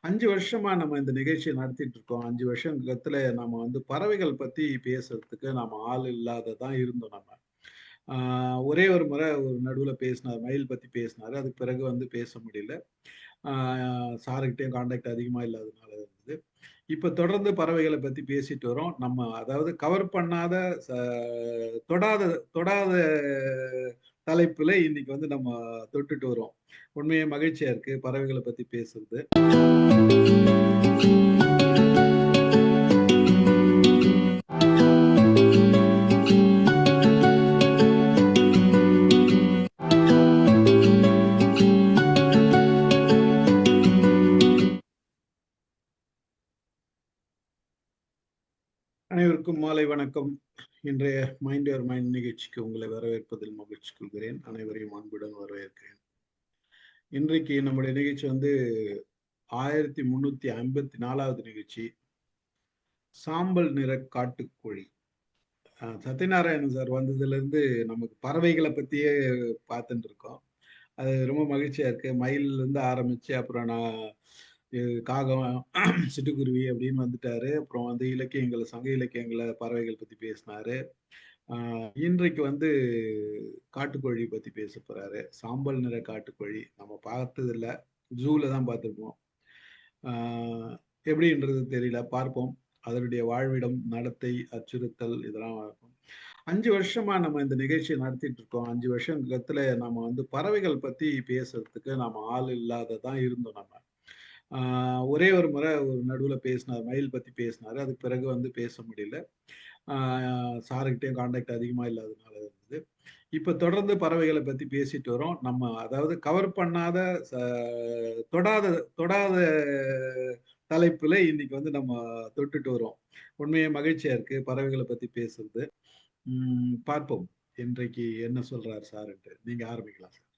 5 வருஷமா நம்ம இந்த நிகழ்ச்சிய நடத்திட்டு இருக்கோம். 5 வருஷத்துல நம்ம பறவைகள் பத்தி பேசுறதுக்கு நாம ஆள் இல்லாததா இருந்தோம் நம்ம. ஆ ஒரே ஒரு முறை ஒரு நடுவுல பேசினார். மயில் பத்தி பேசினாரு. அதுக்கு பிறகு பேச முடியல. ஆ சார்கிட்டயும் கான்டாக்ட் அதிகமா இல்லாதனால இருந்தது. இப்ப தொடர்ந்து பறவைகள பத்தி பேசிட்டு வரோம். நம்ம அதாவது கவர் பண்ணாத ச தொடாத தொடாத தலைப்புல இன்னைக்கு நம்ம தொட்டுட்டு வரோம். உண்மையா மகிழ்ச்சியா இருக்கு பறவைகள பத்தி பேசுறது. அனைவருக்கும் மாலை வணக்கம். இன்றைய மைண்ட் யுவர் மைண்ட் நிகழ்ச்சிக்கு உங்களை வரவேற்பதில் மகிழ்ச்சி கொள்கிறேன். அனைவரையும் அன்புடன் வரவேற்கிறேன். இன்றைக்கு நம்முடைய நிகழ்ச்சி 1354வது நிகழ்ச்சி. சாம்பல் நிற காட்டுக்கோழி. சத்யநாராயணன் சார் வந்ததுல இருந்து நமக்கு பறவைகளை பத்தியே பார்த்துட்டு இருக்கோம். அது ரொம்ப மகிழ்ச்சியா இருக்கு. மயில்ல இருந்து ஆரம்பிச்சு அப்புறம் நான் காகம், சிட்டுக்குருவி அப்படின்னு வந்துட்டாரு. அப்புறம் இலக்கியங்கள், சங்க இலக்கியங்களை பறவைகள் பத்தி பேசினாரு. இன்றைக்கு காட்டுக்கோழி பத்தி பேச போறாரு. சாம்பல் நிற காட்டுக்கோழி நம்ம பார்த்தது இல்ல, ஜூல தான் பார்த்திருப்போம். எப்படின்றது தெரியல, பார்ப்போம். அதனுடைய வாழ்விடம், நடத்தை, அச்சுறுத்தல் இதெல்லாம் 5 வருஷமா நம்ம இந்த நிகழ்ச்சியை நடத்திட்டு இருக்கோம். 5 வருஷத்துல நம்ம பறவைகள் பத்தி பேசுறதுக்கு நாம ஆள் இல்லாததான் இருந்தோம் நம்ம. ஒரே ஒரு முறை ஒரு நடுவுல பேசினார். மயில் பத்தி பேசினாரு. அதுக்கு பிறகு பேச முடியல. சார்கிட்டயும் கான்டாக்ட் அதிகமா இல்லாதனால இருந்தது. இப்ப தொடர்ந்து பறவைகளை பத்தி பேசிட்டு வரோம். நம்ம அதாவது கவர் பண்ணாத தொடாத தொடாத தலைப்புல இன்னைக்கு நம்ம தொட்டுட்டு வரோம். உண்மையா மகிழ்ச்சியா இருக்கு பறவைகளை பத்தி பேசுறது. பார்ப்போம் இன்றைக்கு என்ன சொல்றாரு சார்ன்ட்டு. நீங்க ஆரம்பிக்கலாம் சார்.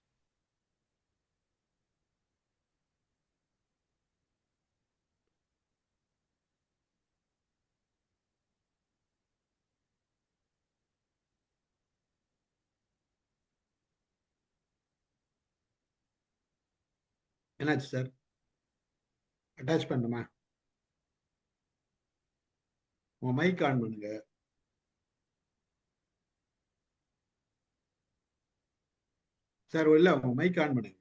என்னாச்சு சார்? அட்டாச் பண்ணுமா? உங்க மைக் ஆன் பண்ணுங்க. சார் இல்ல, உங்க மைக் ஆன் பண்ணுங்க.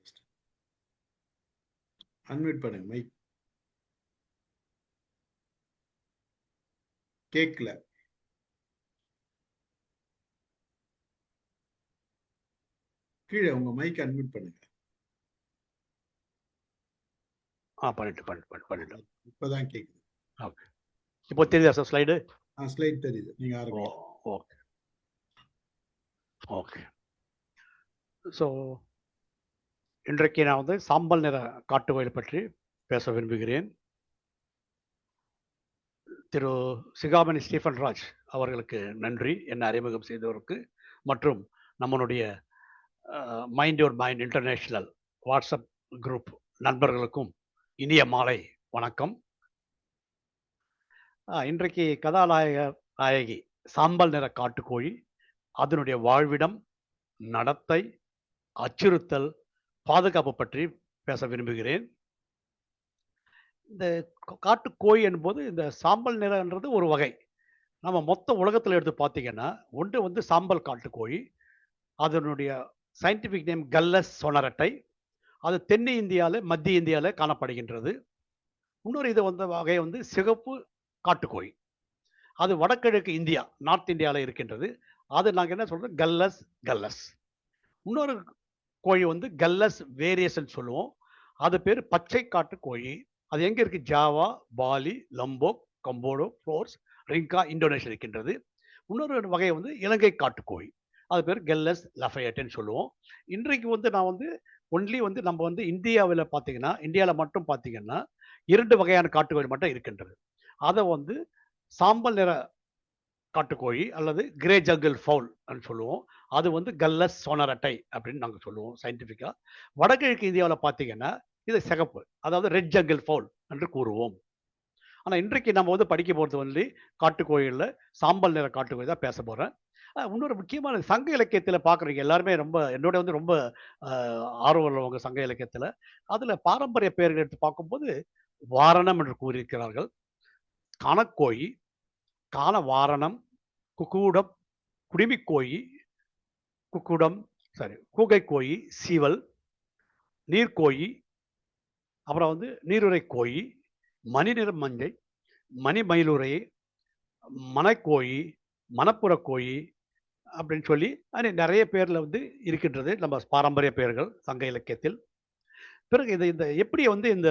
அன்மியூட் பண்ணுங்க மைக். கேட்கல. கீழே உங்க மைக் அன்மியூட் பண்ணுங்க. பண்ணிட்டு இப்பதான் கேக்குது. ஓகே. இப்போ தெரியுதா சார் ஸ்லைடு? ஸ்லைட் தெரியுது. நீங்க ஆரம்பிங்க. Okay okay. ஸோ இன்றைக்கு நான் சாம்பல் நிற காட்டுக்கோயில் பற்றி பேச விரும்புகிறேன். திரு சிகாமணி ஸ்டீஃபன் ராஜ் அவர்களுக்கு நன்றி, என்னை அறிமுகம் செய்தவருக்கு, மற்றும் நம்மளுடைய mind your mind international WhatsApp group நண்பர்களுக்கும் இனிய மாலை வணக்கம். இன்றைக்கு நாயகி சாம்பல் நிற காட்டுக்கோழி, அதனுடைய வாழ்விடம், நடத்தை, அச்சுறுத்தல், பாதுகாப்பு பற்றி பேச விரும்புகிறேன். இந்த காட்டுக்கோழி என்பது இந்த சாம்பல் நிறன்றது ஒரு வகை. நம்ம மொத்த உலகத்தில் எடுத்து பார்த்தீங்கன்னா ஒன்று சாம்பல் காட்டுக்கோழி, அதனுடைய சயின்டிஃபிக் நேம் கல்லஸ் சொனரட்டை. அது தென் இந்தியாவில், மத்திய இந்தியாவில் காணப்படுகின்றது. இன்னொரு இது வகை சிகப்பு காட்டுக்கோழி, அது வடகிழக்கு இந்தியா, நார்த் இந்தியாவில் இருக்கின்றது. அது நாங்கள் என்ன சொல்றோம், கல்லஸ் கல்லஸ். இன்னொரு கோழி கல்லஸ் வேரியேஷன் சொல்லுவோம். அது பேர் பச்சை காட்டு கோழி. அது எங்க இருக்கு? ஜாவா, பாலி, லம்போக், கம்போடோ, ஃப்ளோர்ஸ், ரிங்கா, இந்தோனேஷியா இருக்கின்றது. இன்னொரு வகை இலங்கை காட்டுக்கோழி, அது பேர் கெல்லஸ் லஃபயட்னு சொல்லுவோம். இன்றைக்கு நான் ஒன்லி நம்ம இந்தியாவில் பார்த்தீங்கன்னா, இந்தியாவில் மட்டும் பார்த்தீங்கன்னா 2 வகையான காட்டுக்கோழி மட்டும் இருக்கின்றது. அதை சாம்பல் நிற காட்டுக்கோழி அல்லது கிரே ஜங்கிள் ஃபவுல் சொல்லுவோம். அது கல்லஸ் சொனரட்டை அப்படின்னு நாங்கள் சொல்லுவோம் சயின்டிஃபிக்கா. வடகிழக்கு இந்தியாவில் பார்த்தீங்கன்னா இது சிகப்பு, அதாவது ரெட் ஜங்கிள் ஃபவுல் என்று கூறுவோம். ஆனால் இன்றைக்கு நம்ம படிக்க போகிறது காட்டுக்கோழியில் சாம்பல் நிற காட்டுக்கோழி தான் பேச போகிறேன். இன்னொரு முக்கியமான சங்க இலக்கியத்தில் பார்க்குறீங்க எல்லாருமே ரொம்ப என்னோட ரொம்ப ஆர்வம் உள்ளவங்க சங்க இலக்கியத்தில். அதில் பாரம்பரிய பெயர்கள் எடுத்து பார்க்கும்போது வாரணம் என்று கூறியிருக்கிறார்கள். கணக்கோழி, காண வாரணம், குக்கூடம், குடிமிக்கோழி, குக்குடம், கூகைக்கோழி, சீவல், நீர்க்கோழி, அப்புறம் வந்து நீருரை கோழி, மணிநிற மஞ்சை, மணிமயிலுரை, மணக்கோழி, மணப்புற கோழி அப்படின்னு சொல்லி நிறைய பேர்ல வந்து இருக்கின்றது நம்ம பாரம்பரிய பெயர்கள் சங்க இலக்கியத்தில். பிறகு இது இந்த எப்படி வந்து இந்த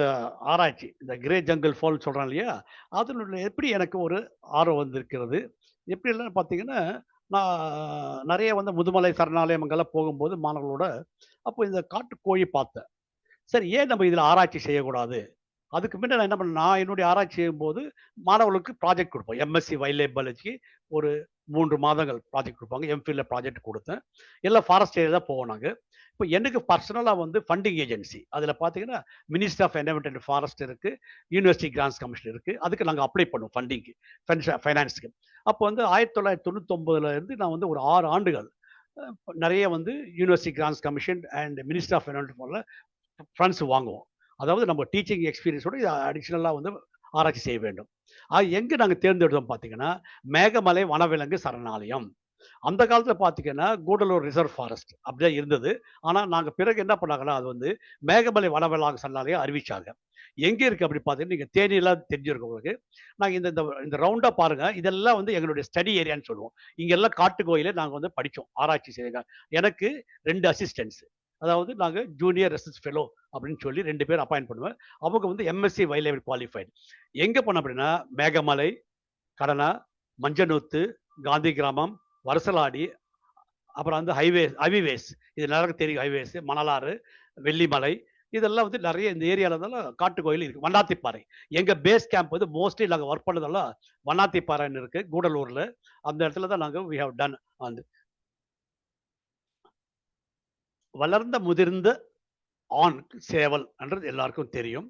ஆராய்ச்சி இந்த கிரே ஜங்கிள் ஃபால் சொல்றேன் இல்லையா, அதனுடைய எப்படி எனக்கு ஒரு ஆர்வம் வந்திருக்கிறது. எப்படி இல்லைன்னு பார்த்தீங்கன்னா, நான் நிறைய வந்து முதுமலை சரணாலயம் அங்கெல்லாம் போகும்போது மாணவர்களோட அப்போ இந்த காட்டுக்கோழி பார்த்தேன். சரி, ஏன் நம்ம இதில் ஆராய்ச்சி செய்யக்கூடாது? அதுக்கு முன்ன நான் என்ன பண்ணேன், நான் என்னுடைய ஆராய்ச்சி செய்யும்போது மாணவர்களுக்கு ப்ராஜெக்ட் கொடுப்போம். எம்எஸ்சி வைல்ட் லைஃப் பயாலஜிக்கு ஒரு 3 மாதங்கள் ப்ராஜெக்ட் கொடுப்பாங்க. எம்ஃபில்ல ப்ராஜெக்ட் கொடுத்தேன். எல்லாம் ஃபாரஸ்ட் ஏரியா தான் போவோம் நாங்க. இப்போ எனக்கு பர்சனலாக வந்து ஃபண்டிங் ஏஜென்சி அதில் பார்த்தீங்கன்னா ministry of environment and forest இருக்கு, யூனிவர்சிட்டி கிராண்ட்ஸ் கமிஷன் இருக்கு. அதுக்கு நாங்கள் அப்ளை பண்ணுவோம் ஃபண்டிங்க்கு, ஃபைனான்ஸுக்கு. அப்போ வந்து 1999 இருந்து நான் வந்து ஒரு 6 ஆண்டுகள் நிறைய வந்து university grants commission and ministry of environment funds வாங்குவோம். அதாவது நம்ம டீச்சிங் எக்ஸ்பீரியன்ஸோட இதை அடிஷ்னலாக வந்து ஆராய்ச்சி செய்ய வேண்டும். அது எங்கே நாங்கள் தேர்ந்தெடுத்தோம் பார்த்தீங்கன்னா, மேகமலை வனவிலங்கு சரணாலயம். அந்த காலத்தில் பார்த்தீங்கன்னா கூடலூர் ரிசர்வ் ஃபாரஸ்ட் அப்படிதான் இருந்தது. ஆனால் நாங்கள் பிறகு என்ன பண்ணாங்கன்னா, அது வந்து மேகமலை வனவிலங்கு சரணாலயம் அறிவிச்சாங்க. எங்கே இருக்குது அப்படி பார்த்தீங்கன்னா, நீங்கள் தேனியெல்லாம் தெரிஞ்சிருக்கும் உங்களுக்கு. நாங்கள் இந்த இந்த ரவுண்டாக பாருங்கள், இதெல்லாம் வந்து எங்களுடைய ஸ்டடி ஏரியான்னு சொல்லுவோம். இங்கெல்லாம் காட்டுக்கோயிலே நாங்கள் வந்து படித்தோம், ஆராய்ச்சி செய்யுங்க. எனக்கு 2 அசிஸ்டன்ட்ஸ், அதாவது நாங்கள் ஜூனியர் ரெசர்ச் ஃபெலோ அப்படின்னு சொல்லி 2 பேர் அப்பாயிண்ட் பண்ணுவேன். அவங்க வந்து எம்எஸ்சி வைல்ட் லைஃப் குவாலிஃபைடு. எங்கே பண்ண அப்படின்னா, மேகமலை, கடனா, மஞ்சனூத்து, காந்தி கிராமம், வரசலாடி, அப்புறம் வந்து ஹைவேஸ், இது எல்லாருக்கும் தெரியும். ஹைவேஸ், மணலாறு, வெள்ளிமலை, இதெல்லாம் வந்து நிறைய இந்த ஏரியாவில் இருந்தாலும் காட்டுக்கோயில் இருக்கு. வண்ணாத்திப்பாறை எங்கள் பேஸ் கேம்ப் வந்து மோஸ்ட்லி நாங்கள் ஒர்க் பண்ணதெல்லாம் வண்ணாத்திப்பாறைன்னு இருக்கு கூடலூரில். அந்த இடத்துல தான் நாங்கள் வி ஹவ் டன். வந்து வளர்ந்த முதிர்ந்த ஆண் சேவல் என்றது எல்லாருக்கும் தெரியும்.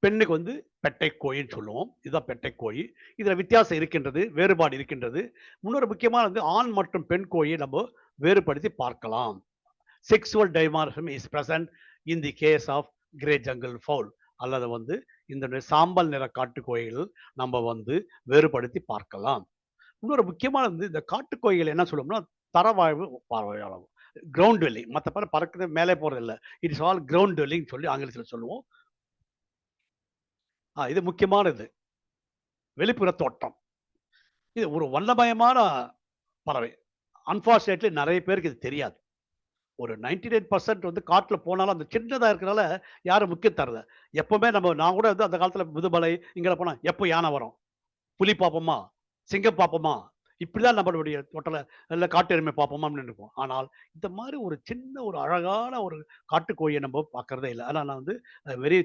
பெண்ணுக்கு வந்து பெட்டை கோழின்னு சொல்லுவோம். இதுதான் பெட்டை கோழி. இதில் வித்தியாசம் இருக்கின்றது, வேறுபாடு இருக்கின்றது. இன்னொரு முக்கியமான வந்து ஆண் மற்றும் பெண் கோழியை நம்ம வேறுபடுத்தி பார்க்கலாம். Sexual dimorphism is present in the case of grey jungle fowl, அல்லது வந்து இந்த சாம்பல் நிற காட்டுக்கோழிகள் நம்ம வந்து வேறுபடுத்தி பார்க்கலாம். இன்னொரு முக்கியமான வந்து இந்த காட்டுக்கோழிகள் என்ன சொல்லுவோம்னா, தரவாழ்வு பார்வையாளர், கிரவுண்ட் வெல்லிங். மற்ற பேர் பறக்கிறது மேலே போறது இல்லை, it is all ground willing சொல்லி ஆங்கிலத்தில் சொல்லுவோம். இது முக்கியமானது. வெளிப்புற தோட்டம், இது ஒரு வண்ணமயமான பறவை. அன்பார்ச்சுனேட்லி நிறைய பேருக்கு இது தெரியாது. ஒரு 99% வந்து காட்டுல போனாலும் அந்த சின்னதா இருக்கிறனால யாரும் முக்கியம் தரல. எப்பவுமே நான் கூட வந்து அந்த காலத்துல முதுமலை இங்கே போனா எப்போ யானை வரும், புலி பார்ப்போமா, சிங்கம் பார்ப்போமா, இப்படிதான் நம்மளுடைய தோட்டல இல்ல காட்டு எருமை பார்ப்போமான்னு இருக்கும். ஆனால் இந்த மாதிரி ஒரு சின்ன ஒரு அழகான ஒரு காட்டுக்கோழியை நம்ம பார்க்கறதே இல்லை. ஆனால் நான் வந்து very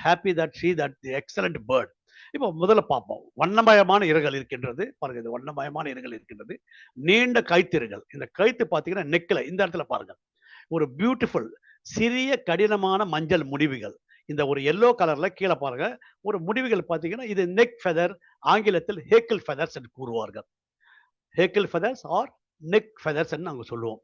happy that she that the excellent bird. இப்போ முதல்ல பார்ப்போம். வண்ணமயமான இறகுகள் இருக்கின்றது பாருங்க, இது வண்ணமயமான இறகுகள் இருக்கின்றது. நீண்ட கைத்திருகள். இந்த கழுத்து பார்த்தீங்கன்னா நெக்கில் இந்த இடத்துல பாருங்க ஒரு பியூட்டிஃபுல் சிறிய கடினமான மஞ்சள் முடிவுகள். இந்த ஒரு எல்லோ கலர்ல கீழே பாருங்க ஒரு முடிவுகள் பார்த்தீங்கன்னா, இது நெக் ஃபெதர், ஆங்கிலத்தில் ஹேக்கிள் ஃபெதர்ஸ் என்று கூறுவார்கள். ஹேக்கிள் ஃபெதர்ஸ் ஆர் நெக் ஃபெதர்ஸ் நாங்கள் சொல்லுவோம்.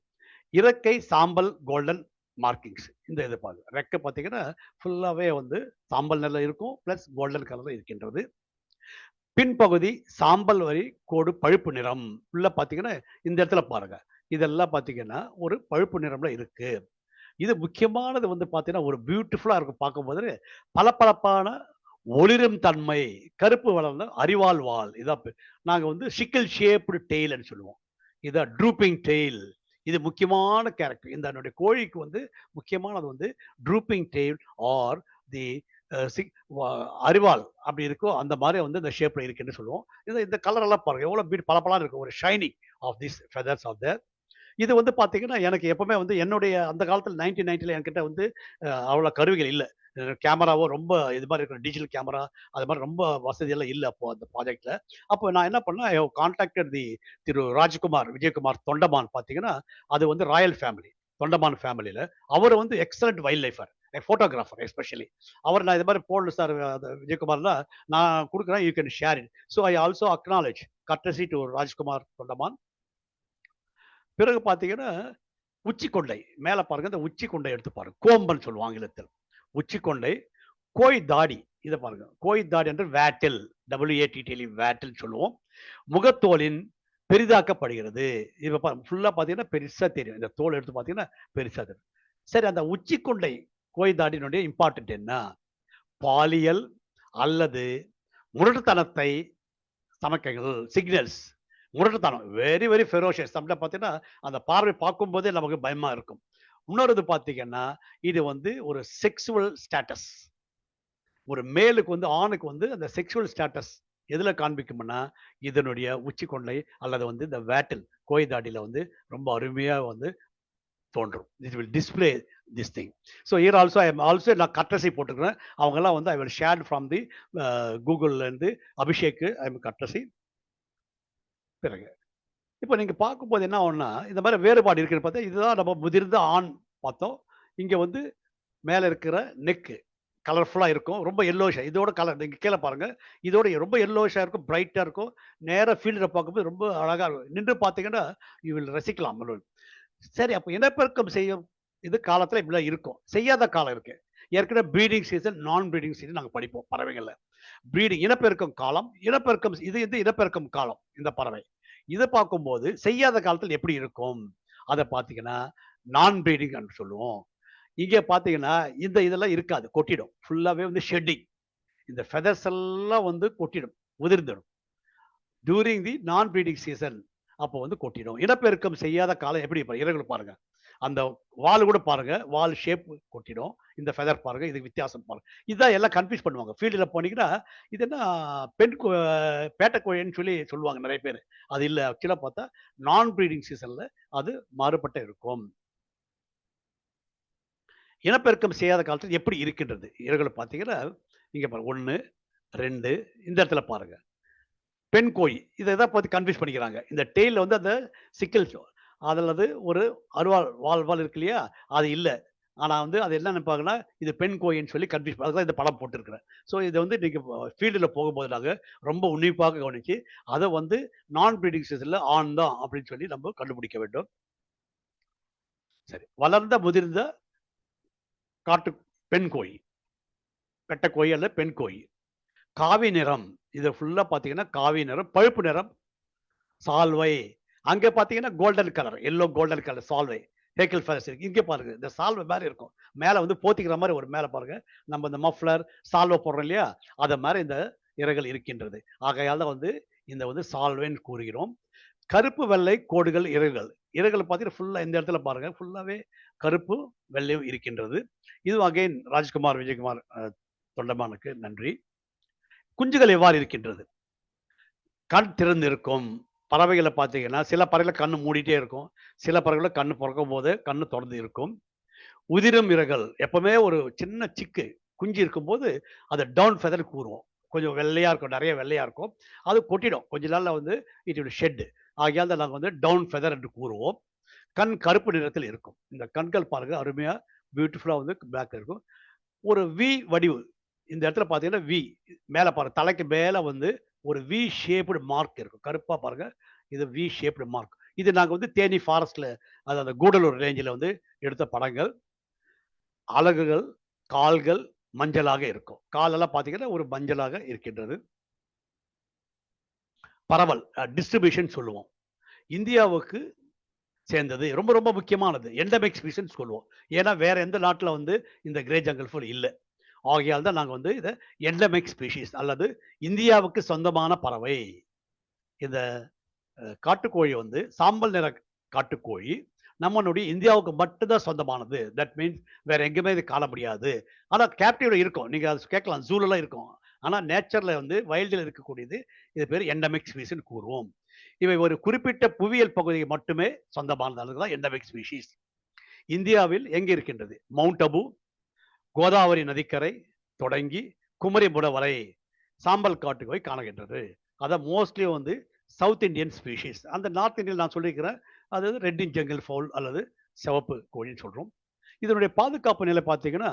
இறக்கை சாம்பல் கோல்டன் மார்க்கிங்ஸ். இந்த இது பாருங்க, ரெக்கை பார்த்தீங்கன்னா ஃபுல்லாகவே வந்து சாம்பல் நிறம் இருக்கும், பிளஸ் கோல்டன் கலர் இருக்கின்றது. பின்பகுதி சாம்பல் வரி கோடு பழுப்பு நிறம். உள்ள பார்த்தீங்கன்னா இந்த இடத்துல பாருங்க, இதெல்லாம் பார்த்தீங்கன்னா ஒரு பழுப்பு நிறம்ல இருக்கு. இது முக்கியமானது வந்து பார்த்தீங்கன்னா ஒரு பியூட்டிஃபுல்லா இருக்கும் பார்க்கும்போது. பளபளப்பான ஒளிரும் தன்மை, கருப்பு வளர்ந்த அரிவாள் வால். இதான் நாங்க வந்து சிக்கிள் ஷேப்டு டெய்ல்னு சொல்லுவோம். இதான் ட்ரூப்பிங் டெய்ல். இது முக்கியமான கேரக்டர். இந்த என்னுடைய கோழிக்கு வந்து முக்கியமானது வந்து ட்ரூப்பிங் டெய்ல் ஆர் தி அரிவாள் அப்படி இருக்கோ அந்த மாதிரி வந்து இந்த ஷேப்ல இருக்குன்னு சொல்லுவோம். இந்த கலர் எல்லாம் பாருங்க எவ்வளவு பளபளன்னு இருக்கும். ஒரு shining of this feathers of their. இது வந்து பார்த்தீங்கன்னா, எனக்கு எப்பவுமே வந்து என்னுடைய அந்த காலத்துல 1990ல என்கிட்ட வந்து அவ்வளோ கருவிகள் இல்ல. கேமராவோ ரொம்ப இது மாரி இருக்கிற டிஜிட்டல் கேமரா அது மாரி ரொம்ப வசதியெல்லாம் இல்ல அப்போ அந்த ப்ராஜெக்ட்ல. அப்போ நான் என்ன பண்ணேன், I have contacted Thiru Rajkumar, Vijayakumar Thondaman பார்த்தீங்கன்னா, அது வந்து ராயல் ஃபேமிலி. தொண்டமான் ஃபேமிலில. அவரு வந்து excellent wild lifer, photographer especially. நான் இது மாரி போடல சார் விஜயகுமார்னா, நான் குடுக்குறேன், you can share it. So I also acknowledge courtesy to Rajkumar Thondaman. பிறகு பார்த்தீங்கன்னா, உச்சிக்கொண்டை மேல பாருங்க, இந்த உச்சிக்கொண்டை எடுத்து பாருங்க. கோம்பன் சொல்லுவோம் ஆங்கிலத்தில். உச்சிக்கொண்டை, கோய் தாடி. இதை பாருங்க, கோய் தாடி என்று வேட்டில், WATTL வேட்டில் சொல்லுவோம். முகத்தோலின் பெரிதாக்கப்படுகிறது. இப்ப ஃபுல்லா பாத்தீங்கன்னா பெருசா தெரியும். இந்த தோல் எடுத்து பாத்தீங்கன்னா பெருசா தெரியும். சரி, அந்த உச்சிக்கொண்டை கோய் தாடியினுடைய இம்பார்ட்டன்ட் என்ன? பாலியல் அல்லது முரட்டுத்தனத்தை சமக்கைகள், சிக்னல்ஸ். முரட்டுத்தனம், வெரி வெரி ஃபெரோஷியஸ். சம்டைம் பார்த்தீங்கன்னா அந்த பார்வை பார்க்கும்போதே நமக்கு பயமா இருக்கும். இன்னொரு இது பார்த்தீங்கன்னா, இது வந்து ஒரு செக்ஸுவல் ஸ்டேட்டஸ். ஒரு மேலுக்கு வந்து, ஆணுக்கு வந்து அந்த செக்ஸுவல் ஸ்டேட்டஸ் எதுல காண்பிக்கும்னா, இதனுடைய உச்சிக்கொண்டை அல்லது வந்து இந்த வேட்டில், கோய் தாடியில வந்து ரொம்ப அருமையா வந்து தோன்றும். It will display this thing. So here also I am also நான் கட்ரஸி போட்டுக்கிறேன். அவங்கெல்லாம் வந்து I will share from the கூகுள்லேருந்து அபிஷேக், ஐ எம் கட்ரஸி. பிறகு இப்போ நீங்க பார்க்கும்போது என்ன ஆகும்னா, இந்த மாதிரி வேறுபாடு இருக்குன்னு பார்த்தா, இதுதான் நம்ம முதிர்ந்த ஆண் பார்த்தோம். இங்க வந்து மேல இருக்கிற நெக்கு கலர்ஃபுல்லா இருக்கும். ரொம்ப எல்லோஷா, இதோட கலர் நீங்க கீழ பாருங்க. இதோட ரொம்ப எல்லோஷா இருக்கும், பிரைட்டா இருக்கும். நேரா ஃபீல்டுல பார்க்கும்போது ரொம்ப அழகா இருக்கும். நின்று பார்த்தீங்கன்னா, யூ வில் ரசிக்கலாம். சரி, அப்ப இனப்பெருக்கம் செய்யும் இது காலத்துல இப்படிலாம் இருக்கும். செய்யாத காலம் இருக்கு. ஏற்கனவே ப்ரீடிங் சீசன், நான் ப்ரீடிங் சீசன் நாங்க படிப்போம் பறவைகள்ல. ப்ரீடிங் இனப்பெருக்கம் காலம், இனப்பெருக்கம் இது இது இனப்பெருக்கம் காலம் இந்த பறவை. இத பார்க்கும்போது செய்யாத காலத்துல எப்படி இருக்கும்? அத பார்த்தீங்கன்னா, நான் ப்ரீடிங் என்று சொல்லுவோம். இங்க பார்த்தீங்கன்னா, இந்த இதெல்லாம் இருக்காது. கொட்டிடும். ஃபுல்லாவே வந்து ஷெட்டிங். இந்த ஃபெதர்ஸ் எல்லாம் வந்து கொட்டிடும். உதிர்ந்துடும். டியூரிங் தி நான் ப்ரீடிங் சீசன் அப்போ வந்து கொட்டிடும். இனப்பெருக்கம் செய்யாத காலம் எப்படி இறகுல பாருங்க. அந்த வால் கூட பாருங்க. வால் ஷேப் கொட்டிடும். இந்த ஃபெதர் பாருங்க. இதுக்கு வித்தியாசம் பாருங்க. இதான் எல்லாம் கன்ஃப்யூஸ் பண்ணுவாங்க. ஃபீல்டுல போனீங்கன்னா, இது என்ன பெண் பேட்டை கோழின்னு சொல்லி சொல்லுவாங்க நெறைய பேரு. அது இல்ல. ஆக்சுவலா பார்த்தா நான் ப்ரீடிங் சீசன்ல அது மாறுபட்டு இருக்கும். இனப்பெருக்கம் செய்யாத காலத்துல எப்படி இருக்கின்றது? இறகுல பார்த்தீங்கன்னா, இங்க பாருங்க 1, 2 இந்த இடத்துல பாருங்க. பெண் கோழி. இத தான் பார்த்து கன்ஃப்யூஸ் பண்ணிக்கிறாங்க. இந்த டெய்ல்ல வந்து அந்த சிக்கிள் அல்லது ஒரு அருவாள் வால் இருக்கு இல்லையா? அது இல்ல. ஆனா வந்து அது என்ன நினைப்பாங்கன்னா, இது பெண் கோழின்னு சொல்லி கன்ஃப்யூஸ் அதுக்கு தான் இந்த படம் போட்டிருக்கிறேன். ஸோ இத வந்து நீங்க ஃபீல்டுல போகும்போது நாங்க ரொம்ப உன்னிப்பாக கவனிச்சு, அத வந்து நான் ப்ரீடிங் சீசன்ல ஆண் தான் அப்படின்னு சொல்லி நம்ம கண்டுபிடிக்க வேண்டும். சரி. வளர்ந்த முதிர்ந்த காட்டு பெண் கோழி. பெட்ட கோழி அல்ல பெண் கோழி. காவி நிறம். இது ஃபுல்லா பார்த்தீங்கன்னா, காவி நிறம், பழுப்பு நிறம் சால்வை. அங்க பார்த்தீங்கன்னா golden colour, yellow golden colour சால்வை. ஹேக்கல் ஃபெதர்ஸ் இருக்கு. இங்க பாருங்க. இந்த சால்வை மாரி இருக்கும். மேல வந்து போத்திக்கிற மாரி ஒரு மேல பாருங்க. நம்ம இந்த மஃப்ளர், சால்வை போடுறோம் இல்லையா? அத மாரி இந்த இறகுகள் இருக்கின்றது. ஆகையால தான் வந்து இந்த வந்து சால்வைன்னு கூறுகிறோம். கருப்பு, வெள்ளை கோடுகள் இறகுகள். இறகுகள் பார்த்தீங்கன்னா, ஃபுல்லா இந்த இடத்துல பாருங்க. ஃபுல்லாவே கருப்பு, வெள்ளையும் இருக்கின்றது. இது அகைன் ராஜ்குமார், விஜயகுமார் தொண்டமானுக்கு நன்றி. குஞ்சுகள் எவ்வாறு இருக்கின்றது? கண் திறந்திருக்கும். பறவைகள பார்த்தீங்கன்னா, சில பறவைகள கண்ணு மூடிட்டே இருக்கும். சில பறவைகள கண்ணு பொறக்கும்போது கண்ணு தொறந்து இருக்கும். உதிரும் இறகுகள். எப்பவுமே ஒரு சின்ன சிக்கு, குஞ்சு இருக்கும்போது அத டவுன் ஃபெதர் கூறுவோம். கொஞ்சம் வெள்ளையா இருக்கும். நெறைய வெள்ளையா இருக்கும். அது கொட்டிடும். கொஞ்ச நாள்ல வந்து இட் வில் ஷெட். ஆகையால் தான் நாங்க வந்து டவுன் ஃபெதர் என்று கூறுவோம். கண் கருப்பு நிறத்தில் இருக்கும். இந்த கண்கள் பாருங்க அருமையா பியூட்டிஃபுல்லா வந்து பிளாக்ல இருக்கும். ஒரு வி வடிவு. இந்த இடத்துல பார்த்தீங்கன்னா, வி மேல பாருங்க. தலைக்கு மேல வந்து ஒரு வி ஷேப்டு மார்க் இருக்கும். கருப்பா பாருங்க. இது வி ஷேப்டு மார்க். இது நாங்க வந்து தேனி ஃபாரஸ்ட்ல, அது அந்த கூடலூர் ரேஞ்சில வந்து எடுத்த படங்கள். அலகுகள், கால்கள் மஞ்சளாக இருக்கும். காலெல்லாம் பார்த்தீங்கன்னா, ஒரு மஞ்சளாக இருக்கின்றது. பரவல் டிஸ்ட்ரிபியூஷன் சொல்லுவோம். இந்தியாவுக்கு சேர்ந்தது. ரொம்ப ரொம்ப முக்கியமானது. எண்டமிக் ஸ்பீஷிஸ்ன்னு சொல்லுவோம். ஏன்னா வேற எந்த நாட்டுல வந்து இந்த கிரே ஜங்கல் ஃபுல் இல்ல. ஆகையால் தான் நாங்க வந்து இத எண்டமிக் ஸ்பீஷீஸ் அல்லது இந்தியாவுக்கு சொந்தமான பறவை. இந்த காட்டுக்கோழி வந்து சாம்பல் நிற காட்டுக்கோழி நம்மளுடைய இந்தியாவுக்கு மட்டும் தான் சொந்தமானது. தட் மீன்ஸ் வேற எங்கேயுமே இது காண முடியாது. ஆனா கேப்டிவ்ல இருக்கும். நீங்க அது கேட்கலாம். ஜூலலாம் இருக்கும். ஆனா நேச்சர்ல வந்து வைல்டுல இருக்கக்கூடியது. இது பேர் எண்டமிக் ஸ்பீஷிஸ்ன்னு கூறுவோம். இவை ஒரு குறிப்பிட்ட புவியியல் பகுதிக்கு மட்டுமே சொந்தமானது. அதுதான் எண்டமிக் ஸ்பீஷீஸ். இந்தியாவில் எங்கே இருக்கின்றது? மவுண்ட் அபு, கோதாவரி நதிக்கரை தொடங்கி குமரிமுனை வரை சாம்பல் காட்டுக்கோழி காணுகின்றது. அதான் மோஸ்ட்லி வந்து சவுத் இந்தியன் ஸ்பீஷீஸ். அந்த நார்த் இந்தியன் நான் சொல்லியிருக்கிறேன். அது ரெட் இன் ஜங்கல் ஃபவுல் அல்லது சிவப்பு கோழின்னு சொல்றோம். இதனுடைய பாதுகாப்பு நிலை பார்த்தீங்கன்னா,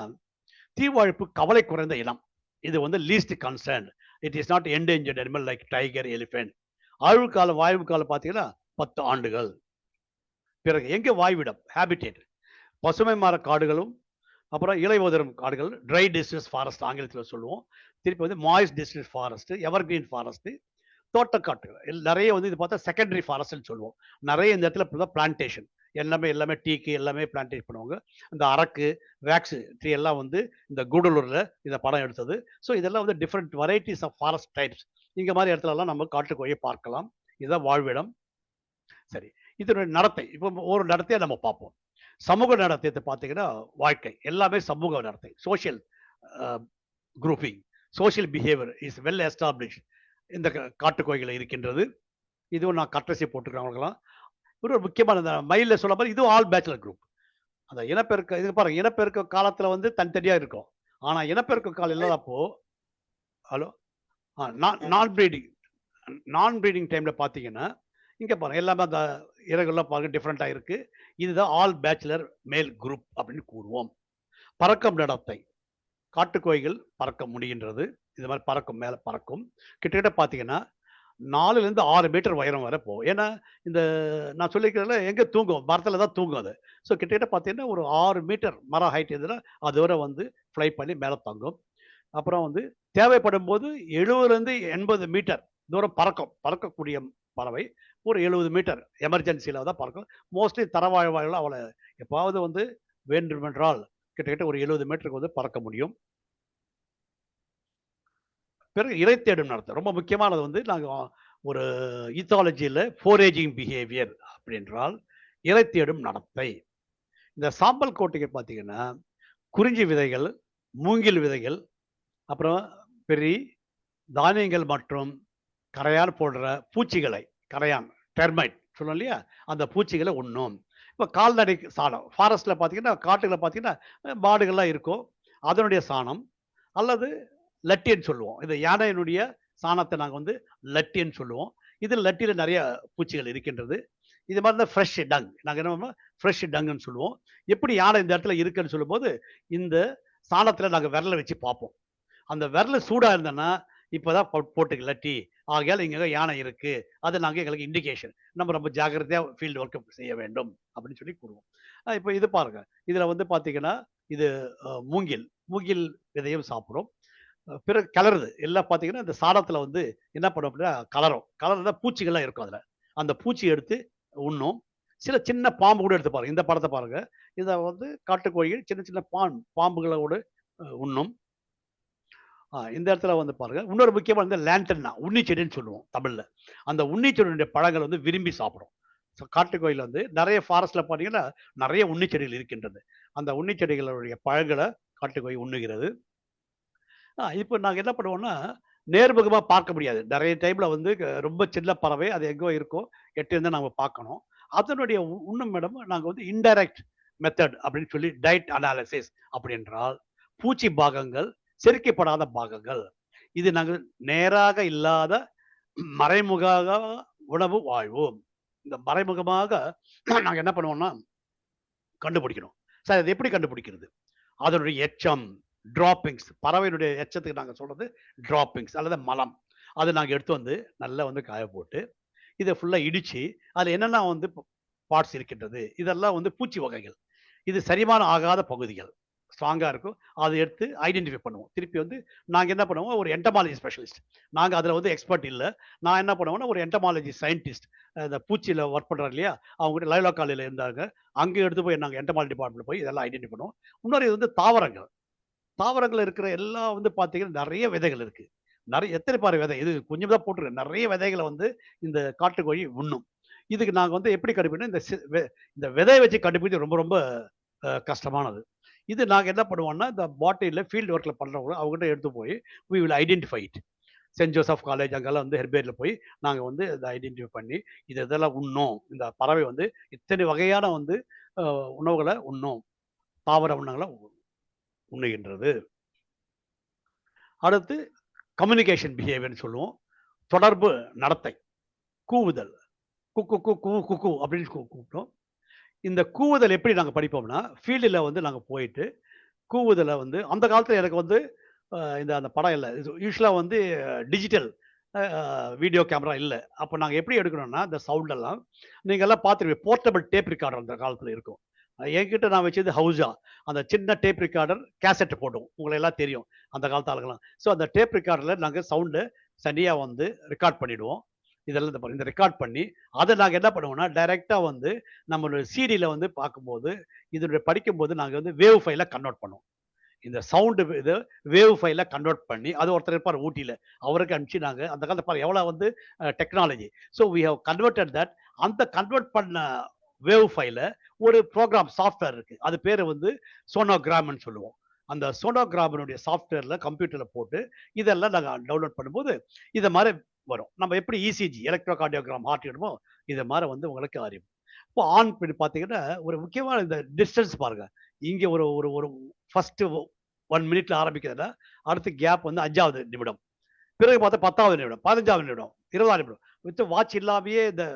தீவாழ்ப்பு கவலை குறைந்த இனம். இது வந்து least concern. It is not endangered animal like tiger, elephant. வாய்வு காலம் பார்த்தீங்கன்னா 10 ஆண்டுகள். பிறகு எங்கே வாய்விடம்? ஹேபிடேட். பசுமை மர காடுகளும் அப்புறம் இலையுதிரும் காடுகள், ட்ரை டெசிடஸ் ஃபாரஸ்ட் ஆங்கிலத்தில் சொல்லுவோம். திருப்பி வந்து moist deciduous forest, evergreen forest, தோட்டக்காட்டுகள் நிறைய வந்து இது பார்த்தா செகண்டரி ஃபாரஸ்ட்னு சொல்லுவோம். நிறைய இந்த இடத்துல பிளான்டேஷன் எல்லாமே டீக்கு எல்லாமே பிளான்டேஷன் பண்ணுவாங்க. இந்த அரக்கு, வேக்ஸ் ட்ரீ எல்லாம் வந்து இந்த கூடலூர்ல இந்த படம் எடுத்தது. ஸோ இதெல்லாம் வந்து different varieties of forest types. இங்க மாதிரி இடத்துலலாம் நம்ம காட்டுக்கோயை பார்க்கலாம். இதுதான் வாழ்விடம். சரி, இதனுடைய நடத்தை இப்போ ஒரு நடத்தையை நம்ம பார்ப்போம். சமூக நடத்தையை பார்த்தீங்கன்னா வாழ்க்கை எல்லாமே சமூக நடத்தை, social grouping, social behaviour is well establish இந்த காட்டுக்கோயில இருக்கின்றது. இதுவும் நான் கட்டசி போட்டுக்கிறவங்களாம் ஒரு முக்கியமான இந்த மயில சொல்ல மாதிரி இதுவும் ஆல் பேச்சுலர் குரூப். அந்த இனப்பெருக்க இது பாருங்க, இனப்பெருக்க காலத்துல வந்து தனித்தனியா இருக்கும். ஆனா இனப்பெருக்க காலம் இல்லாதப்போ ஹலோ நான் ப்ரீடிங் டைம்ல பாத்தீங்கன்னா இங்க பாருங்க எல்லாமே அந்த இறகுலாம் பாருங்க டிஃப்ரெண்டா இருக்கு. இதுதான் ஆல் பேச்சுலர் மேல் குரூப் அப்படின்னு கூறுவோம். பறக்கும் நடத்தை, காட்டுக்கோயில்கள் பறக்க முடிகின்றது. இது மாதிரி பறக்கும், மேல பறக்கும். கிட்டத்தட்ட பாத்தீங்கன்னா 4லேருந்து 6 மீட்டர் உயரம் வரை போகும். ஏன்னா இந்த நான் சொல்லிக்கிறதுல எங்க தூங்கும், மரத்துல தான் தூங்கும் அது. ஸோ கிட்டத்தட்ட பார்த்தீங்கன்னா ஒரு 6 மீட்டர் மரம் ஹைட் இதுல அதோட வந்து ஃப்ளை பண்ணி மேலே தங்கும். அப்புறம் வந்து தேவைப்படும் போது 70லேருந்து 80 மீட்டர் தூரம் பறக்கக்கூடிய பறவை. ஒரு 70 மீட்டர் எமர்ஜென்சியில தான் பறக்கும். மோஸ்ட்லி தரவாழ்வாயில் அவளை எப்பாவது வந்து வேண்டுமென்றால் கிட்டத்தட்ட ஒரு 70 மீட்டருக்கு வந்து பறக்க முடியும். பிறகு இறை தேடும் நடத்தை ரொம்ப முக்கியமானது வந்து நாங்கள் ஒரு ஈத்தாலஜியில் ஃபோரேஜிங் பிஹேவியர் அப்படின்றால் இறை தேடும் நடத்தை. இந்த சாம்பல் கோட்டைக்கு பார்த்தீங்கன்னா குறிஞ்சி விதைகள், மூங்கில் விதைகள், அப்புறம் பெரிய தானியங்கள் மற்றும் கரையான் போடுற பூச்சிகளை, கரையான் டெர்மைட் சொல்லணும் இல்லையா, அந்த பூச்சிகளை உண்ணும். இப்போ கால்நடை சாணம் ஃபாரஸ்ட்டில் பார்த்தீங்கன்னா, காட்டுகளை பார்த்தீங்கன்னா மாடுகள்லாம் இருக்கும், அதனுடைய சாணம் அல்லது லட்டின்னு சொல்லுவோம். இது யானையினுடைய சாணத்தை நாங்கள் வந்து லட்டின்னு சொல்லுவோம். இதில் லட்டியில் நிறைய பூச்சிகள் இருக்கின்றது. இது மாதிரி தான் ஃப்ரெஷ் டங், நாங்கள் என்ன பண்ணுவோம் ஃப்ரெஷ் டங்குன்னு சொல்லுவோம். எப்படி யானை இந்த இடத்துல இருக்குன்னு சொல்லும்போது இந்த சாணத்தில் நாங்கள் விரலை வச்சு பார்ப்போம். அந்த விரல் சூடாக இருந்தோன்னா இப்போதான் போட்டுக்கு லட்டி ஆகையால் இங்கே யானை இருக்கு, அது நாங்கள் எங்களுக்கு இண்டிகேஷன், நம்ம ரொம்ப ஜாக்கிரதையாக ஃபீல்டு ஒர்க் செய்ய வேண்டும் அப்படின்னு சொல்லி கூறுவோம். இப்போ இது பாருங்க, இதில் வந்து பார்த்தீங்கன்னா இது மூங்கில் விதையும் சாப்பிடும். பிறகு கலருது எல்லாம் பார்த்தீங்கன்னா இந்த சாணத்தில் வந்து என்ன பண்ணும் அப்படின்னா கலர் தான் பூச்சிகள்லாம் இருக்கும் அதில். அந்த பூச்சி எடுத்து உண்ணும். சில சின்ன பாம்பு கூட எடுத்து பாருங்க, இந்த படத்தை பாருங்க. இதை வந்து காட்டுக்கோழிகள் சின்ன சின்ன பாம்புகளோடு உண்ணும். இந்த இடத்துல வந்து பாருங்க இன்னொரு முக்கியமான இந்த லேண்டன்னா உன்னிச்செடின்னு சொல்லுவோம் தமிழ்ல. அந்த உன்னிச்செடியுடைய பழங்கள் வந்து விரும்பி சாப்பிடும். காட்டுக்கோயில் வந்து நிறைய ஃபாரஸ்ட்ல பார்த்தீங்கன்னா நிறைய உன்னிச்செடிகள் இருக்கின்றது. அந்த உன்னிச்செடிகளுடைய பழங்களை காட்டுக்கோழி உண்ணுகிறது. இப்போ நாங்கள் என்ன பண்ணுவோம்னா நேர்முகமாக பார்க்க முடியாது. நிறைய டைம்ல வந்து ரொம்ப சின்ன பறவை அது எங்கோ இருக்கும், எட்டு இருந்தால் நம்ம பார்க்கணும். அதனுடைய உண்ணும் மேடம் நாங்கள் வந்து இன்டைரக்ட் மெத்தட் அப்படின்னு சொல்லி டயட் அனாலிசிஸ் அப்படி என்றால் பூச்சி பாகங்கள், செரிக்கப்படாத பாகங்கள், இது நாங்கள் நேராக இல்லாத மறைமுக உணவு வாழ்வோம். இந்த மறைமுகமாக நாங்கள் என்ன பண்ணுவோம்னா கண்டுபிடிக்கணும். சார் இது எப்படி கண்டுபிடிக்கிறது? அதனுடைய எச்சம், டிராப்பிங்ஸ், பறவையினுடைய எச்சத்துக்கு நாங்கள் சொல்றது டிராப்பிங்ஸ் அல்லது மலம், அதை நாங்கள் எடுத்து வந்து நல்லா வந்து காய போட்டு இதை ஃபுல்லாக இடித்து அதில் என்னென்ன வந்து பார்ட்ஸ் இருக்கின்றது இதெல்லாம் வந்து பூச்சி வகைகள், இது செரிமானம் ஆகாத பகுதிகள் ஸ்ட்ராங்காக இருக்கும், அதை எடுத்து ஐடென்டிஃபை பண்ணுவோம். திருப்பி வந்து நாங்கள் என்ன பண்ணுவோம், ஒரு என்டமாலஜி ஸ்பெஷலிஸ்ட், நாங்கள் அதில் வந்து எக்ஸ்பர்ட் இல்லை, நான் என்ன பண்ணுவேன்னா ஒரு என்டமாலஜி சயின்டிஸ்ட், இந்த பூச்சியில் ஒர்க் பண்ணுறாங்க இல்லையா, அவங்ககிட்ட லைலா காலையில் இருந்தாங்க, அங்கே எடுத்து போய் நாங்கள் என்டமாலஜி டிபார்ட்மெண்ட் போய் இதெல்லாம் ஐடென்டிஃபை பண்ணுவோம். இன்னொரு இது வந்து தாவரங்கள் இருக்கிற எல்லாம் வந்து பார்த்தீங்கன்னா நிறைய விதைகள் இருக்கு. நிறைய எத்தனை பாரு விதை, இது கொஞ்சம் தான் போட்டுருக்கு, நிறைய விதைகளை வந்து இந்த காட்டுக்கோழி உண்ணும். இதுக்கு நாங்கள் வந்து எப்படி கண்டுபிடிக்கணும், இந்த விதையை வச்சு கண்டுபிடிச்சு ரொம்ப ரொம்ப கஷ்டமானது. இது நாங்கள் என்ன பண்ணுவோம்னா இந்த பாட்டிலில் ஃபீல்டு ஒர்க்கில் பண்ணுறவங்க அவங்ககிட்ட எடுத்து போய் we will identify it. Saint Joseph college அங்கெல்லாம் வந்து ஹெர்பேரியில் போய் நாங்கள் வந்து இதை ஐடென்டிஃபை பண்ணி இதெல்லாம் உண்ணும், இந்த பறவை வந்து இத்தனை வகையான வந்து உணவுகளை உண்ணும், தாவர உணவுகளை உண்ணுகின்றது. அடுத்து கம்யூனிகேஷன் பிஹேவியர்னு சொல்லுவோம், தொடர்பு நடத்தை, கூவுதல், குக்கு குக்கு குக்கு அப்படின்னு கூப்பிட்டோம். இந்த கூவுதல் எப்படி நாங்கள் படிப்போம்னா ஃபீல்டில் வந்து நாங்கள் போயிட்டு கூவுதலை வந்து அந்த காலத்தில் எனக்கு வந்து அந்த படம் இல்லை, யூஸ்வலாக வந்து டிஜிட்டல் வீடியோ கேமரா இல்லை. அப்போ நாங்கள் எப்படி எடுக்கணும்னா இந்த சவுண்டெல்லாம் நீங்கள் எல்லாம் பார்த்துருவீங்க, போர்ட்டபிள் டேப் ரெக்கார்டர் அந்த காலத்தில் இருக்கும். என்கிட்ட நான் வச்சது ஹவுஸா, அந்த சின்ன டேப் ரெக்கார்டர் கேசெட் போடும். உங்களுக்கு எல்லாம் தெரியும். அந்த காலத்து ஆளுங்கலாம். ஸோ அந்த டேப் ரெக்கார்டர்ல நாங்க சவுண்ட தனியா வந்து ரெக்கார்ட் பண்ணிடுவோம். இதெல்லாம் இந்த ரெக்கார்ட் பண்ணி, அத நாங்க என்ன பண்ணுவோம்னா, டைரக்ட்டா வந்து நம்மளோட சிடில வந்து பார்க்கும்போது, இதனுடைய படிக்கும்போது நாங்க வந்து வேவ் ஃபைலா கன்வெர்ட் பண்ணுவோம். இந்த சவுண்ட் இது வேவ் ஃபைல கன்வெர்ட் பண்ணி, அது ஒருத்தர் இருப்பார் ஊட்டியில. அவருக்கு அனுப்பிச்சு நாங்க அந்த காலத்துல பாருங்க எவ்வளவு வந்து technology. So we have converted that. அந்த கன்வெர்ட் பண்ண வேவ் ஃபைல ஒரு ப்ரோகிராம் சாஃப்ட்வேர் இருக்கு. அது பேரு வந்து சோனோகிராம்னு சொல்லுவோம். அந்த சோனோகிராமினுடைய சாஃப்ட்வேர்ல கம்ப்யூட்டர்ல போட்டு இதெல்லாம் நாங்க டவுன்லோட் பண்ணும்போது, இத மாரி வரும். நம்ம எப்படி இசிஜி எலக்ட்ரோ கார்டியோகிராம் ஹார்ட் எடுமோ, இத மாரி வந்து உங்களுக்கு அறியும். இப்போ ஆண், பெண் பார்த்தீங்கன்னா, ஒரு முக்கியமான இந்த டிஸ்டன்ஸ் பாருங்க. இங்க ஒரு ஒரு ஒரு ஃபர்ஸ்ட் 1 மினிட்ல ஆரம்பிக்குதுன்னா, அடுத்து கேப் வந்து 5வது நிமிடம். பிறகு பார்த்தா 10வது நிமிடம், 15வது நிமிடம், 20வது நிமிடம். வித் வாட்ச் இல்லாமயே இந்த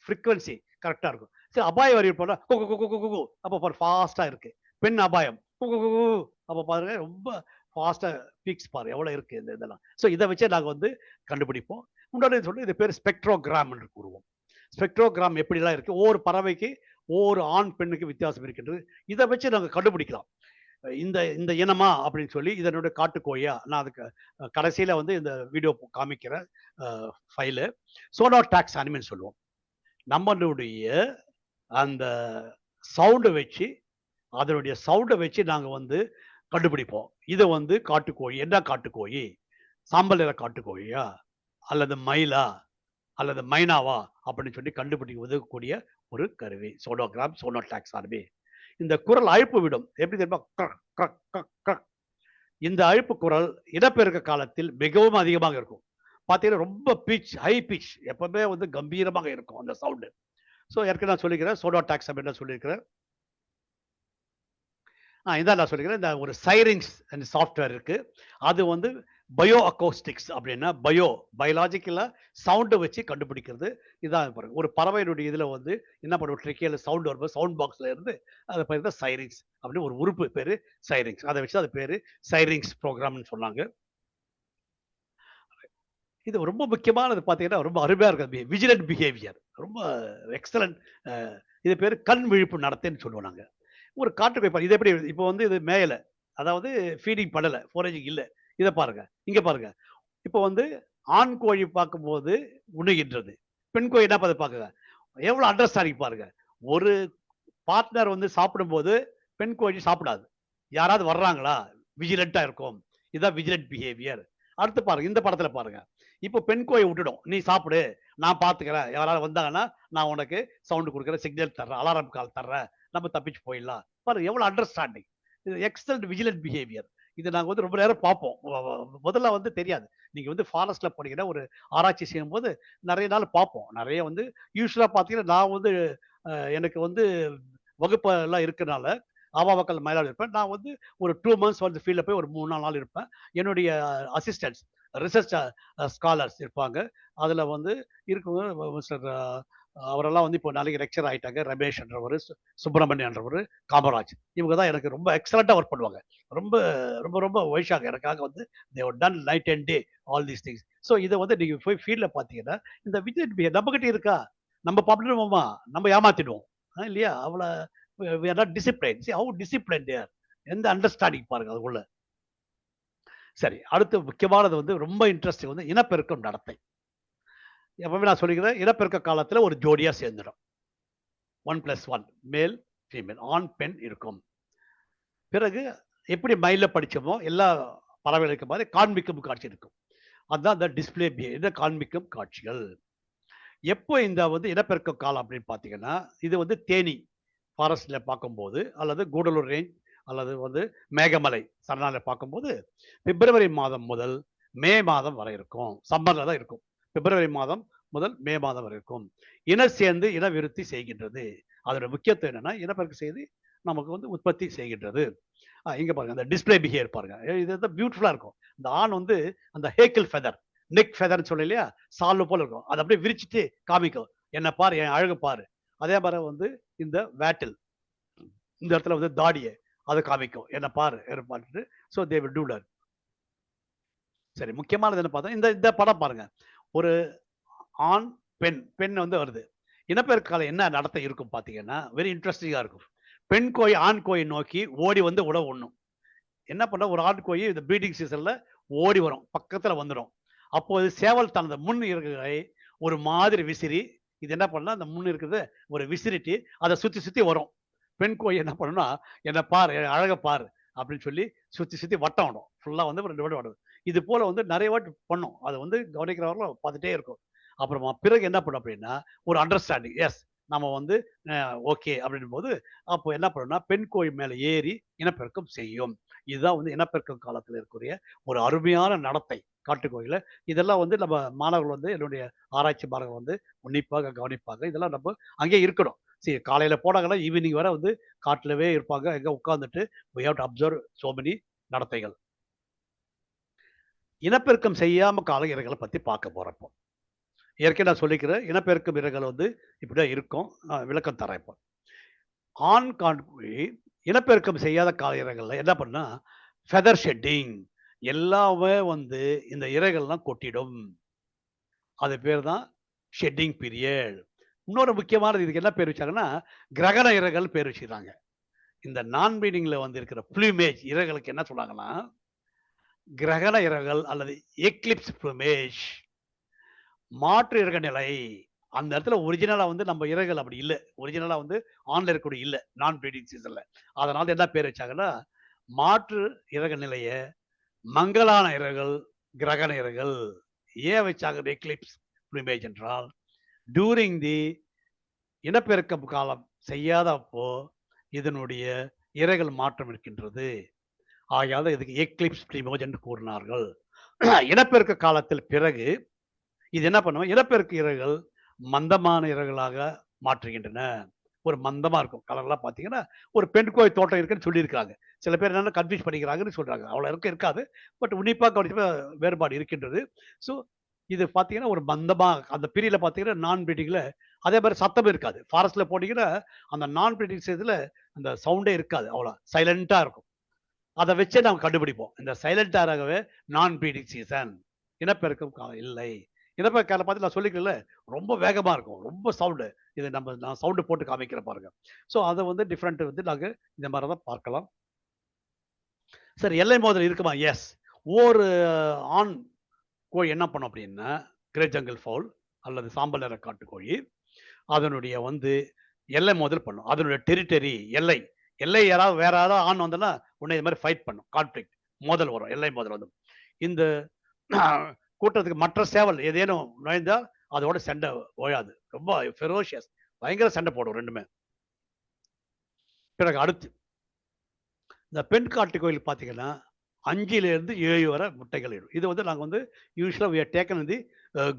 ஃப்ரீக்வென்சி கரெக்ட்டா இருக்கும். சரி அபாய அறிவிப்புனா கு கு கு கு கு கு அப்ப பாரு ஃபாஸ்ட்டா இருக்கு. பெண் அபாயம் கு கு கு கு அப்ப பாருங்க ரொம்ப ஃபாஸ்ட்டா பீக்ஸ் பாரு எவ்வளவு இருக்கு இந்த இதெல்லாம். ஸோ இத வச்சே நாங்க வந்து கண்டுபிடிப்போம். இன்னொன்னு சொல்லி இது பேரு ஸ்பெக்ட்ரோகிராம்னு கூறுவோம். ஸ்பெக்ட்ரோகிராம் எப்படிலாம் இருக்கு, ஒவ்வொரு பறவைக்கு ஒவ்வொரு ஆண், பெண்ணுக்கு வித்தியாசம் இருக்கின்றது. இத வச்சு நாங்க கண்டுபிடிக்கலாம். இந்த இந்த இனமா அப்படின்னு சொல்லி இதனுடைய காட்டுக்கோழியா நான் அதுக்கு கடைசியில வந்து இந்த வீடியோ காமிக்கிறேன். ஃபைலு சோனோ டாக்ஸ் அனிமல்னு சொல்லுவோம். நம்மளுடைய அந்த சவுண்ட வச்சு அதனுடைய சவுண்ட வச்சு நாங்க வந்து கண்டுபிடிப்போம். இத வந்து காட்டுக்கோழி, என்ன காட்டுக்கோழி? சாம்பல் நிற காட்டுக்கோழியா? அல்லது மயிலா? அல்லது மைனாவா? அப்படின்னு சொல்லி கண்டுபிடிக்க உதவக்கூடிய ஒரு கருவி. Sonogram, sono taxonomy. இந்த குரல் அழைப்பு விடும். எப்படி தெரியுமா? க்ரக், க்ரக், க்ரக், க்ரக். இந்த அழைப்பு குரல் இடப்பெருக்க காலத்தில் மிகவும் அதிகமாக இருக்கும். பார்த்தீங்கன்னா ரொம்ப பிட்ச், ஹை பிட்ச் எப்பவுமே வந்து கம்பீரமாக இருக்கும் அந்த சவுண்ட். ஸோ ஏற்கனவே நான் சொல்லிக்கிறேன். சோனோ டாக்ஸ் அப்படின்னு சொல்லியிருக்கிறேன். இதான் நான் சொல்லிக்கிறேன். இந்த ஒரு சைரிங்ஸ் சாஃப்ட்வேர் இருக்கு. அது வந்து பயோ அக்கோஸ்டிக்ஸ் அப்படின்னா பயாலஜிக்கலா சவுண்ட வச்சு கண்டுபிடிக்கிறது. இதான் பாருங்க. ஒரு பறவையினுடைய இதுல வந்து என்ன பண்ணுவோம், ட்ரிக்கியில சவுண்ட் வரும்போது சவுண்ட் பாக்ஸ்ல இருந்து அது பேரு தான் சைரிங்ஸ் அப்படின்னு ஒரு உறுப்பு பேரு சைரிங்ஸ். அதை வச்சு அது பேரு சைரிங்ஸ் ப்ரோக்ராம்னு சொன்னாங்க. இது ரொம்ப முக்கியமானது பார்த்தீங்கன்னா, ரொம்ப அருமையா இருக்கு. விஜிலன்ட் பிஹேவியர் ரொம்ப எக்ஸலன்ட். இது பேரு கண் விழிப்பு நடத்தைன்னு சொல்லுவோம் நாங்க. ஒரு காட்டுக்கோழி பாருங்க. இது எப்படி இப்போ வந்து இது மேயல. அதாவது ஃபீடிங் பண்ணல. ஃபோரேஜிங் இல்ல. இத பாருங்க. இங்க பாருங்க. இப்போ வந்து ஆண் கோழி பார்க்கும்போது உண்ணுகின்றது. பெண் கோழி என்ன பண்ணுது பாருங்க. எவ்வளவு அண்டர்ஸ்டாண்டிங் பாருங்க. ஒரு பார்ட்னர் வந்து சாப்பிடும்போது பெண் கோழி சாப்பிடாது. யாராவது வர்றாங்களா? விஜிலன்ட்டா இருக்கும். இதான் விஜிலன்ட் பிஹேவியர். அடுத்து பாருங்க. இந்த படத்துல பாருங்க. இப்போ பெண் கோழி விட்டுடும். நீ சாப்பிடு. நான் பார்த்துக்கிறேன். யாராவது வந்தாங்கன்னா, நான் உனக்கு சவுண்ட் குடுக்குறேன், சிக்னல் தர்றேன், அலாரம் கால் தர்றேன். நம்ம தப்பிச்சு போயிடலாம். பாருங்க எவ்வளவு அண்டர்ஸ்டாண்டிங். இது எக்ஸலன்ட் விஜிலன்ட் பிஹேவியர். இது நாங்க வந்து ரொம்ப நேரம் பார்ப்போம். முதல்ல வந்து தெரியாது. நீங்க வந்து ஃபாரஸ்ட்ல போனீங்கன்னா, ஒரு ஆராய்ச்சி செய்யும்போது நெறைய நாள் பார்ப்போம். நெறைய வந்து யூசுவலா பார்த்தீங்கன்னா, நான் வந்து எனக்கு வந்து வகுப்பு எல்லாம் இருக்கனால, மக்கள் மயிலாடுதுறை இருப்பேன். நான் வந்து ஒரு 2 மந்த்ஸ் வந்து ஃபீல்ட்ல போய் ஒரு 3, 4 நாள் இருப்பேன். என்னுடைய அசிஸ்டன்ட்ஸ், ரிசர்ச் ஸ்காலர்ஸ் இருப்பாங்க. அதுல வந்து இருக்கவங்க மிஸ்டர் அவரெல்லாம் வந்து இப்போ நாளைக்கு லெக்சர் ஆயிட்டாங்க. ரமேஷ்ன்றவரு, சுப்பிரமணியன்றவரு, காமராஜ். இவங்க தான் எனக்கு ரொம்ப எக்ஸலென்ட்டா ஒர்க் பண்ணுவாங்க. ரொம்ப ரொம்ப ரொம்ப வைஷாக எனக்காக வந்து they have done night and day all these things. So இத வந்து நீங்க போய் ஃபீல்ட்ல பார்த்தீங்கன்னா, இந்த விஜய் நம்மகிட்ட இருக்கா? நம்ம பண்ணுவோமா? நம்ம ஏமாத்திடுவோம். இல்லையா? அவ்வளோ we are not discipline. See how disciplined they are. எந்த அண்டர்ஸ்டாண்டிங் பாருங்க அதுக்குள்ள. சரி. அடுத்து முக்கியமானது வந்து ரொம்ப இன்ட்ரஸ்டிங் வந்து இனப்பெருக்கம் நடத்தை. எப்பவுமே நான் சொல்லிக்கிறேன், இனப்பெருக்க காலத்துல ஒரு ஜோடியா சேர்ந்துடும். 1+1 மேல், ஃபீமேல். ஆண், பெண் இருக்கும். பிறகு எப்படி மயில்ல படிச்சோமோ, எல்லா பறவைகளும் இருக்க மாரி காண்பிக்கும் காட்சி இருக்கும். அதுதான் அந்த டிஸ்ப்ளே இத காண்பிக்கும் காட்சிகள். எப்போ இந்த வந்து இனப்பெருக்க காலம் அப்படின்னு பார்த்தீங்கன்னா, இது வந்து தேனி ஃபாரஸ்ட்ல பார்க்கும்போது, அல்லது கூடலூர் ரேஞ்ச் அல்லது வந்து மேகமலை சரணாலய பார்க்கும்போது, பிப்ரவரி மாதம் முதல் மே மாதம் வரை இருக்கும். சம்மர்ல தான் இருக்கும். பிப்ரவரி மாதம் முதல் மே மாதம் வரை இருக்கும். இனர் சேர்ந்து இனவிருத்தி செய்கின்றது. அதோட முக்கியத்துவம் என்னன்னா, இனப்பெருக்கம் செய்து நமக்கு வந்து உற்பத்தி செய்கின்றது. இங்க பாருங்க. அந்த டிஸ்ப்ளே பிஹேவியர் பாருங்க. இது வந்து பியூட்டிஃபுல்லா இருக்கும். இந்த ஆண் வந்து அந்த ஹேக்கிள் ஃபெதர், நெக் ஃபெதர்ன்னு சொல்லி இல்லையா? சால்வ் போல இருக்கும். அத அப்படியே விரிச்சுட்டு காமிக்கும். என்ன பாரு, என் அழகு பாரு. அதே மாரி வந்து இந்த வேட்டில், இந்த இடத்துல வந்து தாடிய அத காமிக்கும். என்ன பாரு, என்ன பாருன்னு. So they will do that. சரி, முக்கியமானது என்ன பார்த்தா, இந்த இந்த படம் பாருங்க. ஒரு ஆண், பெண். பெண் வந்து வருது. இனப்பெருக்க காலம் என்ன நடத்தை இருக்கும் பார்த்தீங்கன்னா, வெரி இன்ட்ரஸ்டிங்கா இருக்கும். பெண் கோழி ஆண் கோழி நோக்கி ஓடி வந்து உழவு உண்ணும். என்ன பண்ண ஒரு ஆண் கோழி இந்த ப்ரீடிங் சீசன்ல ஓடி வரும், பக்கத்துல வந்துடும். அப்போது சேவல் தனது முன் இறகுகளை ஒரு மாதிரி விசிறி, இது என்ன பண்ணா அந்த முன் இருக்கிறத ஒரு விசிறிட்டு அதை சுத்தி சுத்தி வரும். பெண் கோழி என்ன பண்ணும்னா, என்ன பாரு, என் அழக பாரு அப்படின்னு சொல்லி சுத்தி சுத்தி வட்டம் விடும். ஃபுல்லா வந்து 2 வாட்டி விடும். இது போல வந்து நிறைய வாட்டி பண்ணும். அதை வந்து கவனிக்கிறவர்களும் பார்த்துட்டே இருக்கும். அப்புறமா பிறகு என்ன பண்ணும் அப்படின்னா, ஒரு அண்டர்ஸ்டாண்டிங், எஸ் நம்ம வந்து ஓகே அப்படின்னும் போது, அப்போ என்ன பண்ணும்னா பெண் கோழி மேல ஏறி இனப்பெருக்கம் செய்யும். இதுதான் வந்து இனப்பெருக்கம் காலத்தில் இருக்கக்கூடிய ஒரு அருமையான நடத்தை காட்டுக்கோழில. இதெல்லாம் வந்து நம்ம மாணவர்கள் வந்து, என்னுடைய ஆராய்ச்சி மாணவர்கள் வந்து உன்னிப்பாக கவனிப்பாங்க. இதெல்லாம் நம்ம அங்கேயே இருக்கணும். சரி, காலையில போனாங்கன்னா ஈவினிங் வரை வந்து காட்டுலவே இருப்பாங்க. எங்க உட்கார்ந்துட்டு we have to observe so many நடத்தைகள். இனப்பெருக்கம் செய்யாம கால இறகுகளை பத்தி பார்க்க போறோம் இப்போ. ஏற்கனவே நான் சொல்லிக்கிறேன், இனப்பெருக்கம் இறகுகள் வந்து இப்படிதான் இருக்கும். விளக்கம் தரேன் இப்போ. ஆண் காண்கோழி இனப்பெருக்கம் செய்யாத கால இறகுகள்ல என்ன பண்ணா, ஃபெதர் ஷெட்டிங் எல்லாமே வந்து இந்த இறகுகள்லாம் கொட்டிடும். அது பேர் தான் ஷெட்டிங் பீரியட். இன்னொரு முக்கியமானது, இதுக்கு என்ன பேர் வச்சாங்கன்னா, கிரகண இறகுகள் பேர் வச்சுக்கிறாங்க. இந்த நான் ப்ரீடிங்ல வந்து இருக்கிற ப்ளூமேஜ் இறகுகளுக்கு என்ன சொன்னாங்கன்னா, கிரகண இறகுகள் அல்லது எக்லிப்ஸ் ப்ளூமேஜ். மாற்று இறகு நிலை. அந்த இடத்துல ஒரிஜினலா வந்து நம்ம இறகுகள் அப்படி இல்ல. ஒரிஜினலா வந்து ஆண்ல இருக்கக்கூடிய இல்ல, நான் ப்ரீடிங் சீசன்ல. அதனால என்ன பேர் வச்சாங்கன்னா, மாற்று இறகு நிலைய மங்கலான இறகுகள், கிரகண இறகுகள். ஏன் வச்சாங்க எக்லிப்ஸ் ப்ளூமேஜ் என்றால், டூரிங் தி இனப்பெருக்கம் காலம் செய்யாதப்போ இதனுடைய இரைகள் மாற்றம் இருக்கின்றது. ஆகையால் இதுக்கு எக்லிப்ஸ் ப்ளூமேஜ் என்று கூறினார்கள். இனப்பெருக்க காலத்தில் பிறகு இது என்ன பண்ணும், இனப்பெருக்க இரைகள் மந்தமான இரைகளாக மாற்றுகின்றன. ஒரு மந்தமா இருக்கும். கலர்லாம் பார்த்தீங்கன்னா, ஒரு பெண் கோழி தோட்டம் இருக்குன்னு சொல்லியிருக்காங்க. சில பேர் என்னன்னா கன்ஃப்யூஸ் பண்ணிக்கிறாங்கன்னு சொல்றாங்க. அவ்வளோ இருக்காது. பட் உன்னிப்பா கவனிச்சா வேறுபாடு இருக்கின்றது. ஸோ இது பார்த்தீங்கன்னா, ஒரு மந்தமா அந்த பீரியட்ல பார்த்தீங்கன்னா, நான் ப்ரீடிங்ல அதே மாரி சத்தம் இருக்காது. ஃபாரஸ்ட்ல போனீங்கன்னா, அந்த நான் ப்ரீடிங் ஸ்டேஜ்ல அந்த சவுண்டே இருக்காது. அவ்வளோ சைலன்ட்டா இருக்கும். அத வச்சே நாம கண்டுபிடிப்போம். இந்த சைலன்ட்டாகவே நான் ப்ரீடிங் சீசன். இனப்பெருக்கம் காலம் இல்லை. இனப்பெருக்க காலம் பார்த்து நான் சொல்லிக்கிறேன்ல, ரொம்ப வேகமா இருக்கும். ரொம்ப சவுண்டு. இது நான் சவுண்டு போட்டு காமிக்கிறேன் பாருங்க. ஸோ அத வந்து டிஃபரெண்ட் வந்து நாங்க இந்த மாரி தான் பார்க்கலாம். சரி, எல்லை மோதல் இருக்குமா? எஸ். ஒரு ஆண் கோழி என்ன பண்ணும் அப்படின்னா, கிரேட் ஜங்கிள் ஃபவுல் அல்லது சாம்பல் நிற காட்டுக்கோழி, அதனுடைய வந்து எல்லை மோதல் பண்ணும். அதனுடைய டெரிட்டரி எல்லை. எல்லை யாராவது வேற யாராவது ஆண் வந்தன்னா, உடனே இது மாரி ஃபைட் பண்ணும். கான்ஃப்ளிக்ட் மோதல் வரும். எல்லை மோதல் வந்து. இந்த கூட்டத்துக்கு மற்ற சேவல் ஏதேனும் நுழைந்தா, அதோட சண்டை ஓயாது. ரொம்ப ஃபெரோஷியஸ். பயங்கர சண்டை போடும் 2மே. பிறகு அடுத்து, இந்த பெண் காட்டுக்கோழில் பார்த்தீங்கன்னா, 5லிருந்து 7 வரை முட்டைகள் இடும். இது வந்து நாங்க வந்து யூசுவலா வி ஆர் டேக்கன் இன் தி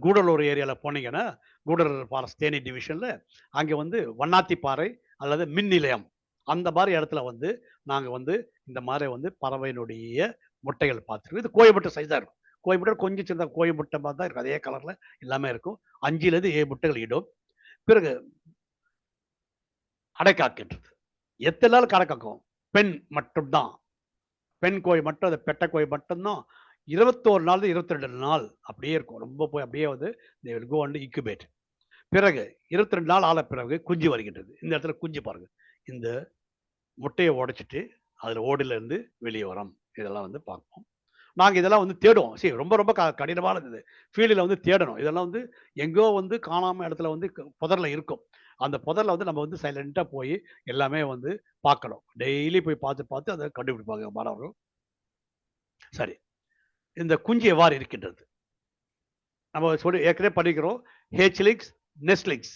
கூடலூர் ஏரியால போனீங்கன்னா, கூடலூர் ஃபாரஸ்ட் தேனி டிவிஷன்ல அங்க வந்து வண்ணாத்திப்பாறை அல்லது மின் நிலையம், அந்த மாரி இடத்துல வந்து நாங்க வந்து இந்த மாரி வந்து பறவையினுடைய முட்டைகள் பார்த்துருக்கோம். இது கோழி முட்டை சைஸா இருக்கும். கோழி முட்டை கொஞ்சம் சின்ன கோழி முட்டை மாரி தான் இருக்கும். அதே கலர்ல எல்லாமே இருக்கும். 5லிருந்து 7 முட்டைகள் இடும். பிறகு அடை காக்கின்றது. எத்தன நாள் அடை காக்கும்? பெண் மட்டும் தான். பெண் கோழி மட்டும், அந்த பெட்டை கோழி மட்டும் தான் 21 நாள்ல 22 நாள் அப்படியே இருக்கும். ரொம்ப போய் அப்படியே வந்து they will go and incubate. பிறகு 22 நாள் ஆன பிறகு குஞ்சு வருகின்றது. இந்த இடத்துல குஞ்சு பாருங்க. இந்த முட்டைய உடைச்சிட்டு அதுல ஓடுல இருந்து வெளியே வரும். இதெல்லாம் வந்து பார்ப்போம். நாங்க இதெல்லாம் வந்து தேடுவோம். சரி, ரொம்ப ரொம்ப கடினமானது இது. ஃபீல்டுல வந்து தேடணும். இதெல்லாம் வந்து எங்கோ வந்து காணாம இடத்துல வந்து புதர்ல இருக்கும். அந்த புதர்ல வந்து நம்ம வந்து சைலன்ட்டா போய் எல்லாமே வந்து பார்க்கணும். டெய்லி போய் பார்த்து பார்த்து அத கண்டுபிடிப்பாங்க மாணவர்கள். சரி. இந்த குஞ்சு எவ்வாறு இருக்கின்றது? நம்ம சொல்லி ஏற்கனவே படிக்கிறோம். ஹேச்லிக்ஸ், நெஸ்ட்லிக்ஸ்.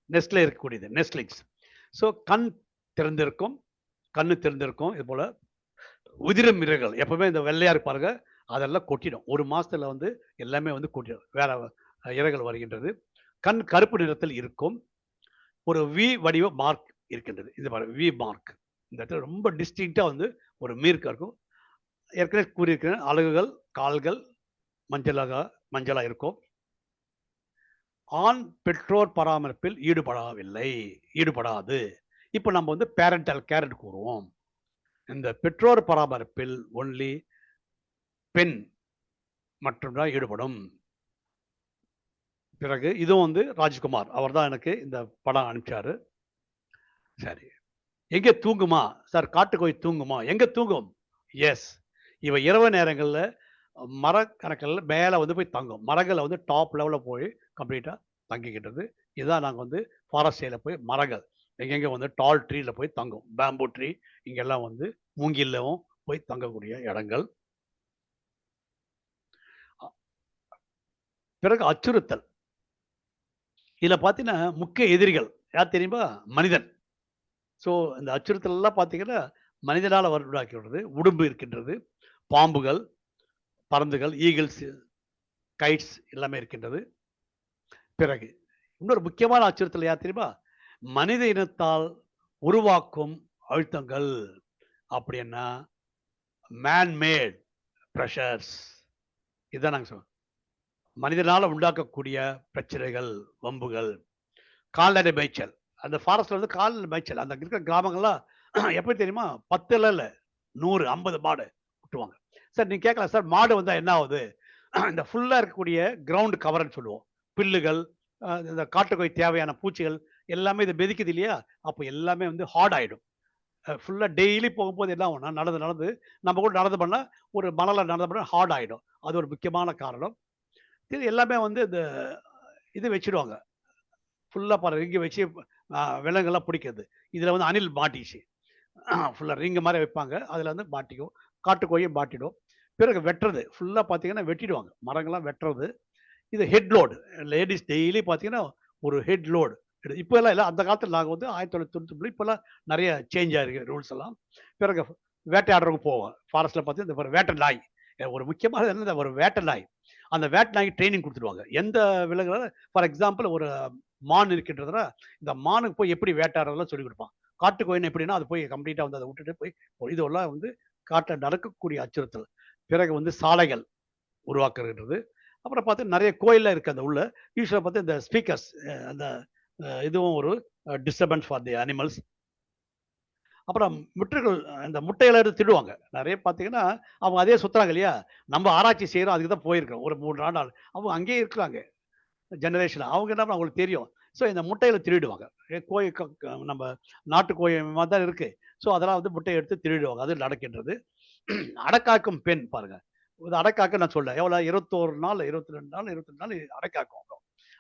நெஸ்ட்ல இருக்கக்கூடியது நெஸ்ட்லிக்ஸ். ஸோ கண் திறந்திருக்கும். கண்ணு திறந்திருக்கும். இது போல உதிரும் இரைகள் எப்பவுமே இந்த வெள்ளையா இருப்பாருங்க. அதெல்லாம் கொட்டிடும். 1 மாசத்துல வந்து எல்லாமே வந்து கொட்டிடும். வேற இரைகள் வருகின்றது. கண் கருப்பு நிறத்தில் இருக்கும். ஒரு வி வடிவ மார்க் இருக்கின்றது. இது பாருங்க, வி மார்க். இந்த இடத்துல ரொம்ப டிஸ்டிங்க்ட்டா வந்து ஒரு மீர்க்கா இருக்கும். ஏற்கனவே கூறியிருக்கிறேன். அலகுகள், கால்கள் மஞ்சளா இருக்கும். ஆண் பெற்றோர் பராமரிப்பில் ஈடுபடாது. இப்ப நம்ம வந்து பேரண்டல் கேர் கூறுவோம். இந்த பெற்றோர் பராமரிப்பில் ஒன்லி பெண் மட்டும் தான் ஈடுபடும். பிறகு இதுவும் வந்து ராஜ்குமார் அவர் தான் எனக்கு இந்த படம் அனுப்பிச்சாரு. சரி, எங்க தூங்குமா சார்? காட்டுக்கோழி தூங்குமா? எங்க தூங்கும்? எஸ். இவ இரவு நேரங்கள்ல மரக்கணக்கல்ல மேல வந்து போய் தங்கும். மரங்கள்ல வந்து டாப் லெவல்ல போய் கம்ப்ளீட்டா தங்கிக்கிட்டது. இதுதான் நாங்க வந்து ஃபாரஸ்ட் ஏரியால போய் மரங்கள் எங்கெங்க வந்து டால் ட்ரீல போய் தங்கும். பேம்பு ட்ரீ இங்கெல்லாம் வந்து மூங்கில்லவும் போய் தங்கக்கூடிய இடங்கள். அ பிறகு அச்சுறுத்தல். இதுல பார்த்தீங்கன்னா, முக்கிய எதிரிகள் யார் தெரியுமா? மனிதன். ஸோ இந்த அச்சுறுத்தல் எல்லாம் பார்த்தீங்கன்னா, மனிதனால உண்டாக்கியுள்ளது. உடும்பு இருக்கின்றது, பாம்புகள், பறந்துகள், ஈகிள்ஸ், கைட்ஸ் எல்லாமே இருக்கின்றது. பிறகு இன்னொரு முக்கியமான அச்சுறுத்தல் யார் தெரியுமா? மனித இனத்தால் உருவாக்கும் அழுத்தங்கள். அப்படின்னா, மேன் மேட் பிரஷர்ஸ். இதான் நாங்க சொல்றோம். மனிதனால உண்டாக்கக்கூடிய பிரச்சனைகள், வம்புகள். கால்நடை மேய்ச்சல். அந்த ஃபாரஸ்ட்ல வந்து கால்நடை மேய்ச்சல். அந்த இருக்கிற கிராமங்கள்லாம் எப்படி தெரியுமா? 10 இல்ல 100, 50 மாடு விட்டுருவாங்க. சார் நீங்க கேட்கலாம், சார் மாடு வந்தா என்ன ஆகுது? இந்த ஃபுல்லா இருக்கக்கூடிய கிரவுண்ட் கவர்ன்னு சொல்லுவோம். புல்லுகள், இந்த காட்டுக்கோழி தேவையான பூச்சிகள் எல்லாமே இத மிதிக்குது இல்லையா? அப்ப எல்லாமே வந்து ஹார்ட் ஆயிடும். ஃபுல்லா டெய்லி போகும்போது என்ன ஆகும்னா, நடந்து நடந்து நம்ம கூட நடந்து பண்ணா, ஒரு மணல்ல நடந்து பண்ணா ஹார்ட் ஆயிடும். அது ஒரு முக்கியமான காரணம். இது எல்லாமே வந்து இந்த இது வச்சுடுவாங்க. ஃபுல்லா ரிங்க வச்சு விலங்குலாம் பிடிக்கிறது. இதுல வந்து அணில் மாட்டிக்கிச்சு. ஃபுல்லா ரிங் மாரி வைப்பாங்க. அதுல வந்து மாட்டிக்கும். காட்டுக்கோழியும் மாட்டிடும். பிறகு வெட்டுறது. ஃபுல்லா பார்த்தீங்கன்னா வெட்டிடுவாங்க. மரங்கள்லாம் வெட்டுறது. இது ஹெட் லோட். லேடீஸ் டெய்லி பார்த்தீங்கன்னா, ஒரு ஹெட் லோட். இப்பல்லாம் இல்ல. அந்த காலத்துல நாங்க வந்து 1999 இப்பல்லாம் நெறைய சேஞ்ச் ஆயிருக்கு ரூல்ஸ் எல்லாம். பிறகு வேட்டையாடுறவங்க போவோம். ஃபாரஸ்ட்ல பார்த்தீங்கன்னா, இந்த வேட்டை நாய். ஒரு முக்கியமானது என்னது ஒரு வேட்டை நாய். அந்த வேட்டை நாய்க்கு ட்ரெய்னிங் குடுத்துருவாங்க. எந்த விலங்குகள ஃபார் எக்ஸாம்பிள் ஒரு மான் இருக்கின்றதுன்னா, இந்த மானுக்கு போய் எப்படி வேட்டையாடுறதெல்லாம் சொல்லிக் குடுப்பான். காட்டுக்கோழின்னு எப்படின்னா, அது போய் கம்ப்ளீட்டா வந்து அத விட்டுட்டு போய் இதெல்லாம் வந்து காட்டுல நடக்கக்கூடிய அச்சுறுத்தல். பிறகு வந்து சாலைகள் உருவாக்குறது. அப்புறம் பார்த்தா நெறைய கோயில்லாம் இருக்கு அந்த உள்ள. யூசுவலா பார்த்தா இந்த ஸ்பீக்கர்ஸ் அந்த இதுவும் ஒரு டிஸ்டர்பன்ஸ் ஃபார் தி அனிமல்ஸ். அப்புறம் முற்றுகள் இந்த முட்டைகள எடுத்து திருடுவாங்க. நெறைய பார்த்தீங்கன்னா, அவங்க அதே சுத்துறாங்க இல்லையா? நம்ம ஆராய்ச்சி செய்றோம். அதுக்கு தான் போயிருக்கிறோம். ஒரு 3 4 நாள். அவங்க அங்கேயே இருக்கிறாங்க. ஜெனரேஷன். அவங்க என்ன அவங்களுக்கு தெரியும். ஸோ இந்த முட்டைகள திருடிடுவாங்க. கோழி நம்ம நாட்டு கோழி மாரி தான் இருக்கு. ஸோ அதெல்லாம் வந்து முட்டைய எடுத்து திருடிடுவாங்க. அது நடக்கின்றது. அடக்காக்கும் பெண் பாருங்க. இது அடக்காக்க நான் சொல்றேன். எவ்வளோ 21 நாள், 22 நாள், 22 நாள் அடக்காக்கும்.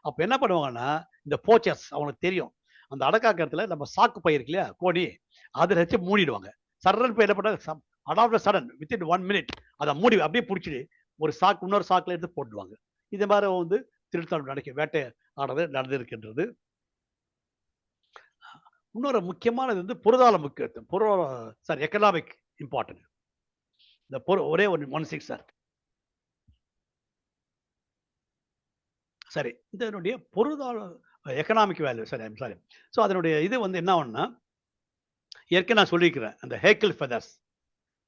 அப்ப என்ன பண்ணுவாங்கன்னா, இந்த போச்சர்ஸ் அவங்களுக்கு தெரியும். அந்த அடக்காக்கத்துல நம்ம சாக்கு பை இருக்கு இல்லையா? கோணி. அதுல வச்சு மூடிடுவாங்க. சர்ருன்னு போய் என்ன பண்ணாங்க, ஆஃப் சடன் வித்தின் 1 மினிட் அத மூடி அப்படியே புடிச்சுட்டு, ஒரு சாக்கு இன்னொரு சாக்குல எடுத்து போட்டுடுவாங்க. இது மாரி வந்து திருத்தம் வேட்டையாடுறது நடந்திருக்கின்றது. இன்னொரு முக்கியமானது வந்து பொருளாதார முக்கியத்துவம். Sorry economic important. இந்த ஒரே 1 6 சார். சரி. இதனுடைய எக்கனாமிக் வேல்யூ சரி ஐம் சாரி. ஸோ அதனுடைய இது வந்து என்ன ஆகும்னா, ஏற்கனவே நான் சொல்லியிருக்கிறேன். அந்த ஹேக்கிள் ஃபெதர்ஸ்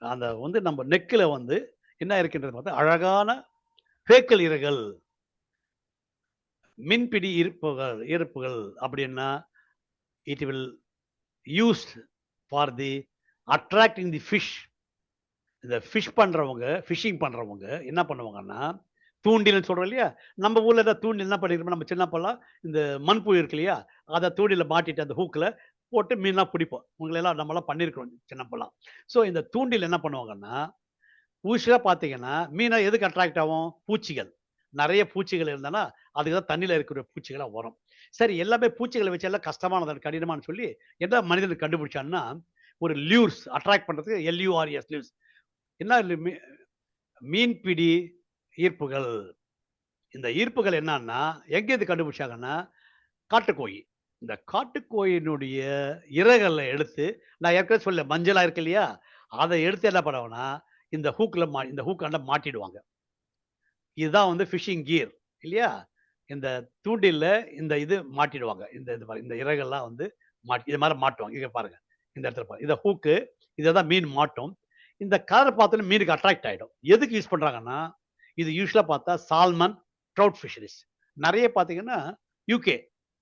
அந்த வந்து நம்ம நெக்ல வந்து என்ன இருக்கின்றது பார்த்தா, அழகான ஹேக்கிள் இறகுகள், மின்பிடி இருப்புகள் அப்படின்னா, it will used for the attracting the fish. இந்த ஃபிஷிங் பண்றவங்க என்ன பண்ணுவாங்கன்னா, தூண்டில்ன்னு சொல்றோம் இல்லையா? நம்ம ஊர்ல ஏதாவது தூண்டில் என்ன பண்ணிருப்போம், நம்ம சின்னப்பலாம் இந்த மண்புழு இருக்கு இல்லையா? அத தூண்டில்ல மாட்டிட்டு அந்த ஹூக்ல போட்டு மீன்லாம் பிடிப்போம். உங்களெல்லாம் நம்மலாம் பண்ணியிருக்கிறோம் சின்னப்பலாம். ஸோ இந்த தூண்டில் என்ன பண்ணுவாங்கன்னா, யூசுவலா பார்த்தீங்கன்னா, மீனா எதுக்கு அட்ராக்ட் ஆகும்? பூச்சிகள். நெறைய பூச்சிகள் இருந்தனா, அதுக்கு தான் தண்ணீல இருக்கிற பூச்சிகளா வரும். சரி எல்லாமே பூச்சிகள வச்சு எல்லாம் கஷ்டமானது, கடினமான்னு சொல்லி என்ன மனிதன் கண்டுபிடிச்சான்னா, ஒரு லியூர்ஸ் அட்ராக்ட் பண்றதுக்கு LURES லியூர்ஸ். என்ன மீன்பிடி ஈர்ப்புகள். இந்த ஈர்ப்புகள் என்னன்னா, எங்கேருந்து கண்டுபிடிச்சாங்கன்னா, காட்டுக்கோழி. இந்த காட்டுக்கோழியினுடைய இறகுகள எடுத்து நான் ஏற்கனவே சொன்னேன் மஞ்சளா இருக்கு இல்லையா? அத எடுத்து என்ன பண்ணுவாங்கன்னா, இந்த ஹூக்காண்ட மாட்டிடுவாங்க. இதுதான் வந்து ஃபிஷிங் கியர் இல்லையா? இந்த தூண்டில்ல இந்த இது மாட்டிடுவாங்க. இது பாருங்க. இந்த இறகெல்லாம் வந்து இது மாரி மாட்டுவாங்க. இங்க பாருங்க. இந்த இடத்துல பாருங்க. இத ஹூக்கு. இத தான் மீன் மாட்டும். இந்த கலர பார்த்தோனே மீனுக்கு அட்ராக்ட் ஆயிடும். எதுக்கு யூஸ் பண்றாங்கன்னா, இது யூசுவலா பார்த்தா சால்மன், ட்ரவுட் ஃபிஷரீஸ். நெறைய பார்த்தீங்கன்னா, யுகே,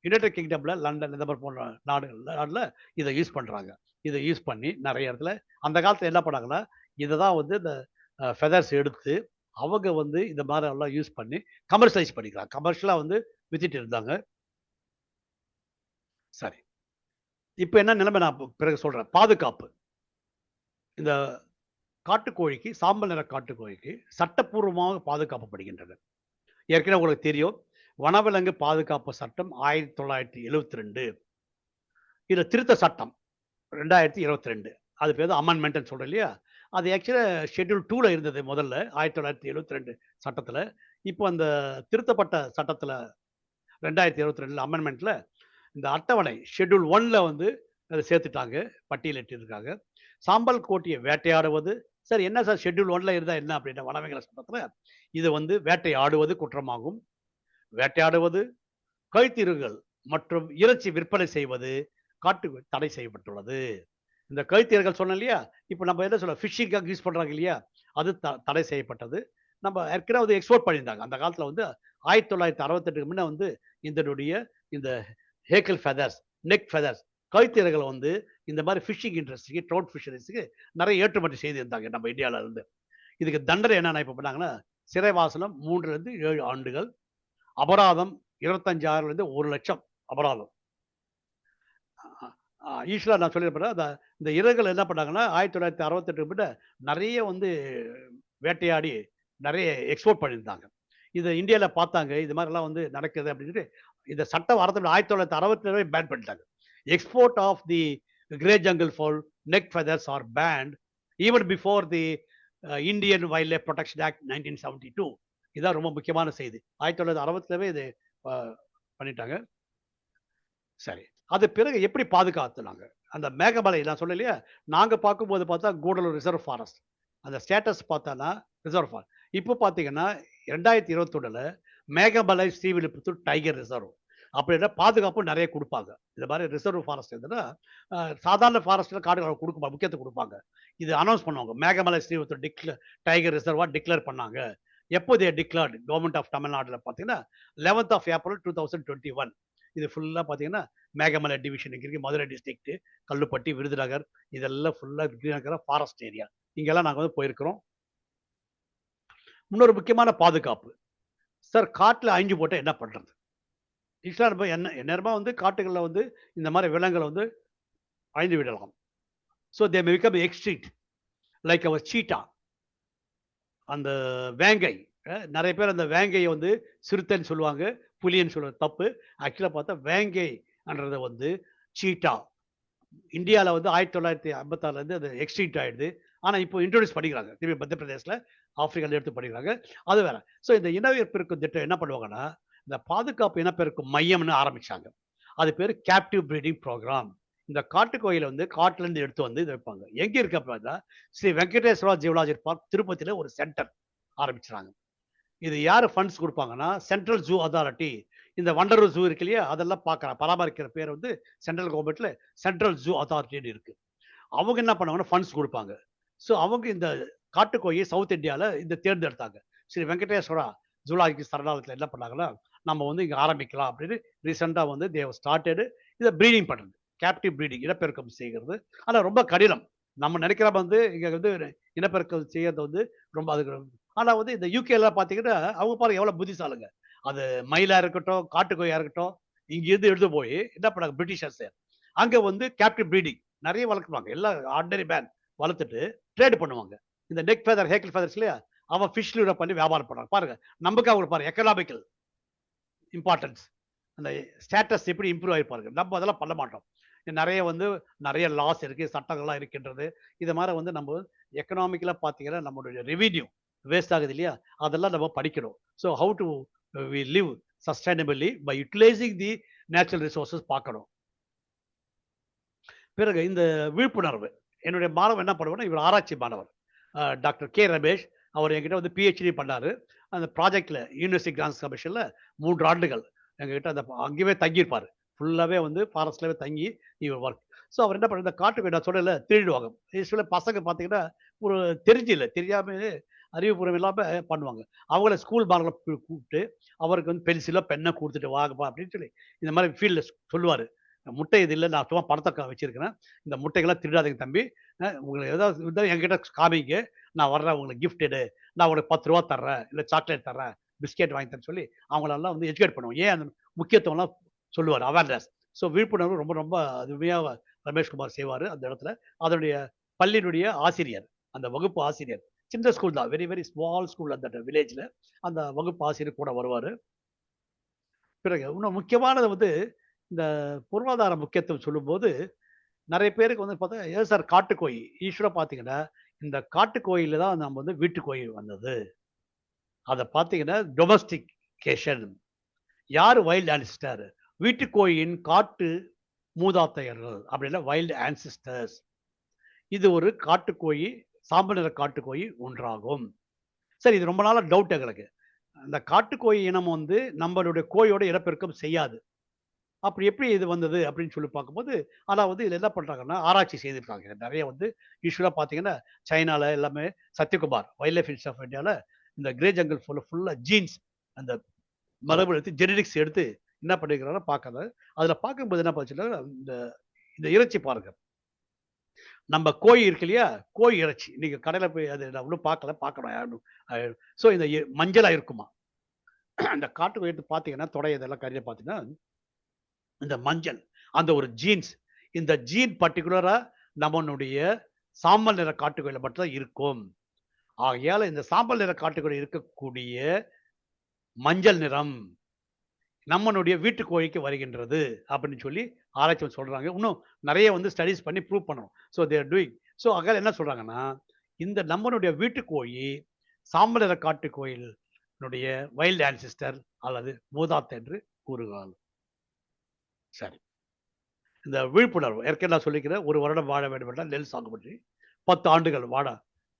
யுனைட்டட் கிங்டம்ல, லண்டன் இந்த மாரி போன்ற நாடுல இத யூஸ் பண்றாங்க. இத யூஸ் பண்ணி நெறைய இடத்துல அந்த காலத்துல என்ன பண்ணாங்கன்னா, இத தான் வந்து இந்த ஃபெதர்ஸ் எடுத்து அவங்க வந்து இந்த மாரி எல்லாம் யூஸ் பண்ணி கமர்ஷியலைஸ் பண்ணிக்கிறாங்க. கமர்ஷியலா வந்து வித்துட்டு இருந்தாங்க. சரி. இப்போ என்ன நிலைமை நான் பிறகு சொல்றேன். பாதுகாப்பு. இந்த காட்டுக்கோழிக்கு, சாம்பல் நிற காட்டுக்கோழிக்கு சட்டப்பூர்வமாக பாதுகாக்கப்படுகின்றன. ஏற்கனவே உங்களுக்கு தெரியும். வனவிலங்கு பாதுகாப்பு சட்டம் 1972. இதுல திருத்த சட்டம் 2022. அது பேர் தான் அமெண்ட்மென்ட்ன்னு சொல்றோம் இல்லையா? அது ஆக்சுவலா ஷெட்யூல் 2ல இருந்தது முதல்ல 1972 சட்டத்துல. இப்போ அந்த திருத்தப்பட்ட சட்டத்துல 2022 அமெண்ட்மென்ட்ல இந்த அட்டவணை ஷெட்யூல் 1ல வந்து அதை சேர்த்துட்டாங்க, பட்டியலிட்டிருக்காங்க. சாம்பல் கோட்டியை வேட்டையாடுவது. சார் என்ன சார் ஷெட்யூல் 1ல இருந்தா என்ன அப்படின்னா வனவிலங்கு சட்டத்துல இது வந்து வேட்டையாடுவது குற்றமாகும். வேட்டையாடுவது, கழுத்தீறுகள் மற்றும் இறைச்சி விற்பனை செய்வது காட்டு தடை செய்யப்பட்டுள்ளது. இந்த கழுத்தீறுகள் சொன்னேன் இல்லையா? இப்போ நம்ம என்ன சொல்ல ஃபிஷிங்காக யூஸ் பண்றாங்க இல்லையா? அது தடை செய்யப்பட்டது. நம்ம ஏற்கனவே வந்து எக்ஸ்போர்ட் பண்ணியிருந்தாங்க. அந்த காலத்துல வந்து 1968க்கு முன்ன வந்து இதனுடைய இந்த ஹேக்கல் ஃபெதர்ஸ், நெக் ஃபெதர்ஸ், கழுத்தீறுகளை வந்து இந்த மாதிரி ஃபிஷிங் இண்டஸ்ட்ரிக்கு, ட்ரவுட் ஃபிஷரிஸுக்கு நிறைய ஏற்றுமதி செய்திருந்தாங்க நம்ம இந்தியால இருந்து. இதுக்கு தண்டனை என்னன்னா இப்ப பண்ணாங்கன்னா, சிறைவாசனம் 3லிருந்து 7 ஆண்டுகள், அபராதம் 25,000லிருந்து 1,00,000 அபராதம். யூசுவலா நான் சொல்லியிருப்பேன். இந்த இறகுகள் என்ன பண்ணாங்கன்னா, 1968 முன்ன நிறைய வந்து வேட்டையாடி நிறைய எக்ஸ்போர்ட் பண்ணியிருந்தாங்க. இத இந்தியால பார்த்தாங்க. இது மாதிரிலாம் வந்து நடக்குது அப்படின்னு இந்த சட்டம் வரதுக்கு 1967 பேன் பண்ணிட்டாங்க. Export of the grey jungle fowl, neck feathers are banned even before the Indian wildlife protection act 1972. இதான் ரொம்ப முக்கியமான செய்தி. 1967 இது பண்ணிட்டாங்க. சரி. அது பிறகு எப்படி பாதுகாத்துனாங்க? அந்த மேகமலை நான் சொன்னேன் இல்லையா? நாங்க பார்க்கும்போது பார்த்தா கூடலூர் ரிசர்வ் ஃபாரஸ்ட். அந்த ஸ்டேட்டஸ் பார்த்தான்னா ரிசர்வ் ஃபாரஸ்ட். இப்போ பார்த்தீங்கன்னா 2021ல மேகமலை ஸ்ரீவில்லிபுத்தூர் டைகர் ரிசர்வ். அப்படின்னா பாதுகாப்பு நிறைய குடுப்பாங்க. இந்த மாதிரி ரிசர்வ் ஃபாரஸ்ட் இருந்ததுன்னா, சாதாரண ஃபாரஸ்ட்ல காடுகளுக்கு முக்கியத்துவம் குடுப்பாங்க. இது அனௌன்ஸ் பண்ணுவாங்க. மேகமலை ஸ்ரீவில்லிபுத்தூர் டைகர் ரிசர்வா டிக்ளேர் பண்ணாங்க. எப்போ தே டிக்ளேர்ட் கவர்ன்மெண்ட் ஆஃப் தமிழ்நாடுல பார்த்தீங்கன்னா 11th of April 2021. இது ஃபுல்லா பார்த்தீங்கன்னா மேகமலை டிவிஷன் இங்க இருக்கு. மதுரை டிஸ்ட்ரிக்ட், கல்லுப்பட்டி, விருதுநகர் இதெல்லாம் ஃபுல்லா இருக்கிற ஃபாரஸ்ட் ஏரியா. இங்கெல்லாம் நாங்க வந்து போயிருக்கிறோம். இன்னொரு முக்கியமான பாதுகாப்பு. சார் காட்டுல அழிஞ்சு போட்டா என்ன பண்றது? ஈஸ்வரா நேரமா வந்து காட்டுகள்ல வந்து இந்த மாதிரி விலங்குகளை வந்து அழிந்து விடலாம். So they may become extinct like our cheetah. அந்த வேங்கை, நிறைய பேர் அந்த வேங்கையை வந்து சிறுத்தைன்னு சொல்லுவாங்க, புலின்னு சொல்லுவாங்க. தப்பு. ஆக்சுவலா பார்த்தா வேங்கைன்றத வந்து சீட்டா. இந்தியாவில் வந்து 1956 அது எக்ஸ்டிங்க்ட் ஆயிடுது. ஆனா இப்போ இன்ட்ரோடியூஸ் பண்ணிக்கிறாங்க. திரும்பி மத்திய பிரதேசல, ஆப்பிரிக்கால எடுத்து பண்ணிக்கிறாங்க. அது வேற. ஸோ இந்த இனப்பெருக்கம் திட்டம் என்ன பண்ணுவாங்கன்னா, இந்த பாதுகாப்பு இனப்பெருக்கம் மையம்னு ஆரம்பிச்சாங்க. அது பேரு கேப்டிவ் பிரீடிங் ப்ரோக்ராம். இந்த காட்டுக்கோயில வந்து காட்டுல இருந்து எடுத்து வந்து இதை வைப்பாங்க. எங்க இருக்கு அப்படின்னா, ஸ்ரீ வெங்கடேஸ்வரா ஜியோலாஜிக்கல் பார்க் திருப்பதியில ஒரு சென்டர் ஆரம்பிச்சாங்க. இது யாரு ஃபண்ட்ஸ் கொடுப்பாங்கன்னா, சென்ட்ரல் ஜூ அத்தாரிட்டி. இந்த வண்டலூர் ஜூ இருக்கு இல்லையா? அதெல்லாம் பராமரிக்கிற பேர் வந்து சென்ட்ரல் கவர்மெண்ட்ல சென்ட்ரல் ஜூ அத்தாரிட்டின்னு இருக்கு. அவங்க என்ன பண்ணுவாங்கன்னா ஃபண்ட்ஸ் கொடுப்பாங்க. ஸோ அவங்க இந்த காட்டுக்கோயை சவுத் இந்தியால இந்த தேர்ந்தெடுத்தாங்க. ஸ்ரீ வெங்கடேஸ்வரா ஜூலாஜிக்கல் சரணாலயத்தில் என்ன பண்ணாங்கன்னா, நம்ம வந்து இங்க ஆரம்பிக்கலாம் அப்படின்னு ரீசெண்டா வந்து தேவ் ஸ்டார்டட் இதை ப்ரீடிங் பண்றது. கேப்டிவ் ப்ரீடிங் இனப்பெருக்கம் செய்கிறது. ஆனா ரொம்ப கடினம். நம்ம நினைக்கிற வந்து இங்க வந்து இனப்பெருக்கம் செய்யறது வந்து ரொம்ப அதுக்கு. ஆனா வந்து இந்த யூகேல பாத்தீங்கன்னா அவங்க பாருங்க எவ்வளவு புத்திசாலுங்க. அது மயிலா இருக்கட்டும், காட்டுக்கோயா இருக்கட்டும், இங்க இருந்து எடுத்து போய் என்ன பண்ணாங்க பிரிட்டிஷர்ஸ் அங்க வந்து கேப்டிவ் ப்ரீடிங் நிறைய வளர்க்குவாங்க. எல்லாம் ஆர்டினரி மேன் வளர்த்துட்டு ட்ரேட் பண்ணுவாங்க. இந்த நெக் ஃபெதர், ஹேக்கல் ஃபெதர்ஸ் இல்லையா? அவன் ஃபிஷ் லூட பண்ணி வியாபாரம் பண்றாங்க. பாருங்க நமக்கு அவங்க பாருங்க எக்கனாமிக்கல் இம்பார்ட்டன்ஸ், அந்த ஸ்டேட்டஸ் எப்படி இம்ப்ரூவ் ஆயிருப்பாருங்க. நம்ம அதெல்லாம் பண்ண மாட்டோம். நிறைய வந்து நிறைய லாஸ் இருக்கு, சட்டங்கள்லாம் இருக்கின்றது. இது மாதிரி வந்து நம்ம எக்கனாமிக்கலா பார்த்தீங்கன்னா நம்மளுடைய ரெவென்யூ வேஸ்ட் ஆகுது இல்லையா? அதெல்லாம் நம்ம படிக்கணும். So how do we live sustainably by utilising the natural resources பார்க்கணும். பிறகு இந்த விழிப்புணர்வு. என்னுடைய மாணவன் என்ன பண்ணுவார்னா, இவர் ஆராய்ச்சி மாணவர் டாக்டர் கே ரமேஷ். அவர் என்கிட்ட வந்து பிஹெச்டி பண்ணாரு. அந்த ப்ராஜெக்ட்ல யூனிவர்சிட்டி கிராண்ட்ஸ் கமிஷன்ல 3 ஆண்டுகள் எங்ககிட்ட அந்த அங்கேயே தங்கியிருப்பாரு. ஃபுல்லாவே வந்து ஃபாரஸ்ட்லவே தங்கி இவர் ஒர்க். ஸோ அவர் என்ன பண்ண இந்த காட்டுக்கு நான் சொல்லல திருடுவாங்க. யூசுவலா பசங்க பார்த்தீங்கன்னா ஒரு தெரியாம அறிவுபூர்வம் இல்லாம பண்ணுவாங்க. அவங்கள ஸ்கூல் மார்களை கூப்பிட்டு அவருக்கு வந்து பென்சிலோ பெண்ணை கொடுத்துட்டு வாங்கப்பா அப்படின்னு சொல்லி இந்த மாதிரி ஃபீல்ட்ல சொல்லுவாரு. முட்டை இது இல்லை, நான் சும்மா பணத்தை வச்சிருக்கிறேன், இந்த முட்டைகள்லாம் திருடாதீங்க தம்பி, உங்களுக்கு ஏதாவது இருந்தால் என்கிட்ட காமிங்க, நான் வர்றேன், உங்களுக்கு கிஃப்ட் எடு, நான் உங்களுக்கு 10 ரூபா தர்றேன், இல்லை சாக்லேட் தர்றேன், பிஸ்கெட் வாங்கி தரேன்னு சொல்லி அவங்களெல்லாம் வந்து எஜுகேட் பண்ணுவோம். ஏன் அந்த முக்கியத்துவம்லாம் சொல்லுவார், அவேர்னஸ். ஸோ விழிப்புணர்வு ரொம்ப ரொம்ப அருமையாக ரமேஷ்குமார் செய்வாரு அந்த இடத்துல. அதனுடைய பள்ளியினுடைய ஆசிரியர், அந்த வகுப்பு ஆசிரியர். சின்ன ஸ்கூல் தான். வெரி, வெரி ஸ்மால் ஸ்கூல் அந்த வில்லேஜ்ல. அந்த வகுப்பு ஆசிரியர் கூட வருவாரு. பிறகு இன்னும் முக்கியமானது வந்து, இந்த பொருளாதார முக்கியத்துவம் சொல்லும்போது, நெறைய பேருக்கு வந்து பார்த்தா, ஏன் சார் காட்டுக்கோழி? யூசுவலா பார்த்தீங்கன்னா, இந்த காட்டுக்கோழில தான் நம்ம வந்து வீட்டுக்கோழி வந்தது. அத பார்த்தீங்கன்னா, டொமஸ்டிகேஷன். யாரு வைல்ட் ஆன்சிஸ்டர்? வீட்டுக்கோழியின் காட்டு மூதாதையர்கள். அப்படின்னா வைல்ட் ஆன்சிஸ்டர்ஸ். இது ஒரு காட்டுக்கோழி, சாம்பல் நிற காட்டுக்கோழி ஒன்றாகும். சரி, இது ரொம்ப நாளா டவுட் எங்களுக்கு. அந்த காட்டுக்கோழி இனம் வந்து நம்மளுடைய கோழியோட இனப்பெருக்கம் செய்யாது. அப்படி எப்படி இது வந்தது அப்படின்னு சொல்லி பார்க்கும்போது, ஆனா வந்து இதுல என்ன பண்றாங்கன்னா, ஆராய்ச்சி செய்திருக்காங்க. நெறைய வந்து யூசுவலா பார்த்தீங்கன்னா, சைனால எல்லாமே Sathyakumar wildlife institute of இந்தியால இந்த கிரே ஜங்கிள் ஃபுல்லா ஜீன்ஸ் அந்த மரபணு எடுத்து ஜெனடிக்ஸ் எடுத்து என்ன பண்ணியிருக்கிறாங்கன்னா பார்க்கறாங்க. அதுல பார்க்கும்போது என்ன பண்ணுச்சுன்னா, இந்த இந்த இறைச்சி பாருங்க. நம்ம கோழி இருக்கு இல்லையா? கோழி இறைச்சி. நீங்க கடையில போய் அது நான் இன்னும் பார்க்கல. பார்க்கணும். ஸோ இந்த மஞ்சளா இருக்குமா. அந்த காட்டுக்கோழி எடுத்து பார்த்தீங்கன்னா, தொடை இதெல்லாம் கறியில பார்த்தீங்கன்னா, இந்த மஞ்சள், அந்த ஒரு ஜீன்ஸ். இந்த ஜீன் பர்ட்டிகுலரா நம்மனுடைய சாம்பல் நிற காட்டுக்கோழில மட்டும் தான் இருக்கும். ஆகையால இந்த சாம்பல் நிற காட்டுக்கோழி இருக்கக்கூடிய மஞ்சள் நிறம் நம்மனுடைய வீட்டு கோழிக்கு வருகின்றது அப்படின்னு சொல்லி ஆராய்ச்சி சொல்றாங்க. இன்னும் நெறைய வந்து ஸ்டடீஸ் பண்ணி ப்ரூவ் பண்ணணும். So they are doing. So ஆகையால என்ன சொல்றாங்கன்னா, இந்த நம்மளுடைய வீட்டு கோழி சாம்பல் நிற காட்டுக்கோழியினுடைய வைல்ட் ஆன்சிஸ்டர் அல்லது மூதாத்தை என்று கூறுகிறார்கள். சரி. இந்த விழிப்புணர்வு ஏற்கனவே நான் சொல்லிக்கிறேன். 1 வருடம் வாழ வேண்டும் என்றால் நெல் சாகுபடி. 10 ஆண்டுகள் வாழ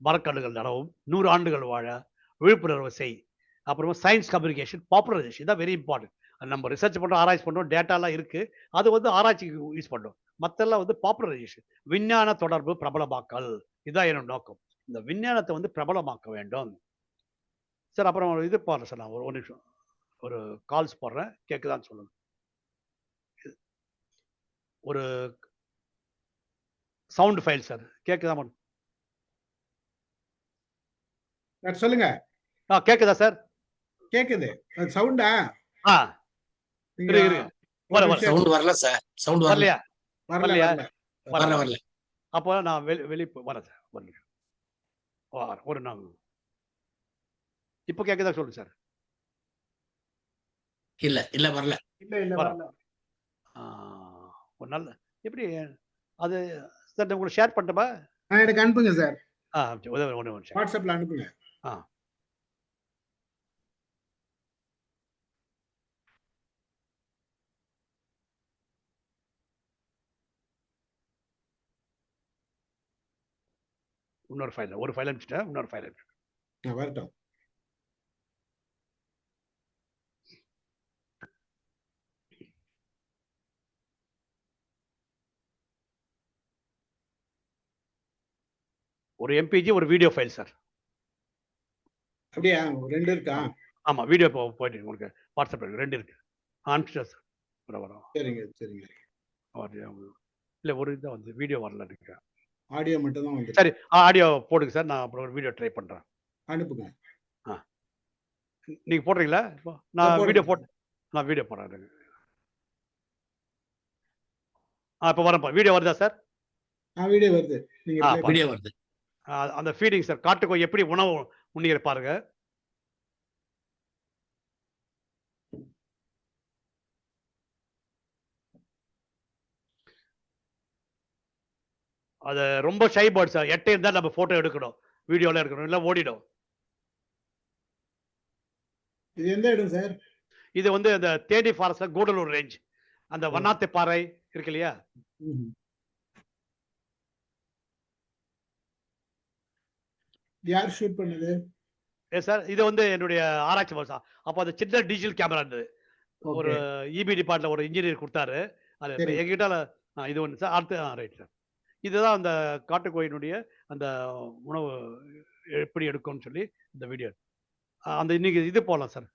மரக்கன்றுகள் நடவும். 100 ஆண்டுகள் வாழ விழிப்புணர்வு செய். அப்புறமா சயன்ஸ் கம்யூனிகேஷன், பாப்புலரைசேஷன் இதான் வெரி இம்பார்ட்டன்ட். நம்ம ரிசர்ச் பண்றோம், ஆராய்ச்சி பண்றோம், டேட்டாலாம் இருக்கு. அது வந்து ஆராய்ச்சிக்கு யூஸ் பண்றோம். மத்தெல்லாம் வந்து பாப்புலரைசேஷன். விஞ்ஞான தொடர்பு பிரபலமாக்கல். இதான் என்னோட நோக்கம். இந்த விஞ்ஞானத்த வந்து பிரபலமாக்க வேண்டும். சார் அப்புறம் இது போடுறேன் சார் நான் ஒரு நிமிஷம். ஒரு கால்ஸ் போடுறேன். கேட்குதான்னு சொல்லுங்க. ஒரு சவுண்ட் ஃபைல் சார். கேட்குதா மேடம்? சார் சொல்லுங்க. கேட்குதா சார்? கேக்குது. அது சவுண்டா? ஆ. நீங்க இருங்க, இருங்க. ஒரு வர. விஷயம் சவுண்ட் வரல சார். சவுண்ட் வரல. வரலையா? வரல வரலையா? வரல. வரல வரல. வரல. அப்போ நான் வெளிய வரேன் சார். ஒரு நிமிஷம். ஒரு நான் இப்போ கேட்குதா சொல்லுங்க சார். இல்ல, இல்ல வரல. இல்ல இல்ல வரேன். வரல. ஆ, ஒரு நல்ல எப்படி அது சார் நான் உங்களுக்கு ஷேர் பண்ணட்டுமா? எனக்கு அனுப்புங்க சார். ஒரே ஒரு நிமிஷம். வாட்ஸ்அப்ல அனுப்புங்க. ஆ. இன்னொரு ஃபைல். ஒரு ஃபைல் அனுப்பிச்சிட்டேன். இன்னொரு ஃபைல் அனுப்பிச்சிட்டேன். வரட்டும். ஒரு எம்பிஜி ஒரு வீடியோ ஃபைல் சார். அப்படியா? 2 இருக்கா? ஆமா. வீடியோ இப்போ போயிட்டு உங்களுக்கு வாட்ஸ்அப்ல இருக்கு. 2 இருக்கு. அனுப்பிச்சிட்டேன் சார். வரும். சரிங்க சரிங்க. இல்ல ஒரு இதுதான் வந்து வீடியோ வரல எனக்கு. ஆடியோ மட்டும் தான் வந்து. சரி, ஆடியோ போடுங்க சார். நான் அப்புறம் ஒரு வீடியோ ட்ரை பண்றேன். அனுப்புங்க. நீங்க போடுறீங்களா? இப்போ நான் வீடியோ போடுறேன். நான் வீடியோ போடுறேன். இப்போ வரேன்ப்பா. வீடியோ வருதா சார்? வீடியோ வருது. நீங்க play வீடியோ வருது. அந்த ஃபீடிங் சார். காட்டுக்கோழி எப்படி உணவு உண்ணுகிற பாருங்க. அது ரொம்ப ஷை பேர்ட் சார். எட்ட இருந்தா நம்ம போட்டோ எடுக்கணும். வீடியோல எடுக்கணும். இல்ல ஓடிடும். இது எந்த இடம் சார்? இது வந்து அந்த தேனி ஃபாரஸ்ட்ல கூடலூர் ரேஞ்ச். அந்த வண்ணாத்தை பாறை இருக்கு இல்லையா? யார் ஷூட் பண்ணது? சார் இது வந்து என்னுடைய ஆராய்ச்சி வருஷா. அப்போ அது சின்ன டிஜிட்டல் கேமரா இருந்தது. ஒரு இபி டிபார்ட்மெண்ட்ல ஒரு இன்ஜினியர் கொடுத்தாரு. அது சரி. எங்கிட்ட இது ஒன்று சார். அடுத்து ரைட் சார். இதுதான் அந்த காட்டுக்கோழியினுடைய அந்த உணவு எப்படி எடுக்கும்னு சொல்லி இந்த வீடியோ. அந்த இன்னைக்கு இது போடலாம் சார்.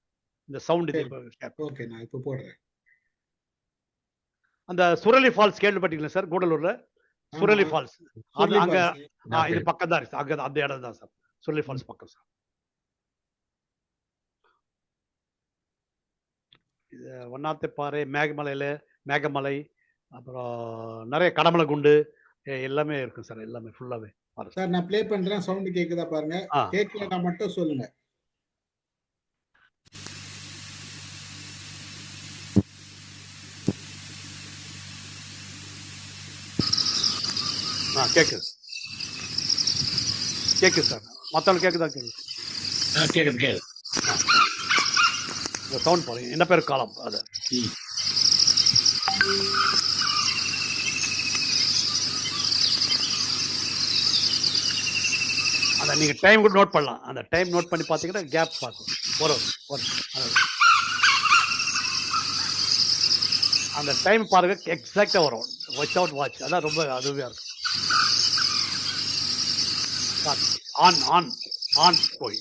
இந்த சவுண்ட் இது ஓகே, நான் இப்போ போடுறேன். அந்த சுரலி ஃபால்ஸ் கேள்விப்பட்டீங்களா சார்? கூடலூர்ல சுரலி ஃபால்ஸ். அது அங்க இது பக்கம் தான் இருக்கு. அங்க அந்த இடம் தான் சார். சுரலி ஃபால்ஸ் பக்கம் சார். இது வண்ணாத்தை பாறை, மேகமலை, அப்புறம் நிறைய கடமலை குண்டு எல்லாமே இருக்கும் சார். எல்லாமே ஃபுல்லாவே ஃபாரஸ்ட். சார் நான் ப்ளே பண்றேன். சவுண்ட் கேக்குதா பாருங்க. ஆ கேட்கலன்னா மட்டும் சொல்லுங்க. கேக்குது கேக்குது சார். மற்றவங்க கேக்குதா? கேக்குது. கேக்குது கேக்குது. சவுண்ட் பாருங்க. என்ன பேர் காலம் அது. அதை நீங்க டைம் கூட நோட் பண்ணலாம். அந்த டைம் நோட் பண்ணி பார்த்தீங்கன்னா கேப் பார்க்கும். அந்த டைம் பாருங்க எக்ஸாக்டா வரும். Without watch. அதான் ரொம்ப அதுவே இருக்கும். ஆன் ஆன் ஆன் போய்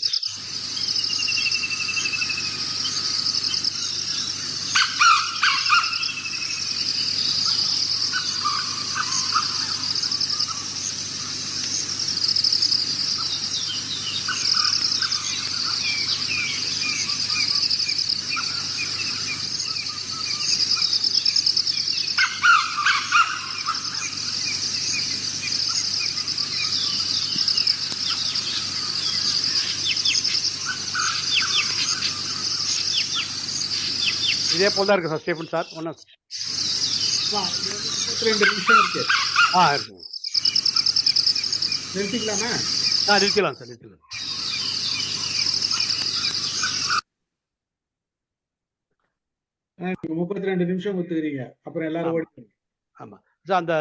இதே போல தான் இருக்கு சார் ஸ்டீஃபன் சார். ஒன்றும் 32 நிமிஷம் இருக்கு. இருக்கு. நிறுத்திக்கலாமா? நிறுத்திடலாம் சார். நிறுத்திடலாம். நீங்க 32 நிமிஷம் ஒத்துக்கிறீங்க. அப்புறம் எல்லாரும் ஓடி. ஆமா சார். அந்த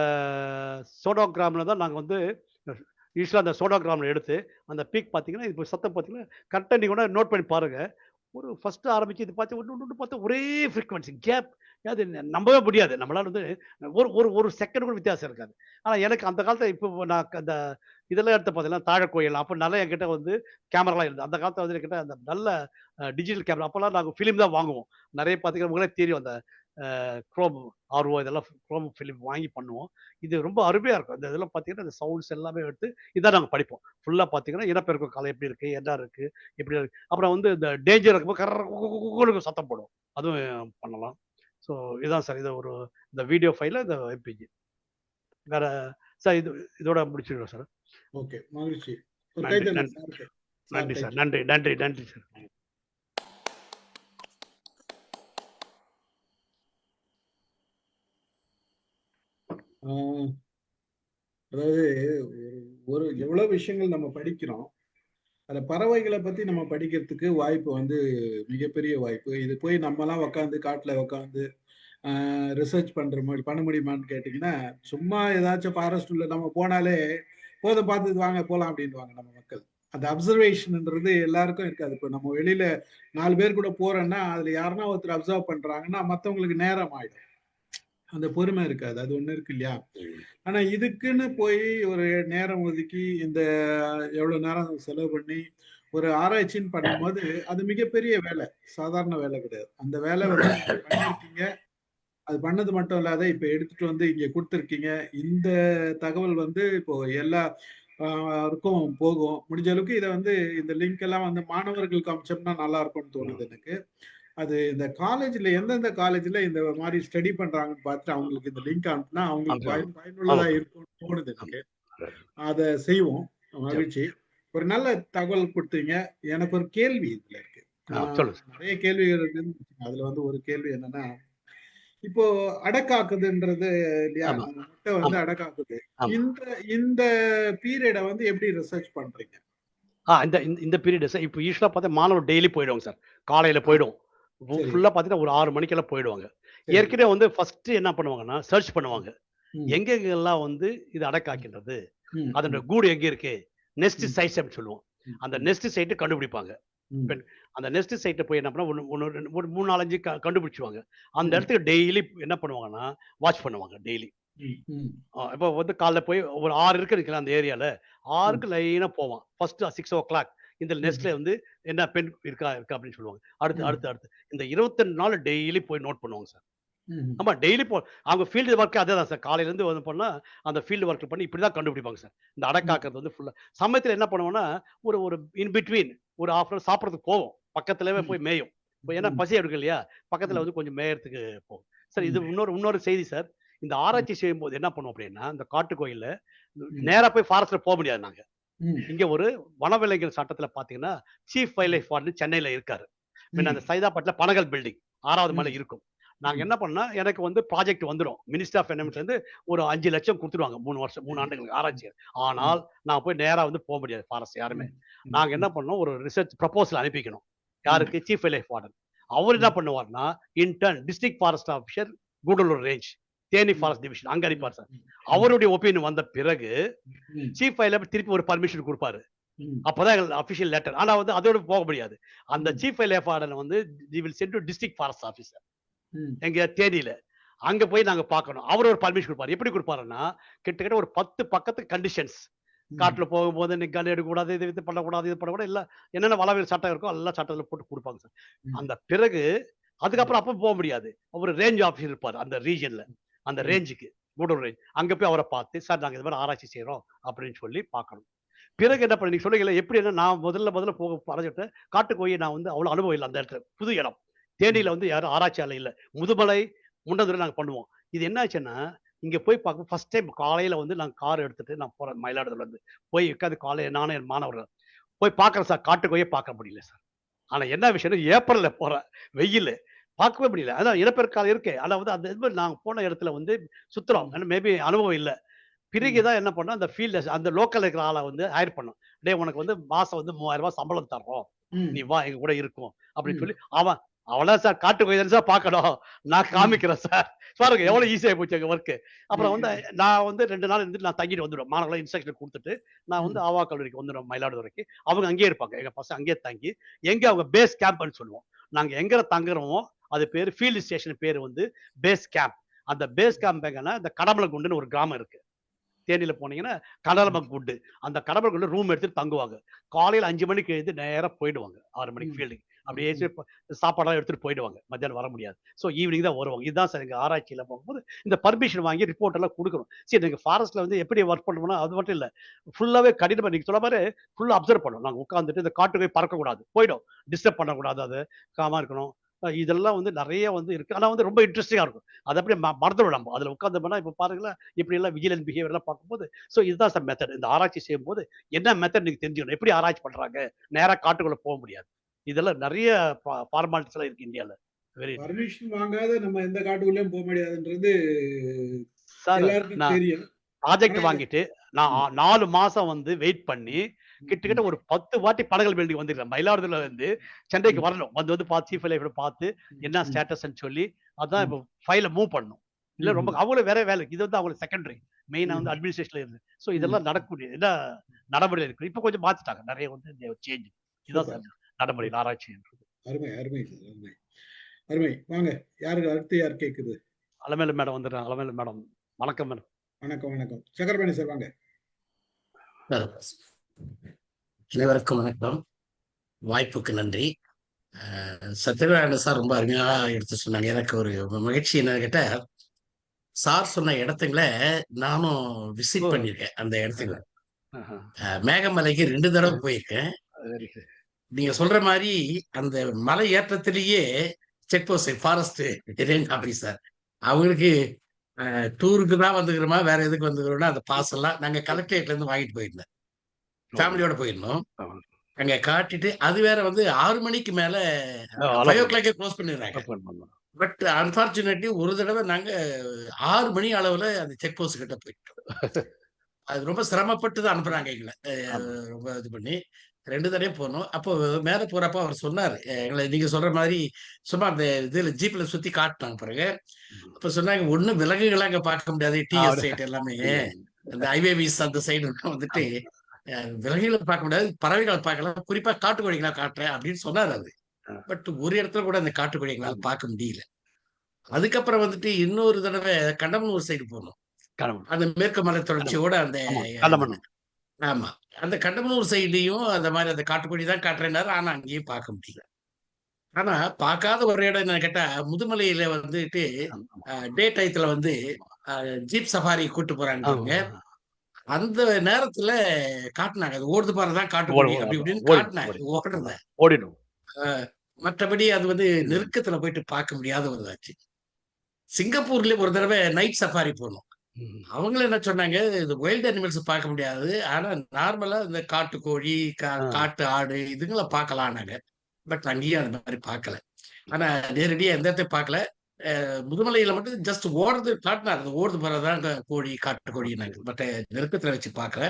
சோடோகிராமில் தான் நாங்கள் வந்து யூஸ்வலாக அந்த சோடோகிராமில் எடுத்து அந்த பீக் பார்த்தீங்கன்னா இப்போ சத்தம் பார்த்தீங்கன்னா கரெக்டாக நீங்கள் கூட நோட் பண்ணி பாருங்கள். ஒரு ஃபர்ஸ்ட் ஆரம்பிச்சு இது பார்த்து ஒன்று பார்த்தா ஒரே ஃப்ரீக்வன்சி கேப். அது நம்பவே முடியாது. நம்மளால வந்து ஒரு ஒரு ஒரு செகண்ட் கூட வித்தியாசம் இருக்காது. ஆனால் எனக்கு அந்த காலத்தில் இப்போ நான் அந்த இதெல்லாம் எடுத்து பார்த்தீங்கன்னா தாழக்கோயில் அப்போ நல்லா என்கிட்ட வந்து கேமராலாம் இருந்தது. அந்த காலத்தில் வந்து என்கிட்ட அந்த நல்ல டிஜிட்டல் கேமரா அப்போல்லாம் நாங்கள் ஃபிலிம் தான் வாங்குவோம். நிறைய பார்த்தீங்கன்னா உங்களே தெரியும். அந்த குரோம் ஆர்ஓ இதெல்லாம் குரோம் ஃபிலிம் வாங்கி பண்ணுவோம். இது ரொம்ப அருமையாக இருக்கும். இந்த இதெல்லாம் பார்த்தீங்கன்னா இந்த சவுண்ட்ஸ் எல்லாமே எடுத்து இதான் நாங்கள் படிப்போம். ஃபுல்லாக பார்த்தீங்கன்னா இனப்பெருக்கம் கலை எப்படி இருக்குது, என்ன இருக்குது, எப்படி இருக்கு. அப்புறம் வந்து இந்த டேஞ்சர் இருக்கும்போது கருக்கு சத்தம் போடும். அதுவும் பண்ணலாம். ஸோ இதுதான் சார். இது ஒரு இந்த வீடியோ ஃபைலில் இந்த எம்பிஜி வேற சார். இதோட முடிச்சிடுறோம் சார். ஓகே, மகிழ்ச்சி. நன்றி சார். நன்றி நன்றி நன்றி சார். அதாவது ஒரு எவ்வளவு விஷயங்கள் நம்ம படிக்கிறோம். அந்த பறவைகளை பத்தி நம்ம படிக்கிறதுக்கு வாய்ப்பு வந்து மிகப்பெரிய வாய்ப்பு. இது போய் நம்மலாம் உக்காந்து காட்டுல உக்காந்து ரிசர்ச் பண்ற மாதிரி பண்ண முடியுமான்னு கேட்டீங்கன்னா, சும்மா ஏதாச்சும் ஃபாரஸ்ட் உள்ள நம்ம போனாலே போதும், பார்த்துட்டு வாங்க போலாம் அப்படின்வாங்க நம்ம மக்கள். அந்த அப்சர்வேஷன்ன்றது எல்லாருக்கும் இருக்காது. இப்போ நம்ம வெளியில 4 பேர் கூட போறோம்னா அதுல யாருன்னா ஒருத்தர் அப்சர்வ் பண்றாங்கன்னா மத்தவங்களுக்கு நேரம் ஆயிடும். அந்த பொறுமை இருக்காது. அது ஒண்ணு இருக்கு இல்லையா? ஆனா இதுக்குன்னு போய் ஒரு நேரம் ஒதுக்கி இந்த எவ்வளவு நேரம் செலவு பண்ணி ஒரு ஆராய்ச்சின்னு பண்ணும்போது அது மிகப்பெரிய வேலை. சாதாரண வேலை கிடையாது. அந்த வேலை வந்து நீங்க பண்ணிருக்கீங்க. அது பண்ணது மட்டும் இல்லாத இப்ப எடுத்துட்டு வந்து இங்க கொடுத்துருக்கீங்க. இந்த தகவல் வந்து இப்போ எல்லாருக்கும் போகும். முடிஞ்ச அளவுக்கு இதை வந்து இந்த லிங்க் எல்லாம் வந்து மாணவர்களுக்கு அமிச்சோம்னா நல்லா இருக்கும்னு தோணுது எனக்கு. அது இந்த காலேஜ்ல எந்தெந்த காலேஜ்ல இந்த மாதிரி ஸ்டடி பண்றாங்கன்னு பார்த்துட்டு அவங்களுக்கு இந்த லிங்க் அனுப்புனா அவங்களுக்கு பயனுள்ளதா இருக்கும்னு தோணுது எனக்கு. அதை செய்வோம். மகிழ்ச்சி. ஒரு நல்ல தகவல் கொடுத்தீங்க. எனக்கு ஒரு கேள்வி இதுல இருக்கு. நிறைய கேள்விகள் இருக்கு. அதுல வந்து ஒரு கேள்வி என்னன்னா, இப்போ அடக்காக்குதுன்றது இல்லையா, முட்டை வந்து அடக்காக்குது. இந்த பீரியட வந்து எப்படி ரிசர்ச் பண்றீங்க? இந்த பீரியட் சார் இப்போ யூஸ்வலா பார்த்தா மாணவர் டெய்லி போயிடுவாங்க சார். காலையில போயிடும். ஃபுல்லா பார்த்தீங்கன்னா ஒரு 6 மணிக்கெல்லாம் போயிடுவாங்க. ஏற்கனவே வந்து ஃபர்ஸ்ட் என்ன பண்ணுவாங்கன்னா சர்ச் பண்ணுவாங்க. எங்கெங்கெல்லாம் வந்து இது அடக்காக்கின்றது, அதோட கூடு எங்க இருக்கு, நெஸ்ட் சைட்ஸ் அப்படின்னு சொல்லுவோம். அந்த நெஸ்ட் சைட்டை கண்டுபிடிப்பாங்க. அந்த நெஸ்ட் சைட்டை போய் என்ன பண்ணா ஒரு 3-4 5 கண்டுபிடிச்சுவாங்க. அந்த இடத்துக்கு டெய்லி என்ன பண்ணுவாங்கன்னா வாட்ச் பண்ணுவாங்க டெய்லி. இப்போ வந்து காலைல போய் ஒரு 6 இருக்கு அந்த ஏரியால 6க்கு லைனா போவான். ஃபர்ஸ்ட் 6 o'clock இந்த நெஸ்ட்ல வந்து என்ன பெண் இருக்கா அப்படின்னு சொல்லுவாங்க. அடுத்து இந்த 22 நாள் டெய்லி போய் நோட் பண்ணுவாங்க சார். ஆமா டெய்லி அவங்க ஃபீல்டு ஒர்க் அதே தான் சார். காலையில இருந்து வந்து பண்ணா அந்த ஃபீல்டு ஒர்க் பண்ணி இப்படிதான் கண்டுபிடிப்பாங்க சார். இந்த அடக்காக்குறது வந்து ஃபுல்லா சமயத்துல என்ன பண்ணுவோம்னா ஒரு இன் பிட்வீன் ஒரு ஹாஃப் அன் சாப்பிட்றதுக்கு போவோம். பக்கத்துலவே போய் மேயும். இப்போ ஏன்னா பசி எடுக்கும் இல்லையா, பக்கத்துல வந்து கொஞ்சம் மேயறதுக்கு போகும் சார். இது இன்னொரு செய்தி சார். இந்த ஆராய்ச்சி செய்யும்போது என்ன பண்ணுவோம் அப்படின்னா, இந்த காட்டுக்கோயில்ல நேரா போய் ஃபாரஸ்ட்ல போக முடியாது நாங்க. இங்க ஒரு வனவிலங்கியல் சட்டத்துல பாத்தீங்கன்னா, சீஃப் வைல்ட் லைஃப் வார்டன் சென்னையில இருக்காரு. முன்ன அந்த சைதாப்பேட்ல பனகல் பில்டிங் 6வது மாடில இருக்கும். நாங்க என்ன பண்ணோம், எனக்கு வந்து ப்ராஜெக்ட் வந்துரும். மினிஸ்ட்ரி ஆஃப் என்விரான்மென்ட்ல இருந்து ஒரு 5 லட்சம் குடுத்துருவாங்க 3 ஆண்டுகளுக்கு ஆராய்ச்சி. ஆனால் நான் போய் நேரா வந்து போ முடியாது ஃபாரஸ்ட் யாருமே. நாங்க என்ன பண்ணோம், ஒரு ரிசர்ச் ப்ரொபோசல் அனுப்பிக்கணும். யாருக்கு? Chief wild life warden. அவர் என்ன பண்ணுவார்னா, intern district forest officer Gudalur range, Theni forest division அங்க அனுப்பார் சார். அவருடைய ஒப்பீனியன் வந்த பிறகு சீஃப் வைல்ட் லைஃப் திருப்பி ஒரு பர்மிஷன் கொடுப்பாரு. அப்பதான் எங்களுக்கு அபிஷியல் லெட்டர். ஆனா வந்து அதோட போக முடியாது. அந்த சீஃப் வைல்ட் லைஃப் வார்டன் வந்து the will send to district forest officer எங்க தேனியில. அங்க போய் நாங்க பார்க்கணும். அவர் ஒரு பர்மிஷன் கொடுப்பாரு. எப்படி கொடுப்பாருன்னா, கிட்டத்தட்ட ஒரு 10 பக்கத்து கண்டிஷன்ஸ். காட்டுல போகும்போது நீ கன் எடுக்கக்கூடாது, இது பண்ணக்கூடாது, இது பண்ணக்கூடாது, இல்ல என்னென்ன வளவியல் சட்டம் இருக்கோ எல்லா சட்டத்துல போட்டு கொடுப்பாங்க சார். அந்த பிறகு அதுக்கப்புறம் அப்ப போக முடியாது. ஒரு ரேஞ்ச் ஆஃபீஸர் இருப்பாரு அந்த ரீஜன்ல, அந்த ரேஞ்சுக்கு கூடலூர் ரேஞ்ச். அங்க போய் அவரை பார்த்து, சார் நாங்க இது மாதிரி ஆராய்ச்சி செய்யறோம் அப்படின்னு சொல்லி பார்க்கணும். பிறகு என்ன பண்ண நீங்க சொல்றீங்கல்ல, எப்படி என்ன நான் முதல்ல போக பறஞ்சிட்டு காட்டுக்கோயை நான் வந்து அவ்வளவு அனுபவம் இல்லை அந்த இடத்துல. புது இடம். தேனியில வந்து யாரும் ஆராய்ச்சியாளர் இல்ல. முதுமலை முண்டதுரை நாங்க பண்ணுவோம். இது என்ன ஆச்சுன்னா, இங்க போய் பார்க்க ஃபர்ஸ்ட் டைம் காலையில வந்து நாங்க கார் எடுத்துட்டு நான் போறேன் மயிலாடுதுறையில இருந்து. போய் உட்காந்து காலையில நானும் என் மாணவர்கள் போய் பார்க்குறேன் சார். காட்டுக்கோயே பார்க்க முடியல சார். ஆனா என்ன விஷயம்னா, ஏப்ரல்ல போறேன். வெயிலு. பார்க்கவே முடியல. அதான் இனப்பெருக்கம் இருக்கு. ஆனா வந்து அந்த இது நாங்க போன இடத்துல வந்து சுத்துறோம். மேபி அனுபவம் இல்ல. பிறகுதான் என்ன பண்ணோம், அந்த ஃபீல்ட் அந்த லோக்கல்ல இருக்கிற ஆளை வந்து ஹையர் பண்ணோம். டேய் உனக்கு வந்து மாசம் வந்து 3000 ரூபாய் சம்பளம் தர்றோம். நீ வா எங்க கூட இருக்கும் அப்படின்னு சொல்லி அவன் அவ்வளவு சார் காட்டுக்கோயை தானே சார் பார்க்கணும். நான் காமிக்கிறேன் சார். பாருங்க எவ்வளவு ஈஸியா போச்சு எங்க ஒர்க். அப்புறம் வந்து நான் வந்து 2 நாள் இருந்துட்டு நான் தங்கிட்டு வந்துடுவேன். மாணவர்களை இன்ஸ்ட்ரக்ஷன் கொடுத்துட்டு நான் வந்து ஆவா கல்லூரிக்கு வந்துடுவேன் மயிலாடுதுறைக்கு. அவங்க அங்கேயே இருப்பாங்க. எங்க பசங்க அங்கேயே தங்கி எங்க அவங்க பேஸ் கேம்ப்னு சொல்லுவோம். நாங்க எங்க தங்குறோமோ அது பேரு ஃபீல்டு ஸ்டேஷன் பேரு வந்து பேஸ் கேம்ப். அந்த பேஸ் கேம்ப் எங்கன்னா இந்த கடமலகுண்டுன்னு ஒரு கிராமம் இருக்கு. தேனியில போனீங்கன்னா கடலமக்குண்டு. அந்த கடமலகுண்டு ரூம் எடுத்துட்டு தங்குவாங்க. காலையில 5 மணிக்கு எழுந்து நேரா போயிடுவாங்க. 6 மணிக்கு ஃபீல்டுக்கு. அப்படியே சாப்பாடெல்லாம் எடுத்துட்டு போயிடுவாங்க. மத்தியானம் வர முடியாது. ஸோ ஈவினிங் தான் வருவாங்க. இதுதான் சார் எங்க ஆராய்ச்சியில போகும்போது இந்த பர்மிஷன் வாங்கி ரிப்போர்ட் எல்லாம் கொடுக்கணும். சரி நீங்க ஃபாரஸ்ட்ல வந்து எப்படி ஒர்க் பண்ணணும்னா அது மட்டும் இல்ல. ஃபுல்லாவே கடினமா நீங்க சொல்ல மாதிரி ஃபுல்லா அப்சர்வ் பண்ணணும். நாங்க உட்காந்துட்டு இந்த காட்டுக்கு பறக்கக்கூடாது. போயிடும். டிஸ்டர்ப் பண்ணக்கூடாது. அது காமா இருக்கணும். இதெல்லாம் வந்து நிறைய வந்து இருக்கு. ஆனா வந்து ரொம்ப இன்ட்ரெஸ்டிங்கா இருக்கும். அது அப்படியே மறந்துடும் நம்ம. அதுல உட்கார்ந்தோம்னா இப்ப பாருங்களேன், இப்படி எல்லாம் விஜிலன்ஸ் பிஹேவியர் எல்லாம் பார்க்கும்போது, சோ இதுதான் சார் மெத்தட். இந்த ஆராய்ச்சி செய்யும்போது என்ன மெத்தட் நீங்க தெரிஞ்சுக்கணும். எப்படி ஆராய்ச்சி பண்றாங்க. நேரா காட்டுக்குள்ள போக முடியாது. இதெல்லாம் நிறைய ஃபார்மாலிட்டிஸ் எல்லாம் இருக்கு இந்தியால. வெரி பர்மிஷன் வாங்காத நம்ம எந்த காட்டுக்குள்ளேயும் போக முடியாதுன்றது சார் எல்லாருக்கும் நான் தெரியும். ப்ராஜெக்ட் ஆனா வாங்கிட்டு நான் 4 மாசம் வந்து வெயிட் பண்ணி கிட்டத்தட்ட ஒரு 10 வாட்டி பனகல் பில்டிங் வந்துருக்கேன். மயிலாடுதுறையில இருந்து சென்னைக்கு வரணும். வந்து பார்த்து சீஃப் லைஃப் பார்த்து என்ன ஸ்டேட்டஸ்ன்னு சொல்லி அதான் இப்போ ஃபைல மூவ் பண்ணணும். இல்ல ரொம்ப அவங்களும் வேற வேலை. இது வந்து அவங்களுக்கு செகண்டரி. மெயினா வந்து அட்மினிஸ்ட்ரேஷன்ல இருந்து. சோ இதெல்லாம் நடக்கக்கூடிய என்ன நடைமுறை இருக்கு. இப்போ கொஞ்சம் மாத்திட்டாங்க. நிறைய வந்து சேஞ்ச். இதான் சார் நடைமுறை ஆராய்ச்சி. அருமை அருமை சார் அருமை அருமை. வாங்க யாருக்கு அடுத்து யார் கேக்குது? அலமேலு மேடம் வந்துடுறாங்க. அலமேலு மேடம் வணக்கம் மேடம். வணக்கம் வணக்கம். சக்கரபாணி சார் வாங்க. அனைவருக்கும் வணக்கம். வாய்ப்புக்கு நன்றி. சத்யநாராயண சார் ரொம்ப அருமையா எடுத்து சொன்னாங்க. எனக்கு ஒரு மகிழ்ச்சி என்னன்னு கேட்டா, சார் சொன்ன இடத்துங்களை நானும் விசிட் பண்ணியிருக்கேன். அந்த இடத்துக்கு மேகமலைக்கு 2 தடவை போயிருக்கேன். நீங்க சொல்ற மாதிரி அந்த மலை ஏற்றத்திலேயே check post forest range officer அவங்களுக்கு டூருக்கு தான் வந்துக்கிறோமா வேற எதுக்கு வந்துக்கிறோம்னா அந்த பாஸ் எல்லாம் நாங்க கலெக்டரேட்ல இருந்து வாங்கிட்டு போயிருந்தேன். ஃபேமிலியோட போயிருந்தோம். அங்க காட்டிட்டு அது வேற வந்து 6 மணிக்கு மேல 5 o'clock க்ளோஸ் பண்ணிடுறாங்க. பட் அன்பார்ச்சுனேட்லி ஒரு தடவை நாங்க 6 மணி அளவுல அந்த செக் போஸ்ட் கிட்ட போயிட்டோம். அது ரொம்ப சிரமப்பட்டு தான் அனுப்புறாங்க எங்களை. ரொம்ப இது பண்ணி 2 தடவை போனோம். அப்போ மேல போறப்ப அவர் சொன்னாரு, எங்களை நீங்க சொல்ற மாதிரி சும்மா அந்த இதுல ஜீப்ல சுத்தி காட்டினாங்க பாருங்க. அப்ப சொன்னாங்க ஒண்ணும் விலங்குகள் அங்க பார்க்க முடியாது. டிஎஸ் சைட் எல்லாமே அந்த ஹைவேவிஸ் அந்த சைடு வந்துட்டு விலங்குகளை பார்க்க முடியாது, பறவைகளை பார்க்கலாம், குறிப்பா காட்டுக்கோழிகளை காட்டுறேன் அப்படின்னு சொன்னாரு அது. பட் ஒரு இடத்துல கூட அந்த காட்டுக்கோழிகளால பார்க்க முடியல. அதுக்கப்புறம் வந்துட்டு இன்னொரு தடவை கண்டமனூர் சைடு போனோம். அந்த மேற்கு மலை தொடர்ச்சியோட அந்த ஆமா அந்த கண்டமனூர் சைட்லயும் அந்த மாதிரி அந்த காட்டுக்கோழி தான் காட்டுறேன்னாரு. ஆனா அங்கேயும் பார்க்க முடியல. ஆனா பார்க்காத ஒரு இடம் என்ன கேட்டா, முதுமலையில வந்துட்டு டே டயத்துல வந்து ஜீப் சஃபாரி கூட்டு போறாங்க. அந்த நேரத்துல காட்டினாங்க அது ஓடுது பாருதான் காட்டுக்கோழி அப்படி இப்படின்னு காட்டினாங்க. ஓடிடும். மற்றபடி அது வந்து நெருக்கத்துல போயிட்டு பார்க்க முடியாத ஒரு ஆச்சு. சிங்கப்பூர்ல ஒரு தடவை நைட் சஃபாரி போனோம். அவங்களும் என்ன சொன்னாங்க, இது வைல்ட் அனிமல்ஸ் பார்க்க முடியாது. ஆனா நார்மலா இந்த காட்டுக்கோழி, காட்டு ஆடு இதுங்கள பார்க்கலாம்னாங்க. பட் அங்கேயும் அந்த மாதிரி பார்க்கல. ஆனா நேரடியா எந்த இடத்தையும் பார்க்கல. முதுமலையில மட்டும் ஜஸ்ட் ஓடுறது காட்டினார். அது ஓடுது போறதுதான் கோழி, காட்டுக்கோழின்னாங்க. பட் நெருக்கத்துல வச்சு பார்க்கல.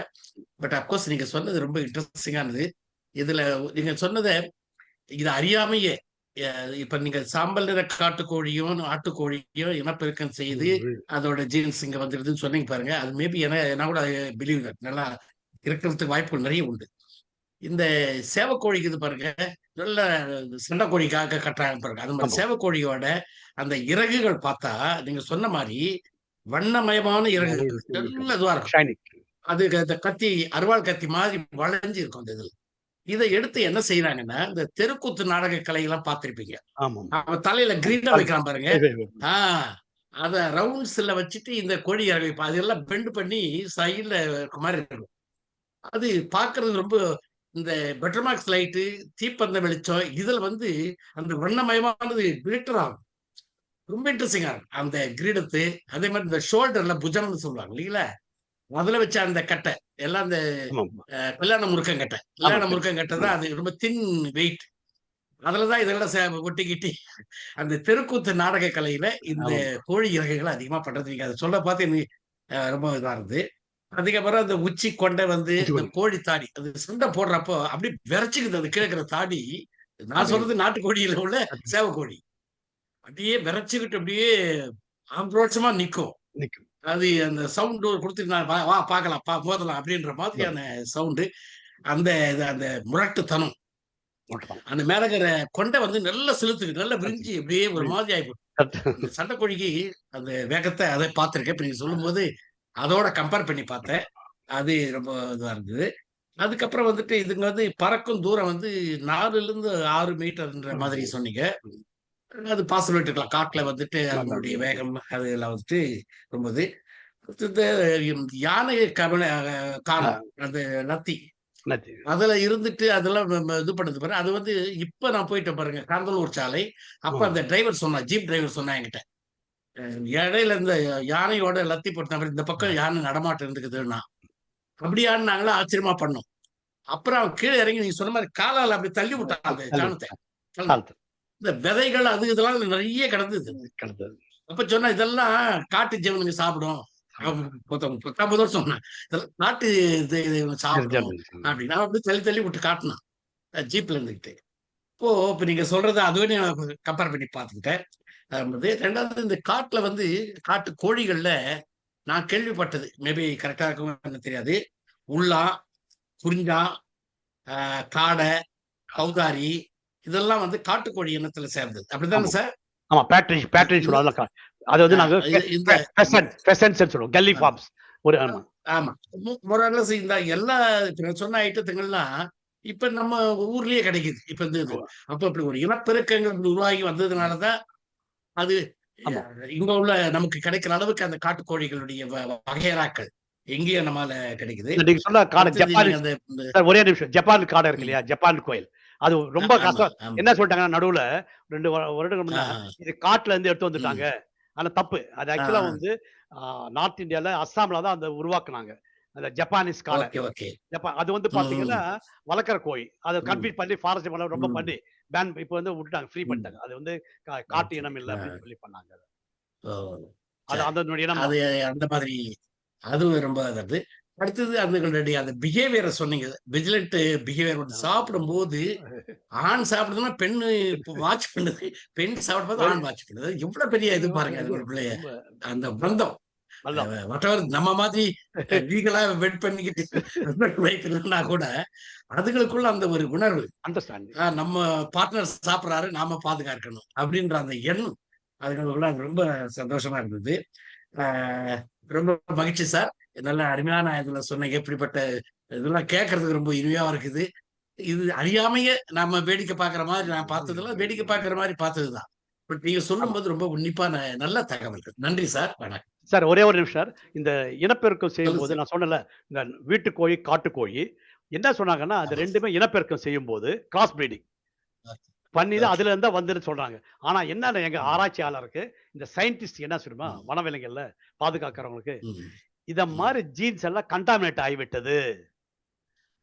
பட் அப்கோர்ஸ் நீங்க சொன்னது ரொம்ப இன்ட்ரெஸ்டிங்கானது. இதுல நீங்க சொன்னத இது அறியாமையே இப்ப நீங்க சாம்பல் நிற காட்டுக்கோழியும் ஆட்டுக்கோழியும் இனப்பெருக்கம் செய்து அதோட ஜீன்ஸ் இங்க வந்துருதுன்னு சொன்னீங்க பாருங்க. அது மேபி நான் கூட பிலீவ் நல்லா இருக்கிறதுக்கு வாய்ப்புகள் நிறைய உண்டு. இந்த சேவக்கோழிக்கு இது பாருங்க, நல்ல சண்டைக்கோழிக்காக கட்டுறாங்க பாருங்க. அது மாதிரி சேவக்கோழியோட அந்த இறகுகள் பார்த்தா நீங்க சொன்ன மாதிரி வண்ணமயமான இறகுகள் நல்ல இதுவா இருக்கும். அது அந்த கத்தி அருவாள் கத்தி மாதிரி வளைஞ்சு இருக்கும் அந்த இதுல. இதை எடுத்து என்ன செய்யறாங்கன்னா, இந்த தெருக்கூத்து நாடக கலை எல்லாம் பார்த்திருப்பீங்க. அவன் தலையில கிரீடா வைக்கிறான் பாருங்க. அத ரவுண்ட்ஸ்ல வச்சுட்டு இந்த கோழி இறகு அதெல்லாம் பெண்ட் பண்ணி சைட்ல மாதிரி இருக்கும். அது பாக்குறது ரொம்ப இந்த பெட்ரமாக்ஸ் லைட்டு, தீப்பந்த வெளிச்சம் இதுல வந்து அந்த வண்ணமயமானது கிளிட்டர் ஆகும். ரொம்ப இன்ட்ரெஸ்டிங்கா இருக்கும் அந்த கிரீடத்து. அதே மாதிரி இந்த ஷோல்டர்ல புஜம்னு சொல்லுவாங்க இல்லைங்களா, அதுல வச்ச அந்த கட்டை எல்லாம் அந்த கல்யாண முறுக்கங்கட்டை. கல்யாண முறுக்கங்கட்டை தான் அது ரொம்ப தின் வெயிட். அதுலதான் இதெல்லாம் ஒட்டிக்கிட்டி அந்த தெருக்கூத்து நாடக கலையில இந்த கோழி இறகைகளை அதிகமா பண்றது. நீங்க அதை சொல்ல பார்த்து எனக்கு ரொம்ப இதா இருந்தது. அதுக்கப்புறம் அந்த உச்சி கொண்டை வந்து இந்த கோழி தாடி அது சண்டை போடுறப்போ அப்படியே விரைச்சுக்குது. அது கிழக்கிற தாடி. நான் சொல்றது நாட்டுக்கோழியில உள்ள சேவக்கோழி அப்படியே விரைச்சுக்கிட்டு அப்படியே ஆக்ரோஷமா நிக்கும். அது அந்த சவுண்ட் கொடுத்துட்டு வா பார்க்கலாம் மோதலாம் அப்படின்ற மாதிரியான சவுண்டு. அந்த அந்த முரட்டுத்தனம் அந்த மேலகிற கொண்டை வந்து நல்ல செலுத்துக்கு நல்ல விரிஞ்சு அப்படியே ஒரு மாதிரி ஆயிப்போம். சண்டைக்கோழிக்கு அந்த வேகத்தை அதை பார்த்திருக்கேன். இப்ப நீங்க சொல்லும் போது அதோட கம்பேர் பண்ணி பார்த்தேன். அது ரொம்ப இதுவா இருந்தது. அதுக்கப்புறம் வந்துட்டு இதுங்க வந்து பறக்கும் தூரம் வந்து 4-6 மீட்டர்ன்ற மாதிரி சொன்னீங்க. அது பாசிபிலிட்டி இருக்கலாம். காட்டுல வந்துட்டு அதனுடைய வேகம் அது எல்லாம் வந்துட்டு ரொம்ப இது. யானையை காணும் அந்த நத்தி அதுல இருந்துட்டு அதெல்லாம் இது பண்ணது பாரு. அது வந்து இப்ப நான் போயிட்டு பாருங்க காந்தலூர் சாலை. அப்ப அந்த டிரைவர் சொன்னா, ஜீப் டிரைவர் சொன்னா என்கிட்ட, இடையில இந்த யானையோட லத்தி போட்ட இந்த பக்கம் யானை நடமாட்டம் இருந்துக்குதுன்னா அப்படியான்னாங்களா ஆச்சரியமா பண்ணோம். அப்புறம் அவன் கீழே இறங்கி நீங்க சொன்ன மாதிரி காலால் அப்படி தள்ளி விட்டான் அந்த சாணத்தை. இந்த விதைகள் அது இதெல்லாம் நிறைய கிடந்தது. அப்ப சொன்னா இதெல்லாம் காட்டு ஜீவனுங்க சாப்பிடும். 19 வருஷம் சொன்னேன் இதெல்லாம் காட்டு சாப்பிடும் அப்படின்னு அப்படி தள்ளி தள்ளி விட்டு காட்டினான் ஜீப்ல இருந்துகிட்டு. இப்ப நீங்க சொல்றத அதுவே கம்பேர் பண்ணி பார்த்துக்கிட்டேன். ரெண்டாவது இந்த காட்டுல வந்து காட்டு கோழிகள்ல நான் கேள்விப்பட்டது, மேபி கரெக்டா இருக்கும் தெரியாது, உள்ளா, குறிஞ்சா, காடை, கௌதாரி இதெல்லாம் வந்து காட்டுக்கோழி இனத்துல சேர்ந்தது. அப்படித்தானே சார்? ஆமா, பேட்ரிஜ் சொல்லுவாங்க. அது வந்து நாங்க சொல்லுவோம் கல்லி ஃபார்ம்ஸ். ஒரு ஆமா மொரலஸ் இந்த எல்லா சொன்ன ஐட்டத்துங்கள்லாம் இப்ப நம்ம ஊர்லயே கிடைக்குது. இப்ப இந்த அப்ப அப்படி ஒரு இனப்பெருக்கங்கள் உருவாகி வந்ததுனாலதான் அது இங்க உள்ள நமக்கு கிடைக்கிற அளவுக்கு அந்த காட்டுக்கோழிகளுடைய வகையறாக்கள் எங்கேயும் நம்மளால கிடைக்குது. நீங்க சொன்ன காடை ஒரே நிமிஷம், ஜப்பான் காடை இருக்கு இல்லையா, ஜப்பான் கோயில் அது ரொம்ப கஷ்டம். என்ன சொல்லிட்டாங்கன்னா நடுவுல 2 வருடங்கள் முன்னாடி இது காட்டுல இருந்து எடுத்து வந்துட்டாங்க. ஆனா தப்பு. அது ஆக்சுவலா வந்து நார்த் இந்தியால அஸ்ஸாம்ல தான் அந்த உருவாக்குனாங்க அந்த ஜப்பானீஸ் காடை. அது வந்து பாத்தீங்கன்னா வளர்க்குற கோழி. அதை கன்ஃபியூஸ் பண்ணி ஃபாரஸ்ட் பண்ண ரொம்ப பண்ணி பேன் இப்ப வந்து விட்டுட்டாங்க, ஃப்ரீ பண்ணிட்டாங்க. அது வந்து காட்டு இனம் இல்லை அப்படின்னு சொல்லி பண்ணாங்க. அது அந்த மாதிரி அதுவும் ரொம்ப அது. அடுத்தது அதுங்களுடைய அந்த பிஹேவியரை சொன்னீங்க, விஜிலண்ட் பிஹேவியர். சாப்பிடும் போது ஆண் சாப்பிடுதுன்னா பெண்ணு வாட்ச் பண்ணுது, பெண் சாப்பிடும்போது ஆண் வாட்ச் பண்ணுது. எவ்வளவு பெரிய இது பாருங்க அதுக்குள்ளே அந்த பந்தம். நம்ம மாதிரி லீகலா வெட் பண்ணிக்கிட்டு கூட அதுகளுக்குள்ள அந்த ஒரு உணர்வு, நம்ம பார்ட்னர் சாப்பிடறாரு நாம பாதுகாக்கணும் அப்படின்ற அந்த எண்ணம் அதுகளுக்குள்ள ரொம்ப சந்தோஷமா இருந்தது. ரொம்ப மகிழ்ச்சி சார். நல்ல அருமையான இதுல சொன்னீங்க. எப்படிப்பட்ட இதெல்லாம் கேட்கறதுக்கு ரொம்ப இனிமையா இருக்குது. இது அறியாமையே நாம வேடிக்கை பார்க்குற மாதிரி நான் பார்த்ததெல்லாம் வேடிக்கை பார்க்குற மாதிரி பார்த்ததுதான். பட் நீங்க சொல்லும் போது ரொம்ப உன்னிப்பான நல்ல தகவல்கள். நன்றி சார். வணக்கம் சார். ஒரே ஒரு நிமிஷம் சார். இந்த இனப்பெருக்கம் செய்யும் போது நான் சொன்னல, இந்த வீட்டுக்கோழி காட்டுக்கோழி என்ன சொன்னாங்கன்னா அது ரெண்டுமே இனப்பெருக்கம் செய்யும் போது கிராஸ் பிரீடிங் பண்ணி தான் அதுல இருந்தா வந்துன்னு சொல்றாங்க. ஆனா என்ன எங்க ம். ஆராய்ச்சியாளருக்கு இந்த சயின்டிஸ்ட் என்ன சொல்லுமா ம். வனவிலங்குகள்ல பாதுகாக்கிறவங்களுக்கு ம். இத ம். மாதிரி ஜீன்ஸ் எல்லாம் கண்டாமினேட் ஆகிவிட்டது.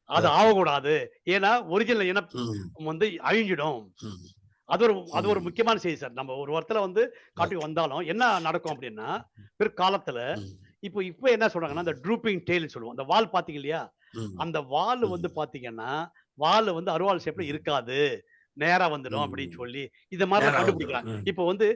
அது ஓகே. ஆகக்கூடாது. ஏன்னா ஒரிஜினல் இனம் ம். வந்து அழிஞ்சிடும். ம். அது ஒரு ம். முக்கியமான செய்தி சார். நம்ம ஒரு இடத்துல வந்து காட்டுக்கு ஓகே. வந்தாலும் என்ன நடக்கும் அப்படின்னா, பிற்காலத்துல ம். இப்ப என்ன சொல்றாங்கன்னா, இந்த ட்ரூப்பிங் டெயில் சொல்லுவோம். அந்த வால் பார்த்தீங்க இல்லையா? ம். அந்த வால் ம். வந்து பார்த்தீங்கன்னா, வால் வந்து அருவாள் ஷேப்ல ம். இருக்காது. நேரா வந்துடும் அப்படின்னு ம். சொல்லி, இத மாரிலாம் நேரா வந்துரும். கண்டுபிடிக்கிறாங்க. ம். இப்போ வந்து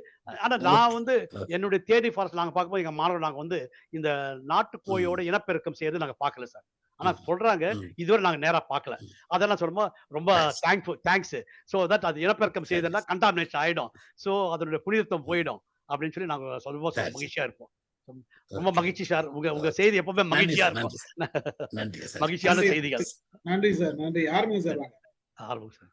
ஆனா நான் ஓகே. வந்து ஓகே. என்னுடைய தியரி ஃபாரஸ்ட் நாங்க பார்க்கும்போது எங்க மாணவர்கள் நாங்க வந்து இந்த நாட்டுக்கோழியோட ம். இனப்பெருக்கம் செய்யறது நாங்க பார்க்கல சார். ஆனா ம். சொல்றாங்க, ம். இதுவரை நாங்க நேரா பார்க்கல. ம். அதெல்லாம் சொல்லும்போது ரொம்ப தேங்க்ஸ். தேங்க்ஸ். சோ தட் அது இனப்பெருக்கம் செய்ததுன்னா தேங்க்ஸ். கண்டாமினேஷன் ஆயிடும். சோ அதனுடைய புனிதத்துவம் ம். போயிடும். அப்படின்னு சொல்லி நாங்க சொல்லும்போது தேங்க்ஸ். மகிழ்ச்சியா இருப்போம். ரொம்ப ஓகே. மகிழ்ச்சி சார். உங்க உங்க ஓகே. செய்தி எப்பவுமே நன்றி மகிழ்ச்சியா சார். இருக்கும். நன்றி சார். நன்றி சார். மகிழ்ச்சியான நன்றி செய்திகள். நன்றி சார். நன்றி. ஆரம்பிங்க சார் வாங்க. ஆரம்பம் சார்.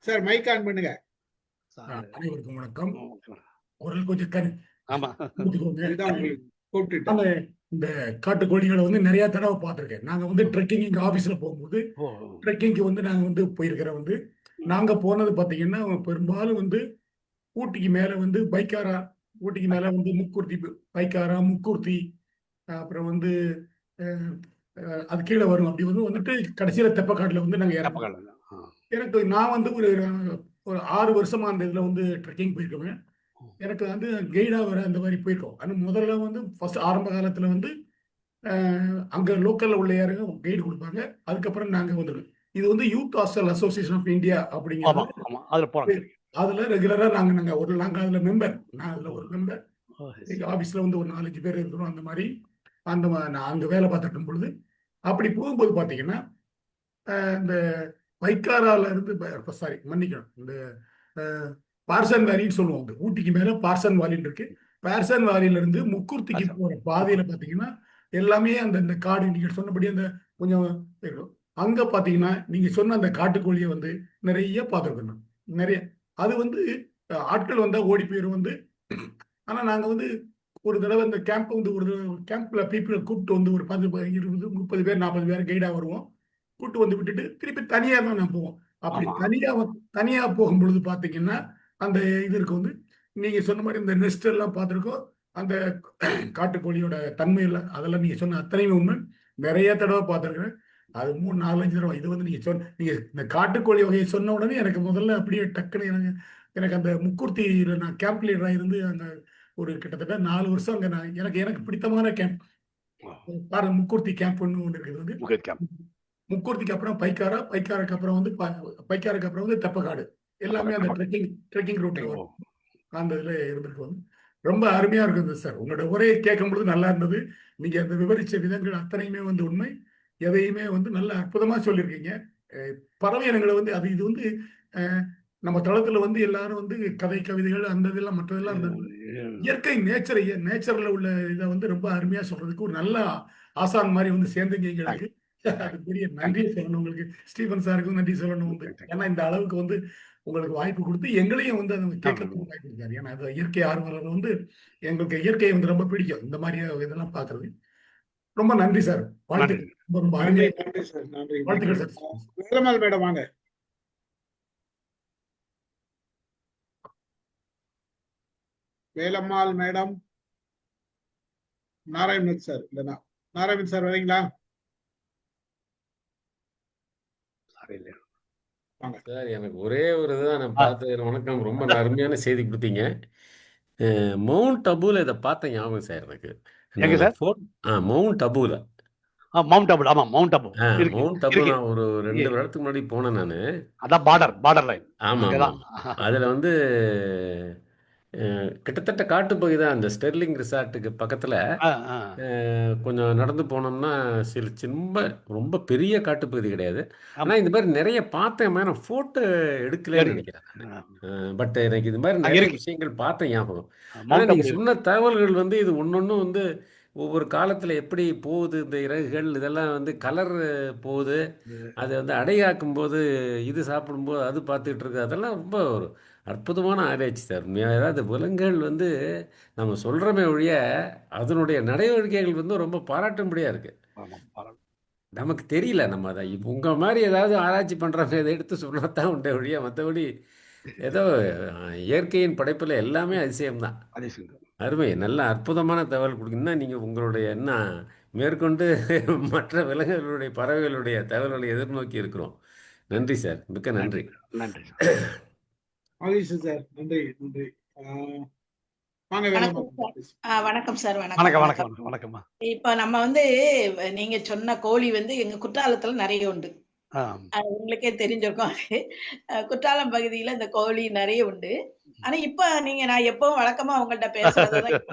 சார் மைக் ஆன் பண்ணுங்க. சார். அனைவருக்கும் வணக்கம். ம். குரல் கொஞ்சம் ஆமா. கூட்டிக்கோங்க. அதுதான் உங்களுக்கு கூப்பிட்டுட்டேன். நாங்க இந்த காட்டு கோழிகளை வந்து நிறைய தடவை பார்த்துருக்கேன். நாங்க வந்து ட்ரெக்கிங் எங்க ஆபீஸ்ல போகும்போது ஓ! ட்ரெக்கிங்க்கு வந்து நாங்க வந்து போயிருக்கிறோம். வந்து நாங்க போனது பார்த்தீங்கன்னா பெரும்பாலும் வந்து ஊட்டிக்கு மேல வந்து பைக்காரா, ஊட்டிக்கு மேல வந்து முக்கூர்த்தி, பைக்காரா, முக்கூர்த்தி, அப்புறம் வந்து அஹ், அது கீழே வரும். அப்படி வந்து வந்துட்டு கடைசியில தெப்பக்காட்டுல வந்து நாங்க இறங்குவோம். தெப்பக்காடுல. எனக்கு நான் வந்து ஒரு ஒரு 6 வருஷமா அந்த இதுல வந்து ட்ரெக்கிங் போயிருக்கேன். எனக்கு வந்து கைடா வர அந்த மாதிரி போயிருக்கோம். ஆனா முதல்ல வந்து ஃபர்ஸ்ட் ஆரம்ப காலத்துல வந்து அங்க லோக்கல்ல உள்ள யாருங்க கைடு கொடுப்பாங்க. அதுக்கப்புறம் நாங்க வந்துருக்கோம். இது வந்து youth hostel association of India ஆமா, அப்படிங்கிறது. ஆமா. அதுல போறோம் சரி. அதுல ரெகுலரா நாங்க அதுல மெம்பர். நான் அதுல ஒரு மெம்பர். ஓ! எங்க ஆபீஸ்ல வந்து ஒரு 4, 5 பேர் இருக்கிறோம். அந்த மாதிரி நான் அங்க வேலை பார்த்துட்டு இருக்கும் பொழுது அப்படி போகும்போது பாத்தீங்கன்னா இந்த பைக்காரால இருந்து சாரி மன்னிக்கணும். இந்த பார்சன் வேலின்னு சொல்லுவோம். இந்த ஊட்டிக்கு மேல பார்சன் வேலின்னு இருக்கு. பார்சன் வேலியில இருந்து முக்குர்த்திக்கு அச்சா. போற பாதையில பாத்தீங்கன்னா எல்லாமே அந்த இந்த காடு நீங்க சொன்னபடி அந்த கொஞ்சம் இருக்கும். அங்க பாத்தீங்கன்னா நீங்க சொன்ன அந்த காட்டுக்கோழியை வந்து நிறைய பார்த்துருக்கோம் நான். நிறைய அது வந்து ஆட்கள் வந்தா ஓடி போயிரும் வந்து. ஆனா நாங்க வந்து ஒரு தடவை இந்த கேம்ப் வந்து ஒரு கேம்ப்ல பீப்புளை கூப்பிட்டு வந்து ஒரு 10, 20, 30 பேர் 40 பேர் கைடா வருவோம். கூட்டு வந்து விட்டுட்டு திருப்பி தனியா தான் நான் போவோம். அப்படி ஆமா. தனியா போகும்பொழுது பாத்தீங்கன்னா அந்த இது இருக்கு வந்து நீங்க சொன்ன மாதிரி இந்த நெஸ்ட் எல்லாம் பார்த்துருக்கோம். அந்த காட்டுக்கோழியோட தன்மை எல்லாம் அதெல்லாம் நீங்க சொன்ன அத்தனையுமே உண்மை. நிறைய தடவை பார்த்துருக்கேன். அது 3, 4, 5 தடவை. இது வந்து நீங்க இந்த காட்டுக்கோழி வகையை சொன்ன உடனே எனக்கு முதல்ல அப்படியே டக்குன்னு எனக்கு அந்த முக்குர்த்தியில நான் கேம்ப் லீடரா இருந்து அந்த ஒரு கிட்டத்தட்ட 4 வருஷம் அங்க எனக்கு பிடித்தமான கேம்ப் பாருங்க. முக்குர்த்தி கேம்ப் ஒன்று இருக்குது வந்து முகத் கேம்ப். முக்கூர்த்திக்கு அப்புறம் பைக்காரா, பைக்காருக்கு அப்புறம் வந்து பைக்காருக்கு அப்புறம் வந்து தெப்பக்காடு. எல்லாமே அந்த ட்ரெக்கிங் ரூட்ல வரும். அந்த இதுல இருந்திருக்கும். ரொம்ப அருமையா இருக்குது சார். உங்களோட உரையை கேட்கும் பொழுது நல்லா இருந்தது. நீங்க அந்த விவரிச்ச விதங்கள் அத்தனையுமே வந்து உண்மை. எதையுமே வந்து நல்ல அற்புதமா சொல்லியிருக்கீங்க. பறவை இனங்களை வந்து இது வந்து நம்ம தளத்துல வந்து எல்லாரும் வந்து கதை, கவிதைகள் அந்த இதெல்லாம் மற்றதெல்லாம் இயற்கை நேச்சர்ல உள்ள இதை வந்து ரொம்ப அருமையா சொல்றதுக்கு ஒரு நல்ல ஆசான் மாதிரி வந்து சேர்ந்தீங்க எங்களுக்கு. அது பெரிய நன்றியை சொல்லணும் உங்களுக்கு. ஸ்டீபன் சாருக்கும் நன்றி சொல்லணும் வந்து. ஏன்னா இந்த அளவுக்கு வந்து உங்களுக்கு வாய்ப்பு கொடுத்து எங்களையும் வந்து அதை கேட்கறதுக்கு வாய்ப்பு கொடுத்தாரு. ஏன்னா அது இயற்கை ஆர்வலர் வந்து எங்களுக்கு இயற்கையை வந்து ரொம்ப பிடிக்கும். இந்த மாதிரி இதெல்லாம் பார்க்கறது. ரொம்ப நன்றி சார். வாழ்த்துக்கள். ரொம்ப அருமையா. நன்றி சார். நன்றி. வாழ்த்துக்கள் சார். வேலம்மாள் மேடம் வாங்க. வேலம்மாள் மேடம். நாராயணன் சார் இல்லைன்னா நாராயணன் சார் வரீங்களா? சார் எனக்கு ஒரே ஒரு இதுதான் நான் பார்த்தது. வணக்கம். ரொம்ப அருமையான செய்தி கொடுத்தீங்க. மவுண்ட் அபுல இதை பார்த்த ஞாபகம் சார் எனக்கு. எங்க சார்? மவுண்ட் அபுல. மவுண்ட் அபு. ஆமா மவுண்ட் அபு. மவுண்ட் அபு நான் ஒரு 2 வருடத்துக்கு முன்னாடி போனேன் நானு. அதான் பார்டர் லைன். ஆமா அதுல வந்து கிட்டத்தட்ட காட்டுப்பகுதி தான். அந்த ஸ்டெர்லிங் ரிசார்ட்டுக்கு பக்கத்துல கொஞ்சம் நடந்து போனோம்னா ரொம்ப பெரிய காட்டுப்பகுதி கிடையாது. ஆனா இந்த மாதிரி நிறைய பார்த்தேன். நான் போட்டோ எடுக்கலன்னு நினைக்கிறேன். பட் எனக்கு இது மாதிரி நிறைய விஷயங்கள் பார்த்த ஞாபகம். ஆனா நீங்க சொன்ன தகவல்கள் வந்து இது ஒன்னொன்னும் வந்து ஒவ்வொரு காலத்துல எப்படி போகுது, இந்த இறகுகள் இதெல்லாம் வந்து கலர் போகுது, அது வந்து அடையாக்கும் போது இது சாப்பிடும்போது அது பார்த்துட்டு இருக்கு, அதெல்லாம் ரொம்ப ஒரு அற்புதமான ஆராய்ச்சி சார். அதாவது விலங்குகள் வந்து நம்ம சொல்றோமே ஒழிய அதனுடைய நடவடிக்கைகள் வந்து ரொம்ப பாராட்டும்படியா இருக்கு. நமக்கு தெரியல. நம்ம அதை உங்க மாதிரி ஏதாவது ஆராய்ச்சி பண்றவங்க இதை எடுத்து சொன்னாதான் உண்டே ஒழிய, மற்றபடி ஏதோ இயற்கையின் படைப்புல எல்லாமே அதிசயம்தான். அருமை, நல்ல அற்புதமான தகவல் கொடுக்குன்னா. நீங்க உங்களுடைய என்ன மேற்கொண்டு மற்ற விலங்குகளுடைய பறவைகளுடைய தகவல்களை எதிர்நோக்கி இருக்கிறோம். நன்றி சார், மிக்க நன்றி. நன்றி மகிழ்ச்சி சார், நன்றி நன்றி. வாங்க வணக்கம் சார். வணக்கம் சார். வணக்கம் வணக்கம் வணக்கம். இப்ப நம்ம நீங்க சொன்ன கோழி எங்க குற்றாலத்துல நிறைய உண்டு. உங்களுக்கே தெரிஞ்சிருக்கும். குற்றாலம் பகுதியில இந்த கோழி நிறைய உண்டு. ஆனா இப்ப நான் எப்பவும் வழக்கமா உங்கள்ட்ட பேசுறதுதான்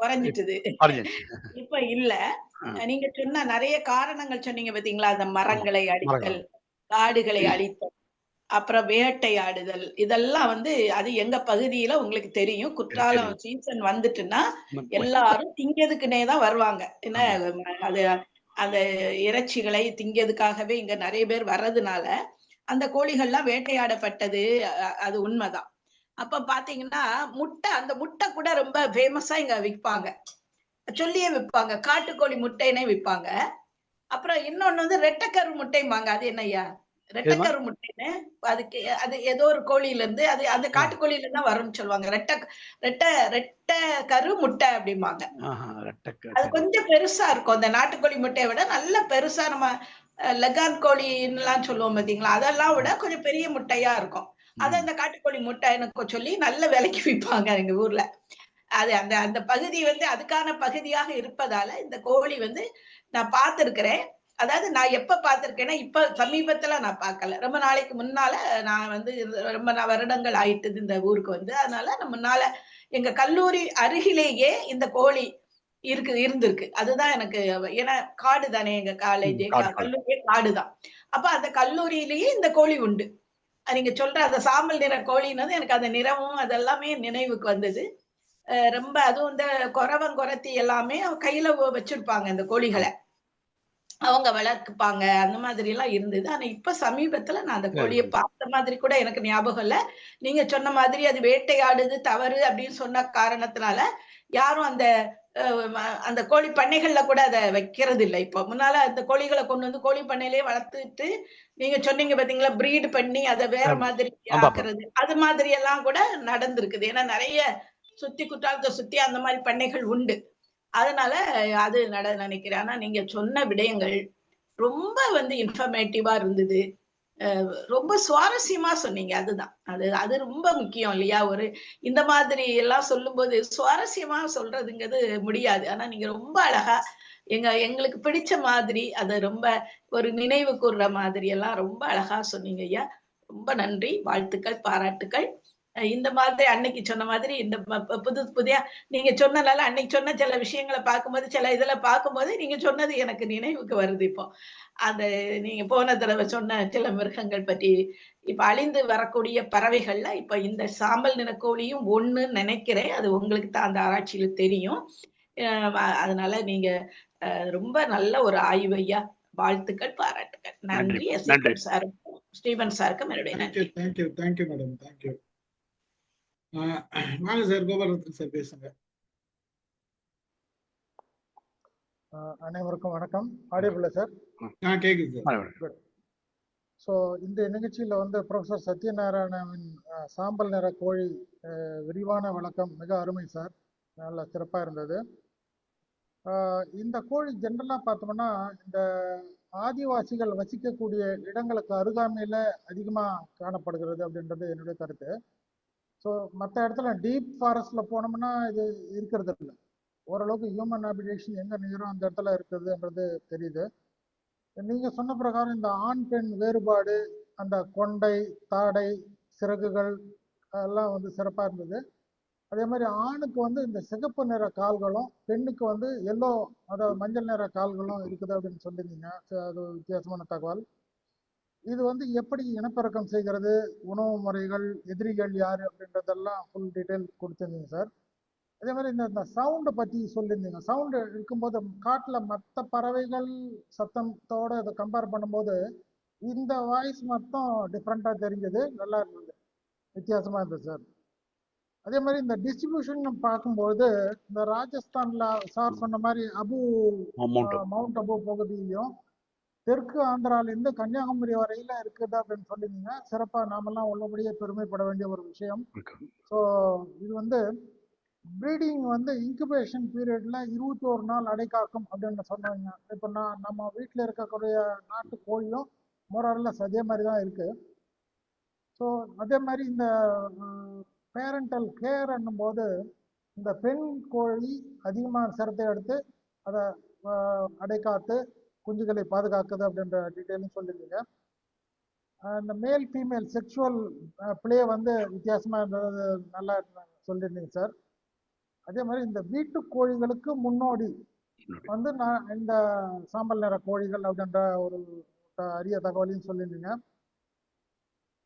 குறைஞ்சிட்டுது. இப்ப இல்ல. நீங்க சொன்ன நிறைய காரணங்கள் சொன்னீங்க பாத்தீங்களா, அந்த மரங்களை அழித்தல், காடுகளை அழித்தல், அப்புறம் வேட்டையாடுதல், இதெல்லாம் அது எங்க பகுதியில உங்களுக்கு தெரியும். குற்றாலம் சீசன் வந்துட்டுன்னா எல்லாரும் திங்கிறதுக்குனே தான் வருவாங்க. ஏன்னா அது அந்த இறைச்சிகளை திங்கிறதுக்காகவே இங்க நிறைய பேர் வர்றதுனால அந்த கோழிகள்லாம் வேட்டையாடப்பட்டது. அது உண்மைதான். அப்ப பாத்தீங்கன்னா அந்த முட்டை கூட ரொம்ப ஃபேமஸா இங்க விற்பாங்க, சொல்லியே விற்பாங்க. காட்டுக்கோழி முட்டைனே விற்பாங்க. அப்புறம் இன்னொன்னு ரெட்டைக்கரு முட்டைம்பாங்க. அது என்னய்யா ரெட்டைக்கரு முட்டைன்னு? அதுக்கு அது ஏதோ ஒரு கோழியில இருந்து, அது அந்த காட்டுக்கோழியில தான் வரும்னு சொல்லுவாங்க. ரெட்டை கரு முட்டை அப்படிம்பாங்க. அது கொஞ்சம் பெருசா இருக்கும். அந்த நாட்டுக்கோழி முட்டையை விட நல்ல பெருசா, நம்ம லெகான் கோழின்னுலாம் சொல்லுவோம் பாத்தீங்களா, அதெல்லாம் விட கொஞ்சம் பெரிய முட்டையா இருக்கும். அது அந்த காட்டுக்கோழி முட்டைன்னு சொல்லி நல்ல விலைக்கு விற்பாங்க எங்க ஊர்ல. அது அந்த அந்த பகுதி அதுக்கான பகுதியாக இருப்பதால இந்த கோழி நான் பார்த்திருக்கிறேன். அதாவது நான் எப்ப பார்த்திருக்கேன்னா, இப்ப சமீபத்துல நான் பார்க்கல. ரொம்ப நாளைக்கு முன்னால நான் ரொம்ப வருடங்கள் ஆயிட்டுது இந்த ஊருக்கு அதனால நம்ம முன்னால எங்க கல்லூரி அருகிலேயே இந்த கோழி இருந்திருக்கு. அதுதான் எனக்கு, ஏன்னா காடு தானே எங்க காலேஜ், கல்லூரியே காடுதான். அப்ப அந்த கல்லூரியிலேயே இந்த கோழி உண்டு. நீங்க சொல்ற அந்த சாம்பல் நிற கோழின்னு எனக்கு அந்த நிறமும் அதெல்லாமே நினைவுக்கு வந்தது. ரொம்ப அதுவும் இந்த குறத்தி எல்லாமே கையில வச்சிருப்பாங்க இந்த கோழிகளை, அவங்க வளர்க்குப்பாங்க. அந்த மாதிரி எல்லாம் இருந்தது. ஆனா இப்ப சமீபத்துல நான் அந்த கோழியை பார்த்த மாதிரி கூட எனக்கு ஞாபகம் இல்ல. நீங்க சொன்ன மாதிரி அது வேட்டையாடுது தவறு அப்படின்னு சொன்ன காரணத்தினால யாரும் அந்த கோழி பண்ணைகள்ல கூட அதை வைக்கிறது இல்லை. இப்போ முன்னால அந்த கோழிகளை கொண்டு கோழி பண்ணையிலேயே வளர்த்துட்டு, நீங்க சொன்னீங்க பாத்தீங்களா, பிரீடு பண்ணி அதை வேற மாதிரி ஆக்குறது, அது மாதிரி எல்லாம் கூட நடந்திருக்குது. ஏன்னா நிறைய குற்றாலத்தை சுத்தி அந்த மாதிரி பண்ணைகள் உண்டு. அதனால அது நினைக்கிறேன். ஆனா நீங்க சொன்ன விடயங்கள் ரொம்ப இன்ஃபர்மேட்டிவா இருந்தது. ரொம்ப சுவாரஸ்யமா சொன்னீங்க. அதுதான் அது ரொம்ப முக்கியம் இல்லையா? இந்த மாதிரி எல்லாம் சொல்லும் போது சுவாரஸ்யமா சொல்றதுங்கிறது முடியாது. ஆனா நீங்க ரொம்ப அழகா எங்களுக்கு பிடிச்ச மாதிரி அதை ரொம்ப ஒரு நினைவு கூர்ற மாதிரி எல்லாம் ரொம்ப அழகா சொன்னீங்க ஐயா. ரொம்ப நன்றி, வாழ்த்துக்கள், பாராட்டுக்கள். இந்த மாதிரி அன்னைக்கு சொன்ன மாதிரி இந்த புதிய நீங்க சொன்னனால அன்னைக்கு சொன்ன சில விஷயங்களை பார்க்கும்போது, சில இதுல பார்க்கும்போது நீங்க சொன்னது எனக்கு நினைவுக்கு வருது. இப்போ அந்த நீங்க போன தடவை சொன்ன சில மிருகங்கள் பற்றி, இப்ப அழிந்து வரக்கூடிய பறவைகள்ல இப்ப இந்த சாம்பல் நிற கோழியும் ஒண்ணுன்னு நினைக்கிறேன். அது உங்களுக்கு தான் அந்த ஆராய்ச்சியில தெரியும். அதனால நீங்க ரொம்ப நல்ல ஒரு ஆய்வு ஐயா. வாழ்த்துக்கள், பாராட்டுக்கள். நன்றி. ஸ்டீபன் சாருக்கும் என்னுடைய நன்றி. Thank you madam, thank you. வாங்க சார், கோபாலரத்னம் சார் பேசுங்க. அனைவருக்கும் வணக்கம். Audible sir? கேக்குது சார். ஸோ இந்த நிகழ்ச்சியில் ப்ரொஃபசர் சத்யநாராயணவின் சாம்பல் நிற கோழி விரிவான விளக்கம் மிக அருமை சார், நல்ல சிறப்பாக இருந்தது. இந்த கோழி ஜென்ரலாக பார்த்தோம்னா இந்த ஆதிவாசிகள் வசிக்கக்கூடிய இடங்களுக்கு அருகாமையில் அதிகமாக காணப்படுகிறது அப்படின்றது என்னுடைய கருத்து. ஸோ மற்ற இடத்துல டீப் ஃபாரஸ்டில் போனோம்னா இது இருக்கிறது இல்லை. ஓரளவுக்கு ஹியூமன் ஹாபிடேஷன் எங்கே நிகழும் அந்த இடத்துல இருக்குதுன்றது தெரியுது. நீங்கள் சொன்ன பிரகாரம் இந்த ஆண் பெண் வேறுபாடு, அந்த கொண்டை, தாடை, சிறகுகள் எல்லாம் சிறப்பாக இருந்தது. அதே மாதிரி ஆணுக்கு இந்த சிகப்பு நிற கால்களும், பெண்ணுக்கு எல்லோ, அதாவது மஞ்சள் நிற கால்களும் இருக்குது அப்படின்னு சொல்லியிருந்தீங்க. அது வித்தியாசமான தகவல். இது எப்படி இனப்பெருக்கம் செய்கிறது, உணவு முறைகள், எதிரிகள் யார் அப்படின்றதெல்லாம் ஃபுல் டீட்டெயில் கொடுத்துருந்தீங்க சார். அதே மாதிரி இந்த சவுண்டை பற்றி சொல்லியிருந்தீங்க. சவுண்டு இருக்கும்போது காட்டில் மற்ற பறவைகள் சத்தத்தோடு இதை கம்பேர் பண்ணும்போது இந்த வாய்ஸ் மட்டும் டிஃப்ரெண்ட்டாக தெரிஞ்சது, நல்லா இருந்தது, வித்தியாசமாக இருந்தது சார். அதே மாதிரி இந்த டிஸ்ட்ரிபியூஷன் பார்க்கும்போது இந்த ராஜஸ்தானில் சார் சொன்ன மாதிரி மவுண்ட் அபு பகுதியிலையும் தெற்கு ஆந்திராவிலேருந்து கன்னியாகுமரி வரையில இருக்குது அப்படின்னு சொல்லியிருந்தீங்க. சிறப்பாக நாமெல்லாம் உள்ளபடியே பெருமைப்பட வேண்டிய ஒரு விஷயம். ஸோ இது வந்து ப்ரீடிங் வந்து இன்குபேஷன் பீரியட்ல 21 நாள் அடைக்காக்கும் அப்படின்னு சொன்னாங்க. இப்போ நம்ம வீட்டில் இருக்கக்கூடிய நாட்டு கோழியும் மோரல்லஸ் அதே மாதிரி தான் இருக்கு. ஸோ அதே மாதிரி இந்த பேரண்டல் கேர் என்னும்போது இந்த பெண் கோழி அதிகமாக சிரத்தை எடுத்து அதை அடைக்காத்து குஞ்சுகளை பாதுகாக்குது அப்படின்ற டீட்டெயிலும் சொல்லியிருந்தீங்க. இந்த மேல் ஃபீமேல் செக்ஷுவல் பிளே வந்து வித்தியாசமாக இருந்தது நல்லா சொல்லியிருந்தீங்க சார். அதே மாதிரி இந்த வீட்டு கோழிகளுக்கு முன்னோடி வந்து நான் இந்த சாம்பல் நிற கோழிகள் அப்படின்ற ஒரு அரிய தகவலையும் சொல்லியிருந்தீங்க.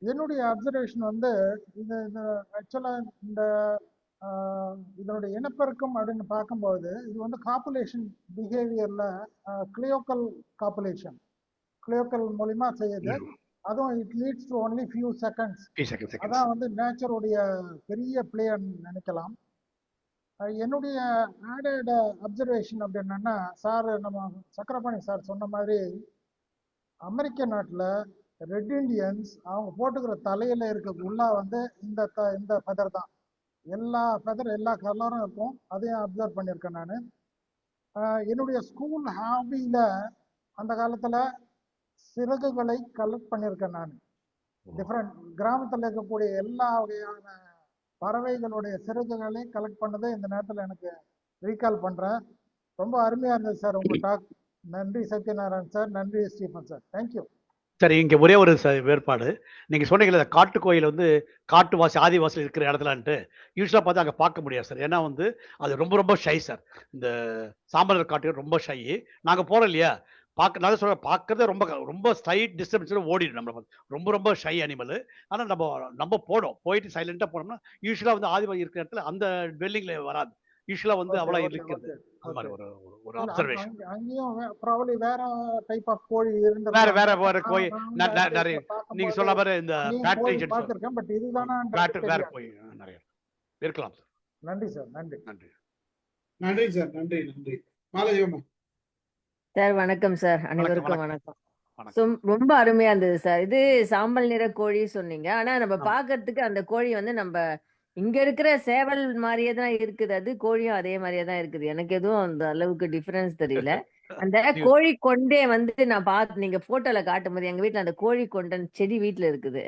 என்னுடைய அப்சர்வேஷன் வந்து இது ஆக்சுவலாக இந்த இதனுடைய இனப்பெருக்கம் அப்படின்னு பார்க்கும்போது இது வந்து காப்புலேஷன் பிஹேவியர்ல கிளியோக்கல் காப்புலேஷன் கிளியோக்கல் மூலிமா செய்யுது. அதுவும் it leads to only few seconds. அதான் வந்து நேச்சருடைய பெரிய பிளேன்னு நினைக்கலாம். என்னுடைய ஆடட் அப்சர்வேஷன் அப்படின்னா சார் நம்ம சக்கரபாணி சார் சொன்ன மாதிரி அமெரிக்க நாட்டில் ரெட் இண்டியன்ஸ் அவங்க போட்டுக்கிற தலையில இருக்க உள்ளா வந்து இந்த ஃபெதர் தான். எல்லா ஃபெதர் எல்லா கலரும் இருக்கும். அதையும் அப்சர்வ் பண்ணியிருக்கேன் நான். என்னுடைய ஸ்கூல் ஹாபியில் அந்த காலத்தில் சிறகுகளை கலெக்ட் பண்ணியிருக்கேன் நான். டிஃப்ரெண்ட் கிராமத்தில் இருக்கக்கூடிய எல்லா வகையான பறவைகளுடைய சிறகுகளை கலெக்ட் பண்ணதை இந்த நேரத்தில் எனக்கு ரீகால் பண்ணுறேன். ரொம்ப அருமையாக இருந்தது சார் உங்கள் டாக். நன்றி சத்யநாராயண் சார், நன்றி ஸ்டீஃபன் சார், தேங்க்யூ. சரி, இங்கே ஒரே ஒரு வேறுபாடு. நீங்கள் சொன்னீங்களே காட்டு கோயில் வந்து காட்டுவாசி ஆதிவாசி இருக்கிற இடத்துலன்ட்டு யூஸ்வலாக பார்த்து அங்கே பார்க்க முடியாது சார். ஏன்னா வந்து அது ரொம்ப ரொம்ப ஷை சார். இந்த சாம்பல் காட்டு ரொம்ப ஷை. நாங்கள் போகிறோம் இல்லையா, நான் சொல்ல பார்க்கறதே ரொம்ப ரொம்ப ஸ்லைட் டிஸ்டன்ஸ் ஓடிடும். நம்ம ரொம்ப ரொம்ப ஷை அனிமல். ஆனால் நம்ம போயிட்டு சைலண்டாக போனோம்னா யூஸ்வலாக வந்து ஆதிவாசி இருக்கிற இடத்துல அந்த டுவெல்லிங்ல வராது. யூஸ்வலா வந்து அவ்வளோ இருக்குது. அது மாதிரி ஒரு அப்சர்வேஷன். அங்கேயும் ப்ராபபிலி வேற டைப் ஆஃப் கோழி இருந்தது. வேற கோழி நிறைய நீங்க சொல்ல மாதிரி இந்த பேட்ரிஜன் பார்த்திருக்கேன். பட் இதுதானா வேற கோழி நிறைய இருக்கலாம் சார். நன்றி சார், நன்றி நன்றி நன்றி சார், நன்றி நன்றி. மாலதியம்மா சார் வணக்கம் சார், அனைவருக்கும் வணக்கம். ரொம்ப அருமையா இருந்தது சார். இது சாம்பல் நிற கோழி சொன்னீங்க. ஆனா நம்ம பாக்குறதுக்கு அந்த கோழி வந்து நம்ம இங்க இருக்கிற சேவல் மாதிரியே தான் இருக்குது. அது கோழியும் அதே மாதிரியே தான் இருக்குது. எனக்கு எதுவும் அந்த அளவுக்கு டிஃபரன்ஸ் தெரியல. அந்த கோழி கொண்டே வந்து நான் பார்த்து நீங்க போட்டோல காட்டும் போது எங்க வீட்டுல அந்த கோழி கொண்டன் செடி வீட்டுல இருக்குது.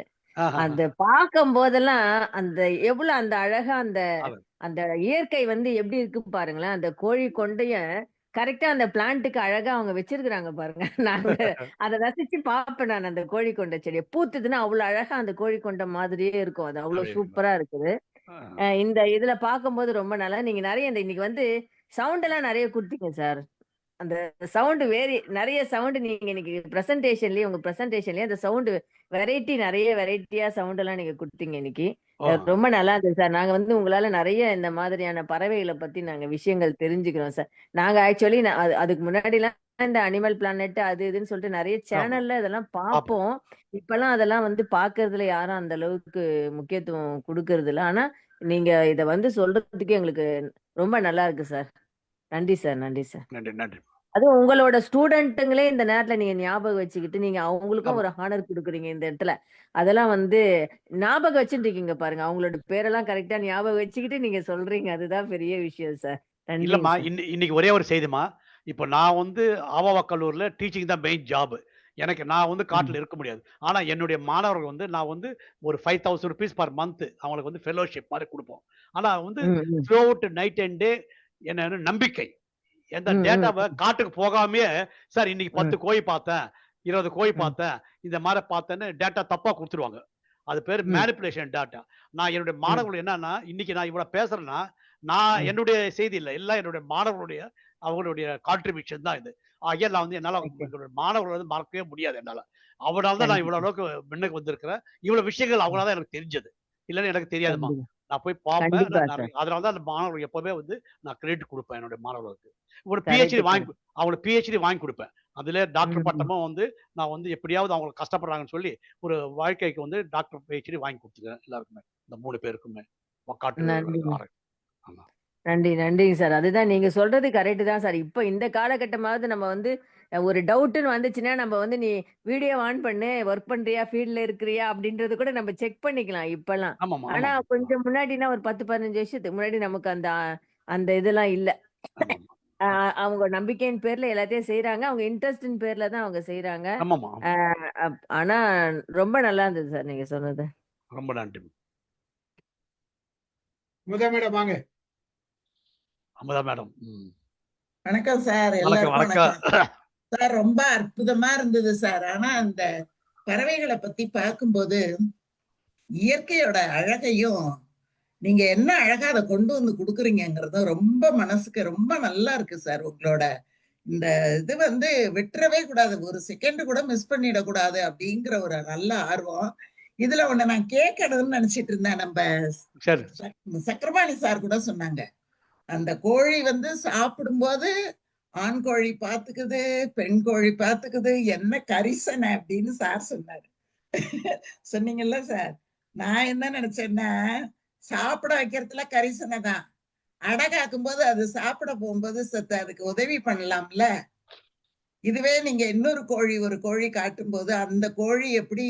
அந்த பார்க்கும் போதெல்லாம் அந்த எவ்வளவு அந்த அழகா அந்த அந்த இயற்கை வந்து எப்படி இருக்கு பாருங்களேன். அந்த கோழி கொண்டைய கரெக்டா அந்த பிளான்ட்டுக்கு அழகா அவங்க வச்சிருக்கிறாங்க பாருங்க. நாங்க அதை ரசிச்சு பார்ப்பேன் நான். அந்த கோழி கொண்ட செடியை பூத்துதுன்னா அவ்வளவு அழகா அந்த கோழி கொண்ட மாதிரியே இருக்கும். அது அவ்வளவு சூப்பரா இருக்குது. இந்த இதுல பார்க்கும்போது ரொம்ப நல்லா. நீங்க நிறைய இன்னைக்கு வந்து சவுண்ட் எல்லாம் நிறைய கொடுத்தீங்க சார். அந்த சவுண்ட் நிறைய சவுண்ட் நீங்க இன்னைக்கு பிரசன்டேஷன்லயே உங்க பிரசன்டேஷன்லயே அந்த சவுண்ட் நிறைய வெரைட்டியா சவுண்ட் எல்லாம் நீங்க கொடுத்தீங்க இன்னைக்கு. ரொம்ப நல்லா இருந்தது சார். நாங்க வந்து உங்களால நிறைய இந்த மாதிரியான பறவைகளை பத்தி நாங்க விஷயங்கள் தெரிஞ்சுக்கிறோம் சார். நாங்க ஆக்சுவலி அதுக்கு முன்னாடி எல்லாம் இந்த அனிமல் பிளானட் அது இதுன்னு சொல்லிட்டு நிறைய சேனல்ல இதெல்லாம் பார்ப்போம். இப்பெல்லாம் அதெல்லாம் வந்து பாக்குறதுல யாரும் அந்த அளவுக்கு முக்கியத்துவம் கொடுக்கறது இல்லை. ஆனா நீங்க இத வந்து சொல்றதுக்கு எங்களுக்கு ரொம்ப நல்லா இருக்கு சார். நன்றி சார், நன்றி சார். நன்றி நன்றி. அதுவும் உங்களோட ஸ்டூடெண்ட்டுங்களே இந்த நேரத்துல நீங்க ஞாபகம் வச்சுக்கிட்டு நீங்க அவங்களுக்கும் ஒரு ஹானர் கொடுக்குறீங்க இந்த இடத்துல. அதெல்லாம் வந்து ஞாபகம் வச்சுட்டு இருக்கீங்க பாருங்க. அவங்களோட பேரெல்லாம் கரெக்டா ஞாபகம் வச்சுக்கிட்டு நீங்க சொல்றீங்க. அதுதான் பெரிய விஷயம் சார். இல்லம்மா, இன்னைக்கு ஒரே ஒரு செய்திமா. இப்போ நான் வந்து ஆவாவா கல்லூரில டீச்சிங் தான் மெயின் ஜாப். நான் வந்து காட்டில் இருக்க முடியாது. ஆனா என்னுடைய மாணவர்கள் வந்து நான் வந்து ஒரு 5000 rupees பர் மந்த் அவங்களுக்கு வந்து ஃபெலோஷிப் மாதிரி கொடுப்போம். ஆனா வந்து த்ரூ அவுட் நைட் அண்ட் டே என்ன நம்பிக்கை. எந்த டேட்டாவை காட்டுக்கு போகாமே சார் இன்னைக்கு 10 கோழி பார்த்தேன், 20 கோழி பார்த்தேன், இந்த மாதிரி பார்த்தேன்னு டேட்டா தப்பா கொடுத்துருவாங்க. அது பேர் மேனிப்புலேஷன் டேட்டா. நான் என்னுடைய மாணவர்கள் என்னன்னா இன்னைக்கு நான் இவ்வளவு பேசுறேன்னா நான் என்னுடைய செய்தி இல்லை, எல்லாம் என்னுடைய மாணவர்களுடைய அவங்களுடைய கான்ட்ரிபியூஷன் தான் இது. நான் வந்து என்னால மாணவர்கள் வந்து மறக்கவே முடியாது என்னால. அவனால தான் நான் இவ்வளவு அளவுக்கு முன்னுக்கு வந்திருக்கிறேன். இவ்வளவு விஷயங்கள் அவங்களால தான் எனக்கு தெரிஞ்சது. இல்லைன்னு எனக்கு தெரியாதுமா. நான் போய் பார்ப்பேன். அதனாலதான் அந்த மாணவர்கள் எப்பவுமே வந்து நான் கிரெடிட் கொடுப்பேன் என்னுடைய மாணவர்களுக்கு. ஒரு பிஹெச்டி அவங்களுக்கு பிஹெச்டி வாங்கி கொடுப்பேன். அதுல டாக்டர் பட்டமும் வந்து நான் வந்து எப்படியாவது அவங்க கஷ்டப்படுறாங்கன்னு சொல்லி ஒரு வாழ்க்கைக்கு வந்து டாக்டர் பிஹெச்டி வாங்கி கொடுத்துருக்கேன் எல்லாருக்குமே, இந்த 3 பேருக்குமே. நன்றி நன்றிங்க சார். அதுதான் நீங்க சொல்றது கரெக்ட் தான் சார். இப்ப இந்த காலகட்டமாவது நம்ம வந்து ஒரு டவுட்டுன்னு வந்துச்சுன்னா நம்ம வந்து நீ வீடியோ ஆன் பண்ணு, ஒர்க் பண்றியா, ஃபீல்ட்ல இருக்கிறியா அப்படின்றது கூட நம்ம செக் பண்ணிக்கலாம் இப்பல்லாம். ஆமாமா ஆனா ஆமாமா கொஞ்சம் முன்னாடினா ஒரு 10, 15 வருஷத்துக்கு முன்னாடி நமக்கு அந்த அந்த இதெல்லாம் இல்ல. ஆமாமா அவங்க நம்பிக்கையின் பேர்ல எல்லாத்தையும் செய்றாங்க. அவங்க இன்ட்ரெஸ்டின் பேர்ல தான் அவங்க செய்றாங்க. ஆமாமா அ ஆனா ரொம்ப நல்லா இருந்தது சார் நீங்க சொன்னது. ரொம்ப நன்றி. முதா மேடம் வாங்க. அமுதா மேடம். வணக்கம் சார், வணக்கம் எல்லாருக்கும் வணக்கம். வணக்கம் சார். ரொம்ப அற்புதமா இருந்தது சார். ஆனா அந்த பறவைகளை பத்தி பார்க்கும்போது இயற்கையோட அழகையும் நீங்க என்ன அழகா அதை கொண்டு வந்து கொடுக்குறீங்கிறதும் ரொம்ப மனசுக்கு ரொம்ப நல்லா இருக்கு சார். உங்களோட இந்த இது வந்து விட்டுறவே கூடாது, ஒரு செகண்ட் கூட மிஸ் பண்ணிடக்கூடாது அப்படிங்கிற ஒரு நல்ல ஆர்வம். இதுல ஒண்ணு நான் கேட்கணும்னு நினைச்சிட்டு இருந்தேன். நம்ம சக்கரபாணி சார் கூட சொன்னாங்க, அந்த கோழி வந்து சாப்பிடும்போது ஆண் கோழி பாத்துக்குது, பெண் கோழி பாத்துக்குது, என்ன கரிசனை அப்படின்னு சார் சொன்னாரு. சொன்னீங்கல்ல சார். நான் என்ன நினைச்சேன்னா, சாப்பிட வைக்கிறதுல கரிசனை தான், அடகாக்கும் போது அது சாப்பிட போகும்போது சத்து அதுக்கு உதவி பண்ணலாம்ல. இதுவே நீங்க இன்னொரு கோழி ஒரு கோழி காட்டும் போது அந்த கோழி எப்படி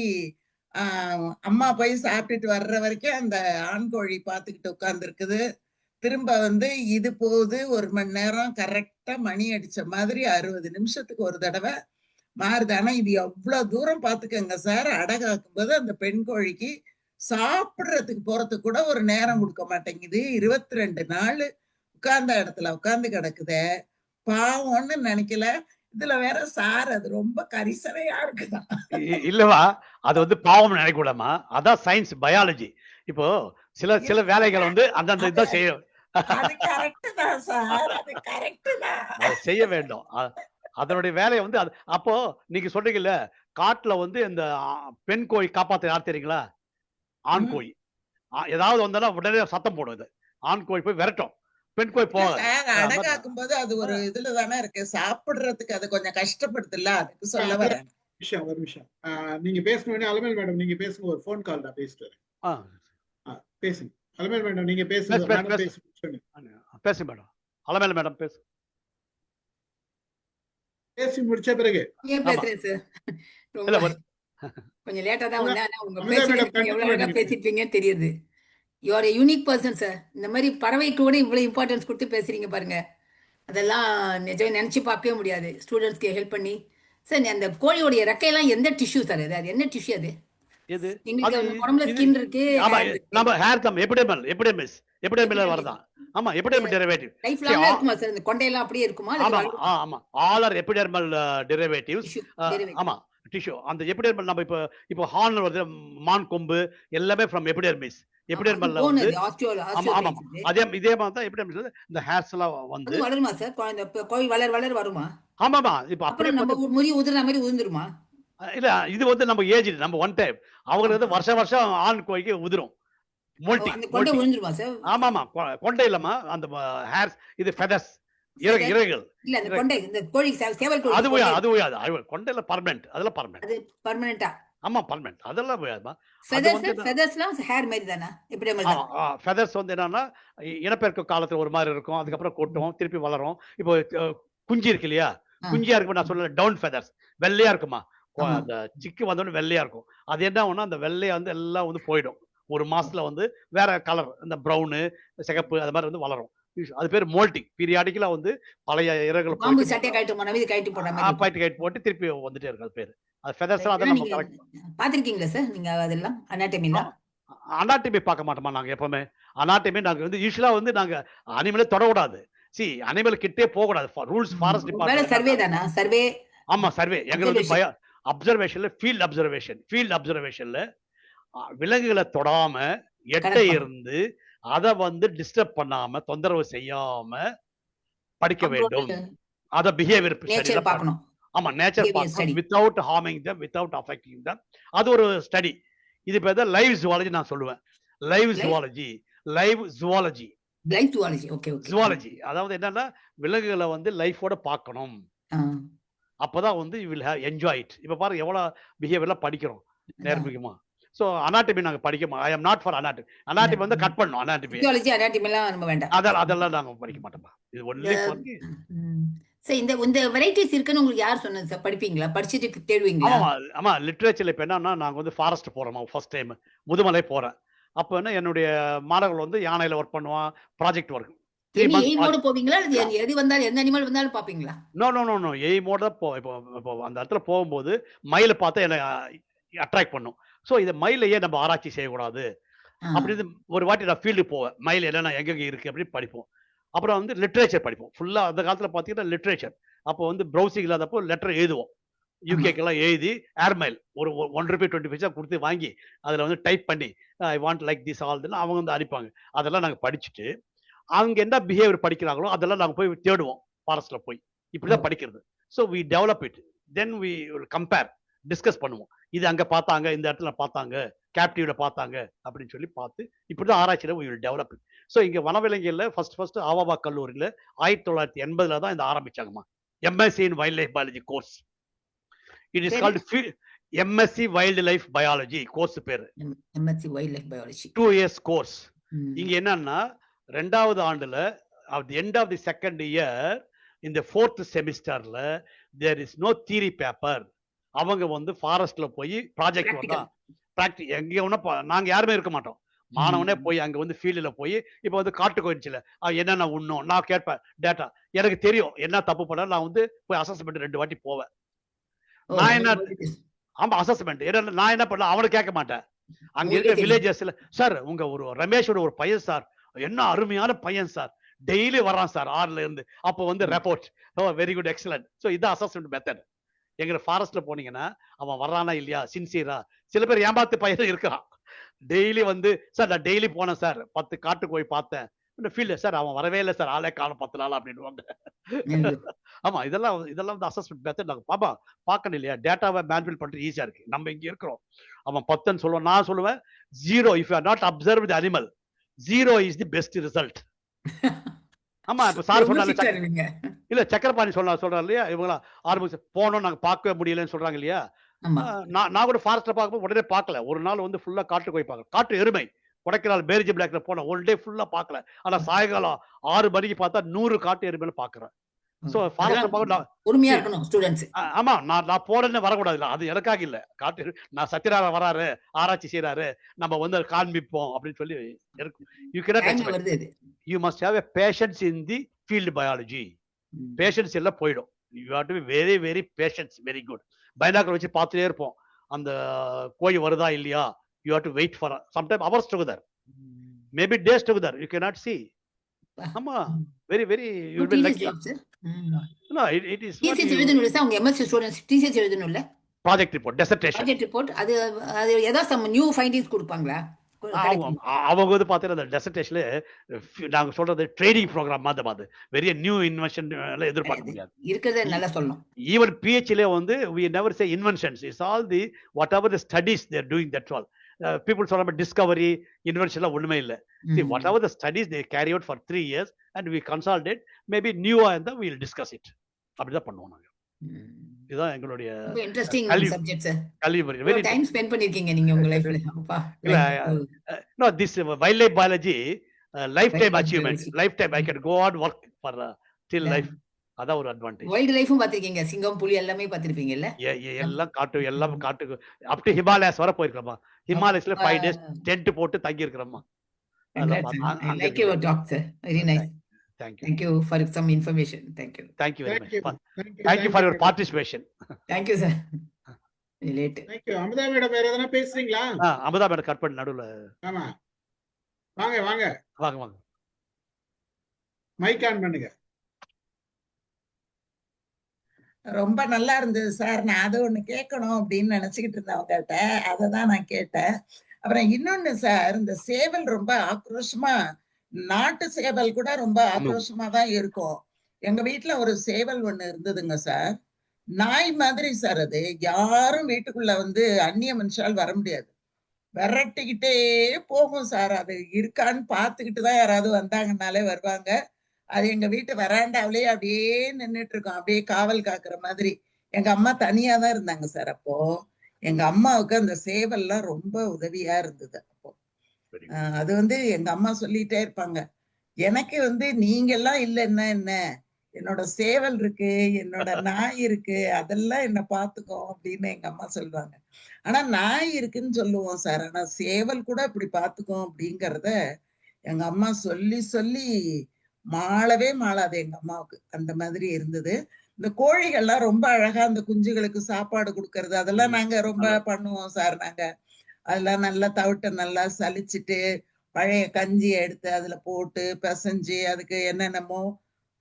அம்மா போய் சாப்பிட்டுட்டு வர்ற வரைக்கும் அந்த ஆண் கோழி பாத்துக்கிட்டு உட்கார்ந்து இருக்குது, திரும்ப வந்து இது போகுது 1 மணி நேரம் கரெக்டா மணி அடிச்ச மாதிரி 60 நிமிஷத்துக்கு ஒரு தடவை மாறுது. ஆனா இது எவ்வளவு தூரம் பாத்துக்கங்க சார். அடகாக்கும் போது அந்த பெண் கோழிக்கு சாப்பிடுறதுக்கு போறதுக்கு கூட ஒரு நேரம் கொடுக்க மாட்டேங்குது. 22 நாள் உட்கார்ந்த இடத்துல உட்கார்ந்து கிடக்குதே, பாவம்னு நினைக்கல. இதுல வேற சார் அது ரொம்ப கரிசனையா இருக்குதான். இல்லவா, அது வந்து பாவம் நினைக்க கூடாமா, அதான் சயின்ஸ் பயாலஜி. இப்போ சில சில வேலைகள் வந்து அந்தந்த இதான் செய்யும். அது கரெக்ட் தான் சார், அது கரெக்ட் தான். அதை செய்ய வேண்டும். அதனுடைய வேலையை வந்து அது. அப்போ நீங்க சொல்றீங்கல்ல, காட்டுல வந்து இந்த பெண் கோழி காப்பாத்த யார் தெரியுங்களா? ஆண் கோழி. ஏதாவது வந்தாலும் உடனே சத்தம் போடும். இது ஆண் கோழி போய் விரட்டும், பெண் கோழி போகாது. அடகாக்கும் போது அது ஒரு இதுல தானே இருக்கு, சாப்பிடுறதுக்கு அது கொஞ்சம் கஷ்டப்படுதுல்ல, அதுக்கு சொல்ல வரேன். ஒரு நிமிஷம் நீங்க பேசணும். அலமேல் மேடம் நீங்க பேசுங்க, ஒரு போன் கால் தான் பேசிட்டு பேசுங்க. அலமேல் மேடம் நீங்க பேசுங்க. பேசு மேடம். அலமேல் மேடம் பேசு. பேசி முடிச்ச பிறகு பேசுறேன் சார். கொஞ்சம் லேட்டா தான் வந்தேன். ஆனா உங்க பேசுறீங்க எவ்வளவு அழகா பேசிருப்பீங்கன்னு தெரியுது. You are a unique person sir. இந்த மாதிரி பறவைக்கு கூட இவ்வளவு இம்பார்ட்டன்ஸ் கொடுத்து பேசுறீங்க பாருங்க. அதெல்லாம் நிஜம் நினைச்சு பார்க்கவே முடியாது. ஸ்டூடெண்ட்ஸ்க்கு ஹெல்ப் பண்ணி சார். அந்த கோழியோடைய ரெக்கையெல்லாம் எந்த டிஷ்யூ சார்? அது என்ன டிஷ்யூ? அது எங்களுக்கு உடம்புல ஸ்கின் இருக்கு. நம்ம ஹேர் கம் எபிடெர்மல் எபிடெர்மல் வரதான். ஆமா, எபிடெர்மல் டெரிவேட்டிவ் லைஃப் லாங்கா இருக்குமா சார்? இந்த கொண்டையெல்லாம் அப்படியே இருக்குமா? ஆமா, ஆல் ஆர் எபிடெர்மல் டெரிவேட்டிவ்ஸ். ஆமா, டிஷ்யூ. அந்த எபிடெர்மல் நம்ம இப்போ ஹார்ன் வருது, மான் கொம்பு எல்லாமே ஃப்ரம் எபிடெர்மிஸ். எபிடெர்மல்ல வந்து ஆமா அதே இதே மாதிரி தான் எபிடெர்மிஸ். இந்த ஹேர்ஸ் எல்லாம் வந்து வளருமா சார்? கோழி வளர வருமா? ஆமாமா. இப்போ அப்படியே நம்ம முறி உதிரற மாதிரி உதிர்ந்துருமா? இல்ல, இது வந்து நம்ம ஏஜ் நம்ம ஒன் டைம். அவங்க வந்து வருஷம் ஆண் கோழிக்கு உதிரும். கொண்டை உதிர்ந்துருமா சார்? ஆமாமா, கொண்டை இல்லமா, அந்த ஹேர்ஸ் இது ஃபெதர்ஸ், இறகுகள். இல்ல அந்த கொண்டை, இந்த கோழி சேவல் கோழி அது கொண்டைல பர்மனன்ட். அதெல்லாம் பர்மனன்ட். அது பர்மனன்ட்டா? ஆமா, பர்மனன்ட். அதெல்லாம் போயாதுமா. ஃபெதர்ஸ்லாம் ஹேர் மாதிரி தானா? எபிடெர்மல் தான். ஃபெதர்ஸ் வந்து என்னன்னா, இனப்பெருக்க காலத்துல ஒரு மாதிரி இருக்கும், அதுக்கப்புறம் கொட்டும், திருப்பி வளரும். இப்போ குஞ்சு இருக்கு இல்லையா, குஞ்சியா இருக்கும். நான் சொல்ல டவுன் ஃபெதர்ஸ் வெள்ளையா இருக்குமா, அந்த சிக்கு வந்தோடனே வெள்ளையா இருக்கும். அது என்ன ஆகும்னா, அந்த வெள்ளையா வந்து எல்லாம் வந்து போயிடும். ஒரு மாசத்துல வந்து வேற கலர், இந்த ப்ரௌனு சிகப்பு அது மாதிரி வந்து வளரும். அது பேர் மோல்டிங். பீரியாடிக்கலா வந்து பழைய இறகுல பாம்பு சட்டை கழட்டி போட்டு திருப்பி வந்துட்டே இருக்கு. அது பேரு அது ஃபெதர்ஸ். அதெல்லாம் நம்ம கரெக்ட் பாத்திருக்கீங்களா சார் நீங்க? அதெல்லாம் அனாட்டமில அனாட்டமி பார்க்க மாட்டோமா நாங்க எப்பவுமே? அனாட்டமி நாங்க வந்து யூசுவலா வந்து நாங்க அனிமலே தொடக்கூடாது. அனிமல் கிட்டே போக கூடாது. Rules forest department. சர்வே தானா? சர்வே. ஆமா, சர்வே. எங்களுக்கு அப்சர்வேஷன்ல ஃபீல்ட் அப்சர்வேஷன்ல விலங்குகளை தொடாம எட்டை இருந்து அதை வந்து டிஸ்டர்ப் பண்ணாம தொந்தரவு செய்யாம படிக்க வேண்டும். அத பிஹேவியர் ஸ்டடி பார்க்கணும். ஆமா, நேச்சர் பார்க்கணும். வித்தவுட் ஹார்மிங் தம், வித்தவுட் அஃபெக்டிங் தம். அது ஒரு ஸ்டடி. இது பேர் தான் லைவ் ஜுவாலஜி. நான் சொல்லுவேன் லைவ் ஜுவாலஜி. ஜுவாலஜி அதாவது என்னன்னா, விலங்குகளை வந்து லைஃபோட பார்க்கணும். அப்பதான் வந்து you will have enjoy it. இப்ப பாருங்க எவ்வளவு பிஹேவியர்லாம் படிக்கிறோம் நேர்முகமா. சோ அனாட்டமி நாங்க படிக்க I am not for anatomy. Anatomy வந்து கட் பண்ணணும். அனாட்டமி அனாட்டமிலாம் நம்ம வேண்டாம். அதெல்லாம் நாங்க படிக்க மாட்டோம். இது ஒன்லி ஃபார் சார் இந்த வெரைட்டிஸ் இருக்குன்னு உங்களுக்கு யார் சொன்னது சார்? படிப்பீங்களா? படிச்சுட்டு தேடுவீங்களா? ஆமா லிட்ரேச்சர்ல இப்ப என்னன்னா நாங்க வந்து ஃபாரஸ்ட் போறோம் ஃபர்ஸ்ட் டைம் முதுமலை போறேன். அப்ப என்ன என்னுடைய மாணவர்கள் வந்து யானையில ஒர்க் பண்ணுவான் ப்ராஜெக்ட் ஒர்க். எய்மோட போவீங்களா? எது வந்தாலும் எந்த அனிமல் வந்தாலும் பாப்பீங்களா? நோ எய்மோட தான் இப்போ அந்த இடத்துல போகும்போது மயிலை பார்த்தா என்ன அட்ராக்ட் பண்ணும். ஸோ இதை மயிலையே நம்ம ஆராய்ச்சி செய்யக்கூடாது அப்படின்னு ஒரு வாட்டி நான் ஃபீல்டுக்கு போவேன். மயில் என்னென்ன எங்கெங்க இருக்கு அப்படின்னு படிப்போம். அப்புறம் வந்து லிட்ரேச்சர் படிப்போம். ஃபுல்லா அந்த காலத்துல பார்த்தீங்கன்னா லிட்ரேச்சர். அப்போ வந்து ப்ரௌசிங் இல்லாதப்போ லெட்டர் எழுதுவோம். யூகேக்கெல்லாம் எழுதி ஏர்மைல் ஒரு ₹1.20 கொடுத்து வாங்கி அதில் வந்து டைப் பண்ணி I want like this all அவங்க வந்து அனுப்பாங்க. அதெல்லாம் நாங்கள் படிச்சுட்டு அவங்க என்ன பிஹேவியர் படிக்கிறாங்களோ அதெல்லாம் நாங்கள் போய் தேடுவோம் ஃபாரஸ்ட்ல போய். இப்படிதான் படிக்கிறது. So we develop it. Then we compare discuss பண்ணுவோம். இது அங்க பார்த்தாங்க, இந்த இடத்துல பார்த்தாங்க, கேப்டிவ்ல பார்த்தாங்க அப்படின்னு சொல்லி பார்த்து இப்படிதான் ஆராய்ச்சியில we will develop it. So இங்க வனவிலங்கியல்ல ஃபர்ஸ்ட் ஆவாவா கல்லூரியில 1980 தான் இந்த ஆரம்பிச்சாங்கம்மா. MSc in wild life biology course. It is called MSc wild life biology course பேரு. MSc wild life biology 2 years course. இங்க என்னன்னா 2வது ஆண்டுல at the end of the 2nd year in the 4th செமிஸ்டர்ல there is no theory paper. அவங்க வந்து ஃபாரஸ்ட்ல போய் project வந்தா எங்க ஒண்ணா நாங்க யாருமே இருக்க மாட்டோம். மாணவனே போய் அங்க வந்து ஃபீல்டுல போய் இப்ப வந்து காட்டு கோயில்ல என்னென்ன உண்ணும் நான் கேட்பேன் டேட்டா. எனக்கு தெரியும் என்ன தப்பு பண்ண நான் வந்து போய் அசஸ்மெண்ட் 2 வாட்டி போவேன். நான் என்ன ஆமா அசஸ்மெண்ட் நான் என்ன பண்ண அவனை கேட்க மாட்டேன். அங்க இருக்கிற வில்லேஜஸ்ல சார் உங்க ஒரு ரமேஷோட ஒரு பையன் சார் என்ன அருமையான பையன் சார் டெய்லி வரான் சார் 6ல இருந்து. அப்போ வந்து report very good excellent. So இதான் அசஸ்மெண்ட் மெத்தட். எங்க ஃபாரஸ்ட்ல போனீங்கன்னா அவன் வர்றானா இல்லையா சின்சியரா. சில பேர் ஏமாத்து பையன் இருக்கிறான். டெய்லி வந்து சார் நான் டெய்லி போனேன் சார் 10 காட்டு போய் பார்த்தேன் ஃபீல்டு சார் அவன் வரவே இல்லை சார் ஆளே காலம் 10 நாள் அப்படின்வாங்க. ஆமா இதெல்லாம் வந்து அசஸ்மெண்ட் மெத்தட் நாங்கள் பார்க்கணும் இல்லையா. டேட்டாவை மேனுவல் பண்றது ஈஸியா இருக்கு. நம்ம இங்க இருக்கிறோம். அவன் 10ன்னு சொல்லுவான். நான் சொல்லுவேன் 0 if you are not observe the animal 0 is the best result. ஆமா இப்ப சார் சொன்னாங்க இல்ல சக்கரபாணி சொல்றாரு இல்லையா இவங்களா ஆரம்பிச்சு போனோம் நாங்க பார்க்கவே முடியலன்னு சொல்றாங்க இல்லையா. நான் கூட ஃபாரஸ்ட்ல பார்க்கும்போது உடனே பார்க்கல. ஒரு நாள் வந்து ஃபுல்லா காட்டு போய் பார்க்கல. காட்டு எருமை கொடைக்கானல் பேரிஜி பிளாக்ல போன ஒன் டே ஃபுல்லா பார்க்கல. ஆனா சாயங்காலம் 6 மணிக்கு பார்த்தா 100 காட்டு எருமையில பாக்குறேன். சோ ஃபாரஸ்ட்ல பார்க்க பொறுமையா இருக்கணும் ஸ்டூடண்ட்ஸ். ஆமா நான் போறேன்னு வரக்கூடாது இல்ல அது எனக்காக இல்ல. காட்டு நான் சத்யநாராயண வராரு ஆராய்ச்சி செய்யறாரு நம்ம வந்து காண்பிப்போம் அப்படின்னு சொல்லி you cannot expect. You must have a patience in the field biology. Patience எல்லாம் போயிடும். You have to be very very patience very good. Binocular வச்சு பார்த்துட்டே இருப்போம் அந்த கோழி வருதா இல்லையா. You have to wait for sometime hours together maybe days together you cannot see. ஆமா very very you will like no it is thesis எழுதணும்ல sir உங்க எம்எஸ்சி ஸ்டூடண்ட்ஸ் thesis எழுதணும்ல. ப்ராஜெக்ட் ரிப்போர்ட் ப்ராஜெக்ட் ரிப்போர்ட் அது ஏதாவது some new findings கொடுப்பாங்களா? அவங்க வந்து பார்த்தீங்கன்னா டெசர்டேஷன்ல நாங்க சொல்றது ட்ரைனிங் ப்ரோக்ராம் மாதிரி வெரிய நியூ இன்வென்ஷன் எதிர்பார்க்க முடியாது. இருக்கிறதே நல்லா சொல்லணும். ஈவன் பிஹெச்ல வந்து we never say inventions. It's all the whatever the studies they are doing that's all. People சொல்ற டிஸ்கவரி இன்வென்ஷன்லாம் ஒண்ணுமே இல்ல. See whatever the studies they carry out for 3 years and we consolidate maybe new and we will discuss it. அப்படிதான் பண்ணுவோம் நாங்க. இதுதான் எங்களுடைய interesting subject sir. கல்வி very time spend பண்ணிருக்கீங்க நீங்க உங்க லைஃப்ல. அப்பா no this wildlife biology lifetime achievement. lifetime I can go on work for till life. அத ஒரு அட்வான்டேஜ். வைல்ட் லைஃபும் பாத்திருக்கீங்க. சிங்கம் புலி எல்லாமே பாத்திருப்பீங்கல்ல. எல்லாம் காட்டு அப் டு ஹிமாலயஸ் வர போயிருக்கோமா. ஹிமாலயஸ்ல 5 days டென்ட் போட்டு தங்கி இருக்கறோமா. Like your talk sir. Very nice. Thank you for some information. Thank you very much. Thank you for your participation. Thank you sir. Late. Thank you. Amudha madam வேற எதனா பேசுறீங்களா? Amudha madam cut பண்ணி நடுவுல. ஆமா வாங்க mic on பண்ணுங்க. ரொம்ப நல்லா இருந்தது சார். நான் அது ஒண்ணு கேட்கணும் அப்படின்னு நினைச்சுக்கிட்டு இருந்தேன் அவங்ககிட்ட. அததான் நான் கேட்டேன். அப்புறம் இன்னொன்னு சார் இந்த சேவல் ரொம்ப ஆக்ரோஷமா நாட்டு சேவல் கூட ரொம்ப ஆக்ரோஷமா தான் இருக்கும். எங்க வீட்டுல ஒரு சேவல் ஒண்ணு இருந்ததுங்க சார். நாய் மாதிரி சார். அது யாரும் வீட்டுக்குள்ள வந்து அந்நிய மனுஷால் வர முடியாது. விரட்டிக்கிட்டே போகும் சார். அது இருக்கான்னு பாத்துக்கிட்டு தான் யாராவது வந்தாங்கன்னாலே வருவாங்க. அது எங்க வீட்டு வராண்டாவிலேயே அப்படியே நின்றுட்டு இருக்கோம். அப்படியே காவல் காக்குற மாதிரி. எங்க அம்மா தனியா தான் இருந்தாங்க சார். அப்போ எங்க அம்மாவுக்கு அந்த சேவல்லாம் ரொம்ப உதவியா இருந்தது. அப்போ அது வந்து எங்க அம்மா சொல்லிட்டே இருப்பாங்க, எனக்கு வந்து நீங்க எல்லாம் இல்லைன்னா என்ன, என்னோட சேவல் இருக்கு, என்னோட நாய் இருக்கு, அதெல்லாம் என்ன பாத்துக்கும் அப்படின்னு எங்க அம்மா சொல்லுவாங்க. ஆனா நாய் இருக்குன்னு சொல்லுவோம் சார். ஆனா சேவல் கூட இப்படி பாத்துக்கும் அப்படிங்கறத எங்க அம்மா சொல்லி சொல்லி மாளவே மாளாது எங்க அம்மாவுக்கு. அந்த மாதிரி இருந்தது. இந்த கோழிகள்லாம் ரொம்ப அழகா அந்த குஞ்சுகளுக்கு சாப்பாடு கொடுக்கறது அதெல்லாம் நாங்க ரொம்ப பண்ணுவோம் சார். நாங்க அதெல்லாம் நல்லா தவிட்ட நல்லா சலிச்சுட்டு பழைய கஞ்சி எடுத்து அதுல போட்டு பிசைஞ்சு அதுக்கு என்னென்னமோ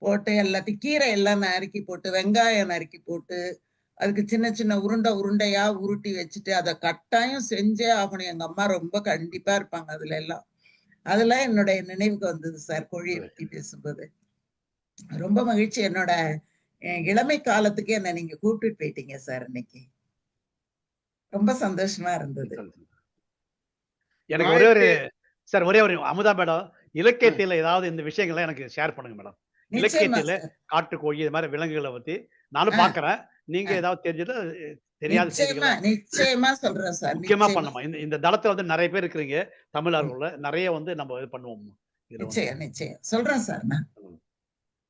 போட்டு எல்லாத்தையும் கீரை எல்லாம் நறுக்கி போட்டு வெங்காயம் நறுக்கி போட்டு அதுக்கு சின்ன சின்ன உருண்டையா உருட்டி வச்சுட்டு அதை கட்டாயம் செஞ்சே ஆகணும். எங்க அம்மா ரொம்ப கண்டிப்பா இருப்பாங்க அதுல எல்லாம். அதெல்லாம் என்னுடைய நினைவுக்கு வந்தது சார் கோழியை பத்தி பேசும்போது. ரொம்ப மகிழ்ச்சி. என்னோட இளமை காலத்துக்கு என்ன நீங்க கூப்பிட்டு போயிட்டீங்க சார் இன்னைக்கு. ரொம்ப சந்தோஷமா இருந்தது. எனக்கு ஒரே ஒரு அமுதா மேடம், இலக்கியத்தில ஏதாவது இந்த விஷயங்களை எனக்கு ஷேர் பண்ணுங்க மேடம். இலக்கியத்தில காட்டுக்கோழி இது மாதிரி விலங்குகளை பத்தி நானும் பாக்குறேன். நீங்க ஏதாவது தெரிஞ்சது தெரியாத நிச்சயமா சொல்றேன் சார். முக்கியமா பண்ணலாம். இந்த தளத்துல வந்து நிறைய பேர் இருக்கிறீங்க தமிழர்கள்ல, நிறைய வந்து நம்ம இது பண்ணுவோம். நிச்சயம் சொல்றேன் சார்.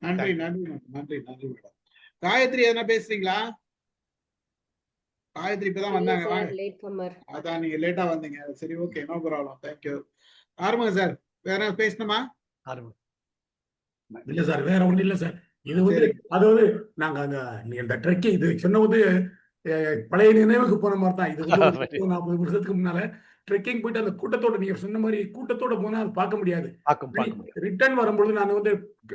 நன்றி நன்றி நன்றி நன்றி மேடம். காயத்ரி எதனா பேசுறீங்களா? காயத்ரி இப்பதான் வந்தாங்க. அதான் நீங்க லேட்டா வந்தீங்க. சரி, ஓகே, நோ ப்ராப்ளம். தேங்க்யூ. ஆரம்பங்க சார். வேற பேசணுமா? இல்ல சார், வேற ஒண்ணும் இல்ல சார். இது வந்து அதாவது நாங்க அந்த ட்ரெக்கிங் இது சொன்னபோது பழைய நினைவுக்கு போன மாதிரி தான். இது வந்து 40 வருஷத்துக்கு முன்னால ட்ரெக்கிங் போயிட்டு அந்த கூட்டத்தோட நீங்க சொன்ன மாதிரி கூட்டத்தோட போனா அது பார்க்க முடியாது. ரிட்டர்ன் வரும்பொழுது நான் வந்து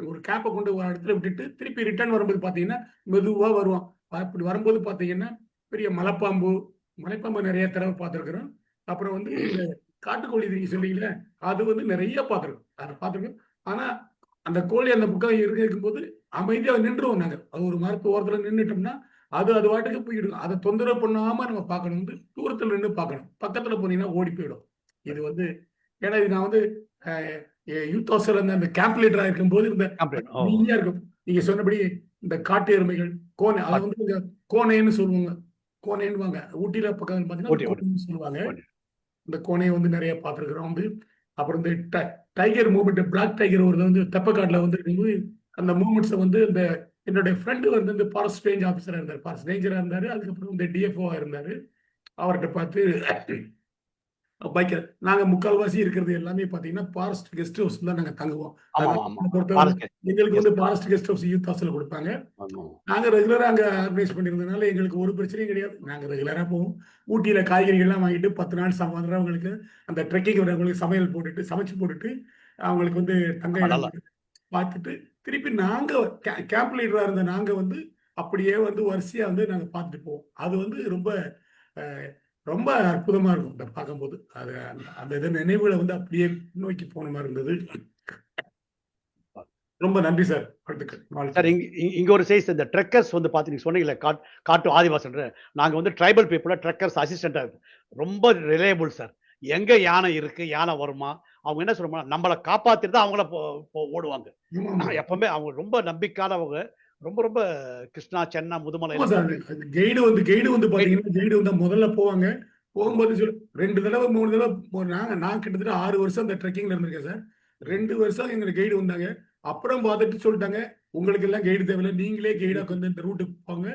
ஒரு கேப்பை கொண்டு ஒரு இடத்துல விட்டுட்டு திருப்பி ரிட்டர்ன் வரும்போது பாத்தீங்கன்னா மெதுவா வருவோம். அப்படி வரும்போது பாத்தீங்கன்னா பெரிய மலைப்பாம்பு நிறைய தடவை பார்த்துருக்குறோம். அப்புறம் வந்து இந்த காட்டுக்கோழி நீங்க சொன்னீங்களே அது வந்து நிறைய பார்த்துருக்கோம். அதை பார்த்துருக்கோம். ஆனா அந்த கோழி அந்த பக்கம் இருக்கும்போது அமைதியா நின்றுவோம். நாங்க அது ஒரு மரத்து ஓரத்துல நின்றுட்டோம்னா அது வாட்டுக்கு போயிடும். அதை தொந்தரவு பண்ணாம நம்ம பார்க்கணும். வந்து தூரத்துல நின்று பார்க்கணும். பக்கத்துல போனீங்கன்னா ஓடி போயிடும். இது வந்து ஏன்னா இது நான் வந்து யூத் ஹாஸ்டல் அந்த கேம்ப் லீடரா இருக்கும்போது இந்த நீயா இருக்கும். நீங்க சொன்னபடி இந்த காட்டு எருமைகள் கோனை அதை வந்து கோனைன்னு சொல்லுவாங்க. கோனைன்னு ஊட்டியில பக்கம் பாத்தீங்கன்னா சொல்லுவாங்க. இந்த கோனையை வந்து நிறைய பார்த்துருக்குறோம். வந்து அப்புறம் இந்த டைகர் மூவ்மெண்ட், பிளாக் டைகர் ஒரு வந்து தெப்பக்காட்டுல வந்து அந்த மூவ்மெண்ட்ஸை வந்து இந்த என்னுடைய ஃப்ரெண்டு வந்து இந்த ஃபாரஸ்ட் ரேஞ்ச் ஆஃபீஸரா இருந்தார், ஃபாரஸ்ட் ரேஞ்சரா இருந்தாரு. அதுக்கப்புறம் இந்த டிஎஃப்ஓ இருந்தாரு. அவர்கிட்ட பார்த்து பைக்கர் நாங்க முக்கால்வாசி இருக்கிறது எல்லாமே பாத்தீங்கன்னா ஃபாரஸ்ட் கெஸ்ட் ஹவுஸ் தான் நாங்க தங்குவோம். எங்களுக்கு வந்து forest guest house youth hostel கொடுப்பாங்க. நாங்க ரெகுலரா அங்க ஆர்கனைஸ் பண்ணிருந்ததுனால எங்களுக்கு ஒரு பிரச்சனையும் கிடையாது. நாங்க ரெகுலரா போவோம். ஊட்டியில காய்கறிகள்லாம் வாங்கிட்டு 10 நாள் அவங்களுக்கு அந்த ட்ரெக்கிங் வரவங்களுக்கு சமையல் போட்டுட்டு சமைச்சு போட்டுட்டு அவங்களுக்கு வந்து தங்க பார்த்துட்டு திருப்பி நாங்க கேம்ப் லீடரா இருந்த நாங்க வந்து அப்படியே வந்து வரிசையா வந்து நாங்க பார்த்துட்டு போவோம். அது வந்து ரொம்ப ரொம்ப அற்புதமா இருக்கும் இந்த பார்க்கும்போது. அது அந்த நினைவுகளை வந்து அப்படியே நோக்கி போன மாதிரி இருந்தது. ரொம்ப நன்றி சார். சார் இங்க ஒரு செய்தி, இந்த ட்ரெக்கர்ஸ் வந்து பாத்தீங்க சொன்னீங்களே காட்டு ஆதிவாசி, நாங்க வந்து ட்ரைபல் பீப்புள ட்ரெக்கர்ஸ் அசிஸ்டண்டா ரொம்ப ரிலையபிள் சார். எங்க யானை இருக்கு, யானை வருமா, அவங்க என்ன சொல்லுவாங்க, நம்மளை காப்பாத்திட்டு தான் அவங்கள ஓடுவாங்க. எப்பவுமே அவங்க ரொம்ப நம்பிக்கையானவங்க. ரொம்ப ரொம்ப கிருஷ்ணா, சென்னா, முதுமலை கைடு வந்து பாத்தீங்கன்னா கைடு வந்து முதல்ல போவாங்க. போகும்போது 2 தடவை 3 தடவை நான் கிட்டத்தட்ட 6 வருஷம் அந்த ட்ரெக்கிங்ல இருந்திருக்கேன் சார். 2 வருஷம் எங்களுக்கு கைடு வந்தாங்க. அப்புறம் பார்த்துட்டு சொல்லிட்டாங்க, உங்களுக்கு எல்லாம் கைடு தேவையில்லை, நீங்களே கைடாக வந்து இந்த ரூட்டுக்கு போங்க,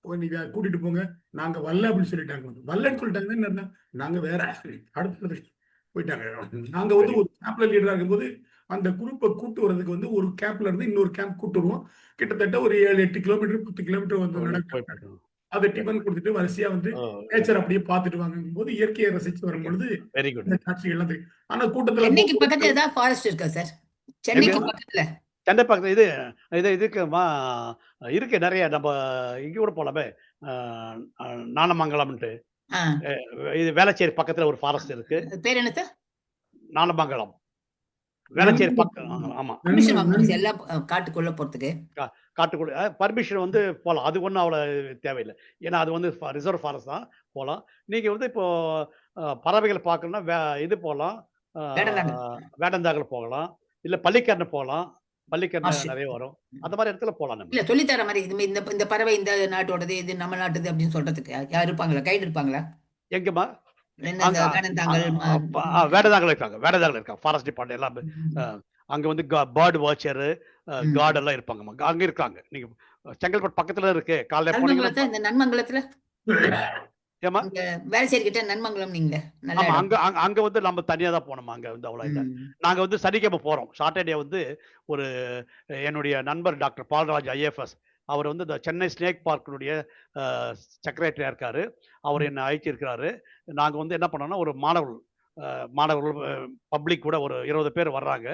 நீங்க கூட்டிட்டு போங்க, நாங்க வரல அப்படின்னு சொல்லிட்டாங்க. வரலன்னு சொல்லிட்டாங்க. நாங்க வேற அடுத்தது போயிட்டாங்க. நாங்க வந்து ஒரு கேம்ப்ல லீடரா இருக்கும்போது அந்த குரூப்பை கூட்டு வர்றதுக்கு வந்து ஒரு கேம்ப்ல இருந்து இன்னொரு கேம்ப் கூட்டு வருவோம். கிட்டத்தட்ட ஒரு 7-8 கிலோமீட்டர் 10 கிலோமீட்டர் வந்து நடக்கும். அதை டிஃபன் கொடுத்துட்டு வரிசையா வந்து நேச்சர் அப்படியே பார்த்துட்டு வாங்கும் போது இயற்கையை ரசிச்சு வரும்பொழுது இந்த காட்சிகள். ஆனா கூட்டத்துல பக்கத்துல ஏதாவது ஃபாரஸ்ட் இருக்கா சார்? சென்னைக்கு பக்கத்துல சென்னை பக்கத்துல இதுக்குமா இருக்கு நிறைய. நம்ம இங்க கூட போலாமே, நாணமங்கலம்ட்டு இது வேளச்சேரி பக்கத்துல ஒரு ஃபாரஸ்ட் இருக்கு. பேர் என்ன சார்? நாணமங்கலம், வேளச்சேரி பக்கம். ஆமா, எல்லாம் காட்டுக்குள்ள போறதுக்கு காட்டுக்குள்ள பர்மிஷன் வந்து போகலாம். அது ஒன்றும் அவ்வளோ தேவையில்லை. ஏன்னா அது வந்து ரிசர்வ் ஃபாரஸ்ட் தான், போகலாம். நீங்கள் வந்து இப்போ பறவைகளை பார்க்கணும்னா இது போகலாம், வேடந்தாங்கல் போகலாம், இல்லை பள்ளிக்கரணை போகலாம். பள்ளிக்கரணை நிறைய வரும். அந்த மாதிரி இடத்துல போகலாம். இல்லை சொல்லித்தர மாதிரி இந்த பறவை இந்த நாட்டோடது, இது நம்ம நாட்டுது அப்படின்னு சொல்றதுக்கு யார் இருப்பாங்களா? கைடு இருப்பாங்களா? எங்கம்மா? வேடந்தாங்கல் வேடந்தாங்கல் இருக்காங்க. வேடந்தாங்கல் இருக்காங்க, ஃபாரஸ்ட் டிபார்ட்மெண்ட் எல்லாமே. அங்க வந்து பேர்டு வாட்சரு, கார்டு எல்லாம் இருப்பாங்கம்மா. அங்க இருக்காங்க. நீங்க செங்கல்பட்டு பக்கத்துல இருக்கு. காலைல போனீங்கன்னா நன்மங்கலத்துல இந்த நன்மங்கலத்துல ஏமா இங்க வேளச்சேரி கிட்ட நன்மங்கலம் நீங்க நல்ல ஆமா. இடம். அங்க வந்து நம்ம தனியா தான் போனோம். அங்க வந்து அவ்வளவு இல்ல. நாங்க வந்து சனிக்கிழமை போறோம். சாட்டர்டே வந்து ஒரு என்னுடைய நண்பர் டாக்டர் பால்ராஜ் ஐஎஃப்எஸ், அவர் வந்து இந்த சென்னை ஸ்னேக் பார்க்கினுடைய செக்ரட்டரியா இருக்காரு. அவர் என்னை அழைச்சிருக்கிறாரு. நாங்க வந்து என்ன பண்ணோம்னா ஒரு மாணவர்கள் பப்ளிக் கூட ஒரு 20 பேர் வர்றாங்க.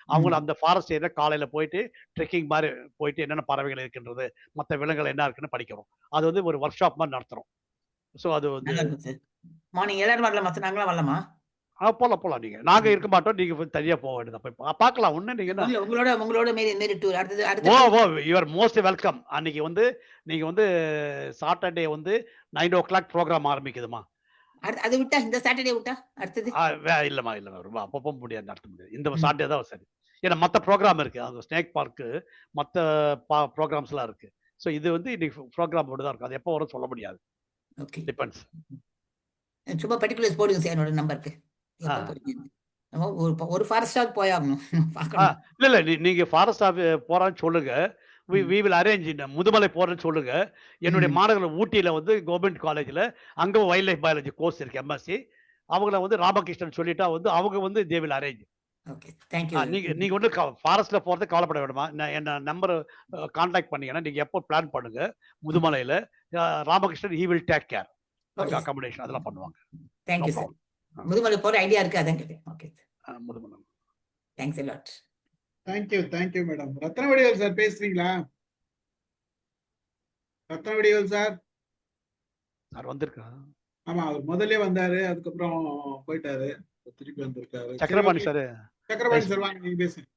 அவங்கள அந்த ஃபாரஸ்ட் ஏரியா காலையில போயிட்டு ட்ரெக்கிங் மாதிரி போயிட்டு என்னென்ன பறவைகள் இருக்கின்றது, மற்ற விலங்குகள் என்ன இருக்குன்னு படிக்கிறோம். அது வந்து ஒரு ஒர்க் ஷாப் மாதிரி நடத்துறோம். ஸோ அது வந்து நல்லா இருக்கும் சார். மார்னிங் எல்லாரும் வரல, மற்ற நாங்களாம் வரலாமா? போலாம் நீங்க. நாங்க இருக்க மாட்டோம். நீங்க தனியா போக வேண்டியது. போய் பார்க்கலாம். ஒண்ணு நீங்க என்ன உங்களோட மாரி டூர் அடுத்தது ஓ அடுத்த ஓ யூ ஆர் மோஸ்ட் வெல்கம். அன்னைக்கு வந்து நீங்க வந்து சாட்டர்டே வந்து 9 o'clock ப்ரோக்ராம் ஆரம்பிக்குதுமா. அதை விட்டா இந்த சாட்டர்டே விட்டா அடுத்தது இல்லம்மா ரொம்ப அப்பப்போ முடியாது, நடத்த முடியாது. இந்த சாட்டர்டே தான் சரி. ஏன்னா மற்ற ப்ரோக்ராம் இருக்கு. அந்த ஸ்னேக் பார்க்கு மற்ற ப்ரோக்ராம்ஸ் எல்லாம் இருக்கு. ஸோ இது வந்து இன்னைக்கு ப்ரோக்ராம் மட்டும் தான் இருக்கும். அது எப்போ வரும் சொல்ல முடியாது. Okay, depends. சும்மா பர்டிகுலர்ஸ் போடுங்க சார் என்னோட நம்பருக்கு. ஒரு ஃபாரஸ்டாவது போயாகணும் பார்க்கணும். இல்ல நீங்க ஃபாரஸ்ட் போறான்னு சொல்லுங்க. we will arrange முதுமலை போறேன்னு சொல்லுங்க. என்னுடைய மாணவர்கள் ஊட்டியில வந்து கவர்மெண்ட் காலேஜ்ல அங்க வைல்ட் லைஃப் பயாலஜி கோர்ஸ் இருக்கு, எம்எஸ்சி. அவங்கள வந்து ராமகிருஷ்ணன் சொல்லிட்டா வந்து அவங்க வந்து they will arrange. Okay, thank you. நீங்க வந்து ஃபாரஸ்ட்ல போறது கவலைப்பட வேண்டாமா. என்ன நம்பர் கான்டாக்ட் பண்ணீங்கன்னா நீங்க எப்போ பிளான் பண்ணுங்க. முதுமலையில Ramakrishnan he will take care. Accommodation அதெல்லாம் பண்ணுவாங்க. Thank you sir. முதுமலை போற ஐடியா இருக்கு, அதான் கேட்டேன். Okay Mudumalai. Thanks a lot. Thank you madam. Rathnavadivel sir பேசுறீங்களா? ரத்னவடிவேல் சார் வந்திருக்கா? ஆமா, அவர் முதல்ல வந்தாரு, அதுக்கப்புறம் போயிட்டாரு, திருப்பி வந்திருக்காரு. சக்கரபாணி சார் வாங்க நீங்க பேசுங்க.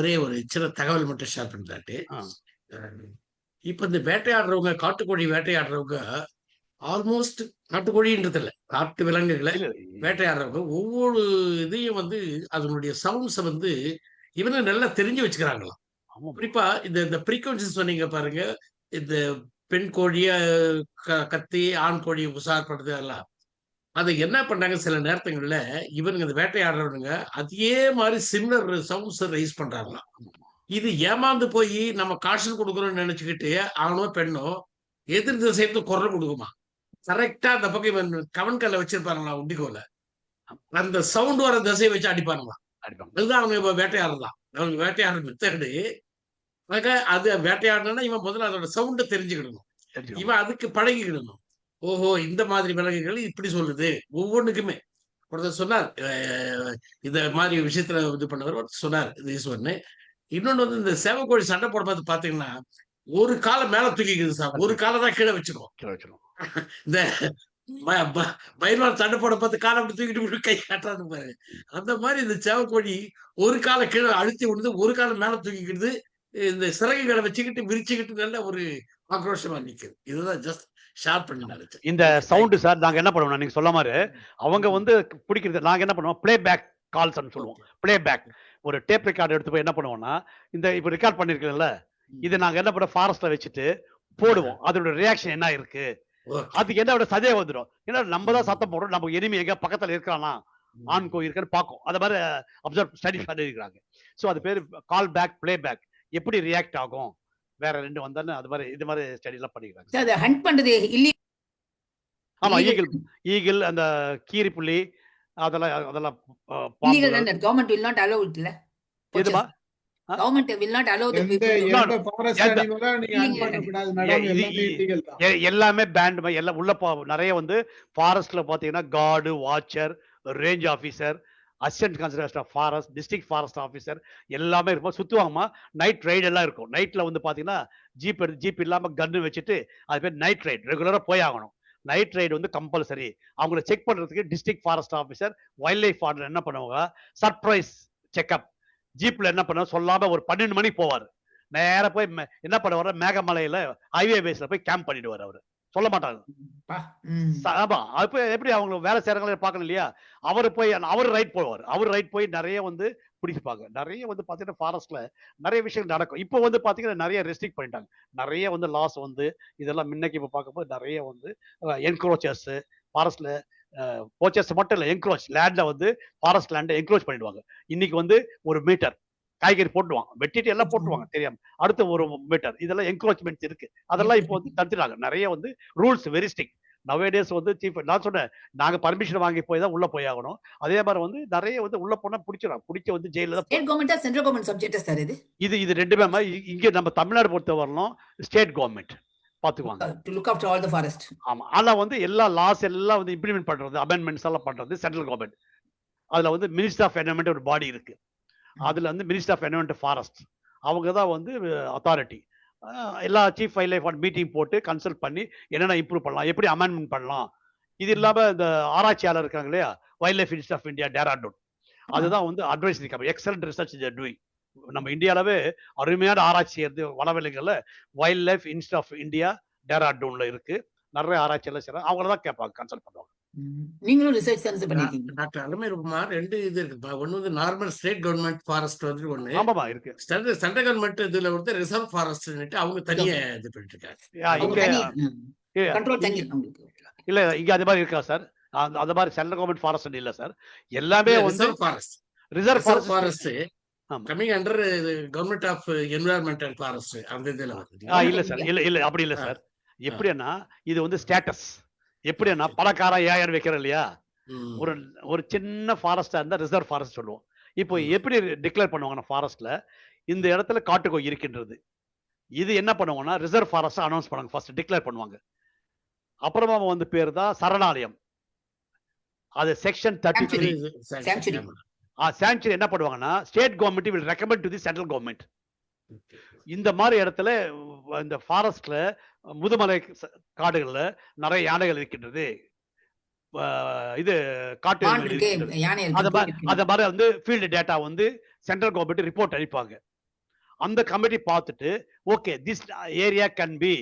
ஒரே ஒரு சின்ன தகவல் மட்டும் ஷேர் பண்றாட்டு. இப்ப இந்த வேட்டையாடுறவங்க, காட்டுக்கோழி வேட்டையாடுறவங்க ஆல்மோஸ்ட் நாட்டுக்கோழின்றது இல்ல, காட்டு விலங்குகளை வேட்டையாடுறவங்க ஒவ்வொரு இதையும் வந்து அதனுடைய சவுண்ட்ஸை வந்து இவனை நல்லா தெரிஞ்சு வச்சுக்கிறாங்களாம். குறிப்பா இந்த ப்ரீக்வன்சிஸ் சொன்னீங்க பாருங்க, இந்த பெண் கோழிய கத்தி ஆண் கோழியை உசார்படுறது எல்லாம், அதை என்ன பண்ணாங்க சில நேரத்துங்கள்ல இவனுங்க இந்த வேட்டையாடுறவனுங்க அதே மாதிரி சிமிலர் சவுண்ட்ஸ் ரைஸ் பண்றாங்களாம். இது ஏமாந்து போய் நம்ம காஷன் கொடுக்குறோம்னு நினைச்சுக்கிட்டு ஆணோ பெண்ணோ எதிர் திசைக்கு குரல் கொடுக்குமா, கரெக்டா அந்த பக்கம் இவன் கவன்கல்ல வச்சிருப்பாங்களா உண்டிகோல, அந்த சவுண்ட் வர திசையை வச்சு அடிப்பானுங்களாம். அதுதான் அவங்க வேட்டையாடுறதான். அவங்க வேட்டையாடுற மெத்தடு. அது வேட்டையாடணும்னா இவன் முதல்ல அதோட சவுண்டை தெரிஞ்சுக்கிடணும், இவன் அதுக்கு பழகிக்கிடணும். ஓஹோ இந்த மாதிரி விலங்குகள் இப்படி சொல்லுது ஒவ்வொன்றுக்குமே. ஒருத்தர் சொன்னார், இந்த மாதிரி விஷயத்துல இது பண்ணவர் சொன்னார், இது ஒண்ணு. இன்னொன்னு வந்து இந்த சேவக்கோழி சண்டை போடும்போது பாத்தீங்கன்னா ஒரு காலை மேல தூக்கிக்குது சார், ஒரு காலை தான் கீழே வச்சிருக்கோம். இந்த பயிர்வான் சண்டை போட பார்த்து காலை அப்படி தூக்கிட்டு கை காட்டான்னு பாரு. அந்த மாதிரி இந்த சேவக்கோழி ஒரு காலை கீழே அழுத்தி விடுது, ஒரு காலை மேல தூக்கிக்கிடுது, இந்த சிறகுகளை வச்சுக்கிட்டு விரிச்சுக்கிட்டு நல்ல ஒரு ஆக்ரோஷமா நிக்குது. இதுதான் ஜஸ்ட் ஷேர் பண்ணி நினைச்சேன். இந்த சவுண்ட் சார் நாங்க என்ன பண்ணுவோம், நீங்க சொல்ல மாதிரி அவங்க வந்து பிடிக்கிறது நாங்க என்ன பண்ணுவோம், பிளே பேக் கால்ஸ் சொல்லுவோம். பிளே பேக் ஒரு டேப் ரெக்கார்டு எடுத்து போய் என்ன பண்ணுவோம்னா, இந்த இப்ப ரெக்கார்ட் பண்ணிருக்கீங்கல்ல, இது நாங்க என்ன பண்ணுவோம் ஃபாரஸ்ட்ல வச்சுட்டு போடுவோம். அதோட ரியாக்ஷன் என்ன இருக்கு, அதுக்கு என்ன சதே வந்துடும். ஏன்னா நம்ம தான் சத்தம் போடுறோம், நம்ம எனிமி எங்க பக்கத்துல இருக்கிறானா ஆண் கோயில் இருக்கான்னு பார்க்கும். அதை மாதிரி அப்சர்வ் ஸ்டடி பண்ணிருக்காங்க. ஸோ அது பேர் கால் பேக் பிளே பேக். எப்படி ரியாக்ட் ஆகும் வேற ரெண்டு வந்தாலும் அது மாதிரி இது மாதிரி ஸ்டடி எல்லாம் பண்ணிக்கிறாங்க. ஹண்ட் பண்றது ஆமா, ஈகிள் அந்த கீரி புள்ளி அதெல்லாம் government will not allow it இல்ல. எதுமா government will not allow the எல்லாமே பேண்ட் எல்லாம் உள்ள நிறைய வந்து ஃபாரஸ்ட்ல பாத்தீங்கன்னா guard, watcher, range officer, assistant conservation of forest, district forest officer எல்லாமே இருக்கும். சுத்துவாங்கம்மா. நைட் ரைடு எல்லாம் இருக்கும். நைட்ல வந்து பாத்தீங்கன்னா ஜீப் இல்லாம கன்னு வச்சுட்டு அது பேர் நைட் ரைடு ரெகுலரா போய் ஆகணும். நைட் ரைடு வந்து கம்பல்சரி. அவங்களை செக் பண்றதுக்கு district forest officer, wild life warden என்ன பண்ணுவாங்க, சர்ப்ரைஸ் செக்அப் ஜீப்ல என்ன பண்ணுவாங்க சொல்லாம ஒரு 12 மணிக்கு போவார். நேர போய் என்ன பண்ணுவாரு, மேகமலையில ஹைவே பேஸ்ல போய் கேம்ப் பண்ணிடுவார். அவரு சொல்ல மாட்டாங்க. ஆமா, அப்ப எப்படி அவங்க வேலை செய்யறாங்களே பார்க்கணும் இல்லையா. அவரு போய் அவர் ரைட் போவார். அவர் ரைட் போய் நிறைய வந்து பிடிப்பாங்க. நிறைய வந்து பாத்தீங்கன்னா ஃபாரஸ்ட்ல நிறைய விஷயங்கள் நடக்கும். இப்போ வந்து பாத்தீங்கன்னா நிறைய ரெஸ்ட்ரிக்ட் பண்ணிட்டாங்க. நிறைய வந்து லாஸ் வந்து இதெல்லாம் முன்னைக்கு இப்ப பார்க்கும்போது நிறைய வந்து என்க்ரோச்சர்ஸ் ஃபாரஸ்ட்ல போச்சர்ஸ் மட்டும் இல்லை, என்க்ரோச் லேண்ட்ல வந்து ஃபாரஸ்ட் லேண்டை என்க்ரோச் பண்ணிடுவாங்க. இன்னைக்கு வந்து 1 மீட்டர் காய்கறி போட்டுவாங்க, வெட்டிட்டு எல்லாம் போட்டுருவாங்க தெரியாம, அடுத்த 1 மீட்டர், இதெல்லாம் என்க்ரோச்மெண்ட் இருக்கு. அதெல்லாம் இப்போ வந்து தடுத்துட்டாங்க. நிறைய வந்து ரூல்ஸ் வெரி ஸ்ட்ரிக்ட் நவேடேஸ் வந்து சீஃப். நான் சொன்னேன், நாங்க பர்மிஷன் வாங்கி போய் தான் உள்ள போய் ஆகணும். அதே மாதிரி வந்து நிறைய வந்து உள்ள போனா பிடிச்சிடும், பிடிச்ச வந்து ஜெயில தான். ஸ்டேட் கவர்மெண்டா சென்ட்ரல் கவர்மெண்ட் சப்ஜெக்டா சார் இது? இது ரெண்டுமே இங்க நம்ம தமிழ்நாடு பொறுத்த வரணும் ஸ்டேட் கவர்மெண்ட் பாத்துக்குவாங்க. To look after all the forest. ஆமா, ஆனா வந்து எல்லா லாஸ் எல்லாம் வந்து இம்ப்ளிமெண்ட் பண்றது, அமெண்ட்மெண்ட்ஸ் எல்லாம் பண்றது சென்ட்ரல் கவர்மெண்ட். அதுல வந்து மினிஸ்டர் ஆஃப் என்வரன்மெண்ட் ஒரு பாடி இருக்கு. அதுல வந்து மினிஸ்டர் ஆஃப் என்வரன்மெண்ட் ஃபாரஸ்ட் அவங்க தான் வந்து அத்தாரிட்டி. எல்லா சீஃப் வைல்ட் லைஃப் மீட்டிங் போட்டு கன்சல்ட் பண்ணி என்னென்ன இம்ப்ரூவ் பண்ணலாம், எப்படி அமெண்ட்மெண்ட் பண்ணலாம். இது இல்லாம இந்த ஆராய்ச்சியாளர் இருக்காங்க இல்லையா, wild life institute of India Dehradun, அதுதான் வந்து advisory committee. Excellent research is doing. நம்ம இந்தியாவிலவே அருமையான ஆராய்ச்சி செய்யறது வனவிலங்குல wild life institute of India டேராடூன்ல இருக்கு. நிறைய ஆராய்ச்சி எல்லாம் செய்யறாங்க. அவங்கள தான் கேட்பாங்க, கன்சல்ட் பண்ணுவாங்க. நீங்களும் ரிசர்ச் சென்ஸ் பண்ணிருக்கீங்க. டாக்டர் அலமேலுகுமார், 2 இது இருக்குப்பா. ஒன்னு வந்து நார்மல் ஸ்டேட் கவர்மெண்ட் ஃபாரஸ்ட் வந்து ஒண்ணு. ஆமாமா இருக்கு. சென்ட்ரல் கவர்மெண்ட் இதுல வந்து ரிசர்வ் ஃபாரஸ்ட் அவங்க தனியா இது பண்ணிட்டு இருக்காங்க. கண்ட்ரோல் தனி இல்ல, இங்க அது மாதிரி இருக்கா சார்? அந்த மாதிரி சென்ட்ரல் கவர்மெண்ட் ஃபாரஸ்ட் இல்ல சார், எல்லாமே வந்து reserve forest coming under government of environment and forest அந்த இதுல வருது. இல்ல சார், இல்ல அப்படி இல்ல சார். எப்படின்னா இது வந்து ஸ்டேட்டஸ். எப்படின்னா பணக்கார ஏஆர் வைக்கிற இல்லையா, ஒரு சின்ன ஃபாரஸ்டா இருந்தா ரிசர்வ் ஃபாரஸ்ட் சொல்லுவோம். இப்போ எப்படி டிக்ளேர் பண்ணுவாங்கன்னா ஃபாரஸ்ட்ல இந்த இடத்துல காட்டுக்கோய் இருக்கின்றது, இது என்ன பண்ணுவாங்கன்னா ரிசர்வ் ஃபாரஸ்ட் அனௌன்ஸ் பண்ணுவாங்க, ஃபர்ஸ்ட் டிக்ளேர் பண்ணுவாங்க. அப்புறமா வந்து பேர் தான் சரணாலயம். அது செக்ஷன் 33 சாங்சுரி என்ன பண்ணுவாங்கன்னா state government will recommend to the central government. இந்த மாதிரி இடத்துல இந்த ஃபாரஸ்ட்ல முதுமலை காடுகள்ல நிறைய யானைகள் இருக்கின்றது, இது காட்டு அத மாதிரி வந்து ஃபீல்டு டேட்டா வந்து சென்ட்ரல் கவர்மெண்ட் ரிப்போர்ட் அளிப்பாங்க. அந்த கமிட்டி பார்த்துட்டு okay this area can be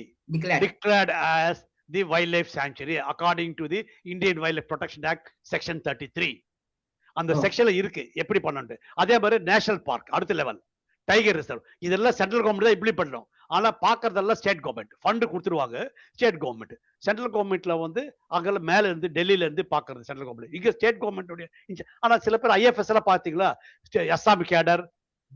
declared as the wild life sanctuary according to the Indian wildlife protection act section 33 அந்த செக்ஷன்ல இருக்கு எப்படி பண்ணு. அதே மாதிரி நேஷனல் பார்க் அடுத்த லெவல், டைகர் ரிசர்வ், இதெல்லாம் சென்ட்ரல் கவர்மெண்ட் தான் இப்படி பண்ணணும். ஆனா பாக்குறதெல்லாம் ஸ்டேட் கவர்மெண்ட் ஃபண்ட் கொடுத்துருவாங்க. ஸ்டேட் கவர்மெண்ட் சென்ட்ரல் கவர்மெண்ட்ல வந்து அங்கெல்லாம் மேல இருந்து டெல்லியில இருந்து பாக்குறது சென்ட்ரல் கவர்மெண்ட். இங்க ஸ்டேட் கவர்மெண்ட். ஆனா சில பேர் ஐஎஃப்எஸ் எல்லாம் பாத்தீங்களா, அஸ்ஸாம் கேடர்,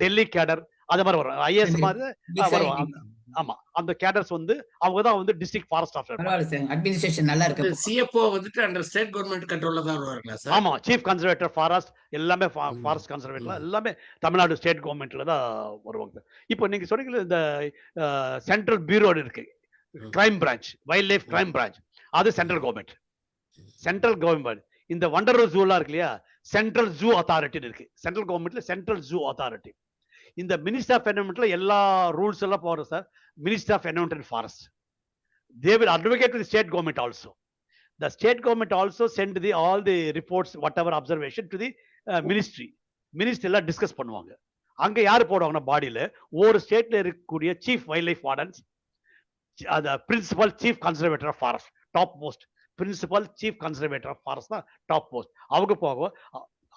டெல்லி கேடர், அது மாதிரி வரும். ஐஏஎஸ் மாதிரி வரும். ஆமா, அந்த கேடர்ஸ் வந்து அவங்க தான் வந்து டிஸ்ட்ரிக்ட் ஃபாரஸ்ட் ஆஃபீசர். அட்மினிஸ்ட்ரேஷன் நல்லா இருக்கு. சிஎஃப்ஓ வந்துட்டு அண்டர் ஸ்டேட் கவர்மெண்ட் கண்ட்ரோல்ல தான் வருவாங்க சார். ஆமா, சீஃப் கன்சர்வேட்டர் ஃபாரஸ்ட் எல்லாமே ஃபாரஸ்ட் கன்சர்வேட்டர் எல்லாமே தமிழ்நாடு ஸ்டேட் கவர்மெண்ட்ல தான் வருவாங்க. இப்போ நீங்க சொன்னீங்க இந்த சென்ட்ரல் பியூரோ இருக்கு, crime branch, wildlife crime branch, அது சென்ட்ரல் கவர்மெண்ட். சென்ட்ரல் கவர்மெண்ட் இந்த வண்டர் ஜூலாம் இருக்கு இல்லையா, சென்ட்ரல் ஜூ அத்தாரிட்டி இருக்கு. சென்ட்ரல் கவர்மெண்ட்ல சென்ட்ரல் ஜூ அத்தாரிட்டி. இந்த மினிஸ்டர் ஆஃப் என்விரான்மெண்ட்ல எல்லா ரூல்ஸ் எல்லாம் போறோம் sir. Minister of environment and forest they will advocate to the state government also. The state government also send all the reports whatever observation to the ministry. Ministry எல்லாம் discuss பண்ணுவாங்க. அங்க யாரு போடுவாங்கன்னா பாடியில ஒரு ஸ்டேட்ல இருக்கக்கூடிய சீஃப் வைல்ட் லைஃப் வார்டன்ஸ், அந்த principal chief conservator of forest, top most principal chief conservator of forest தான் டாப் மோஸ்ட். அவங்க போகும்.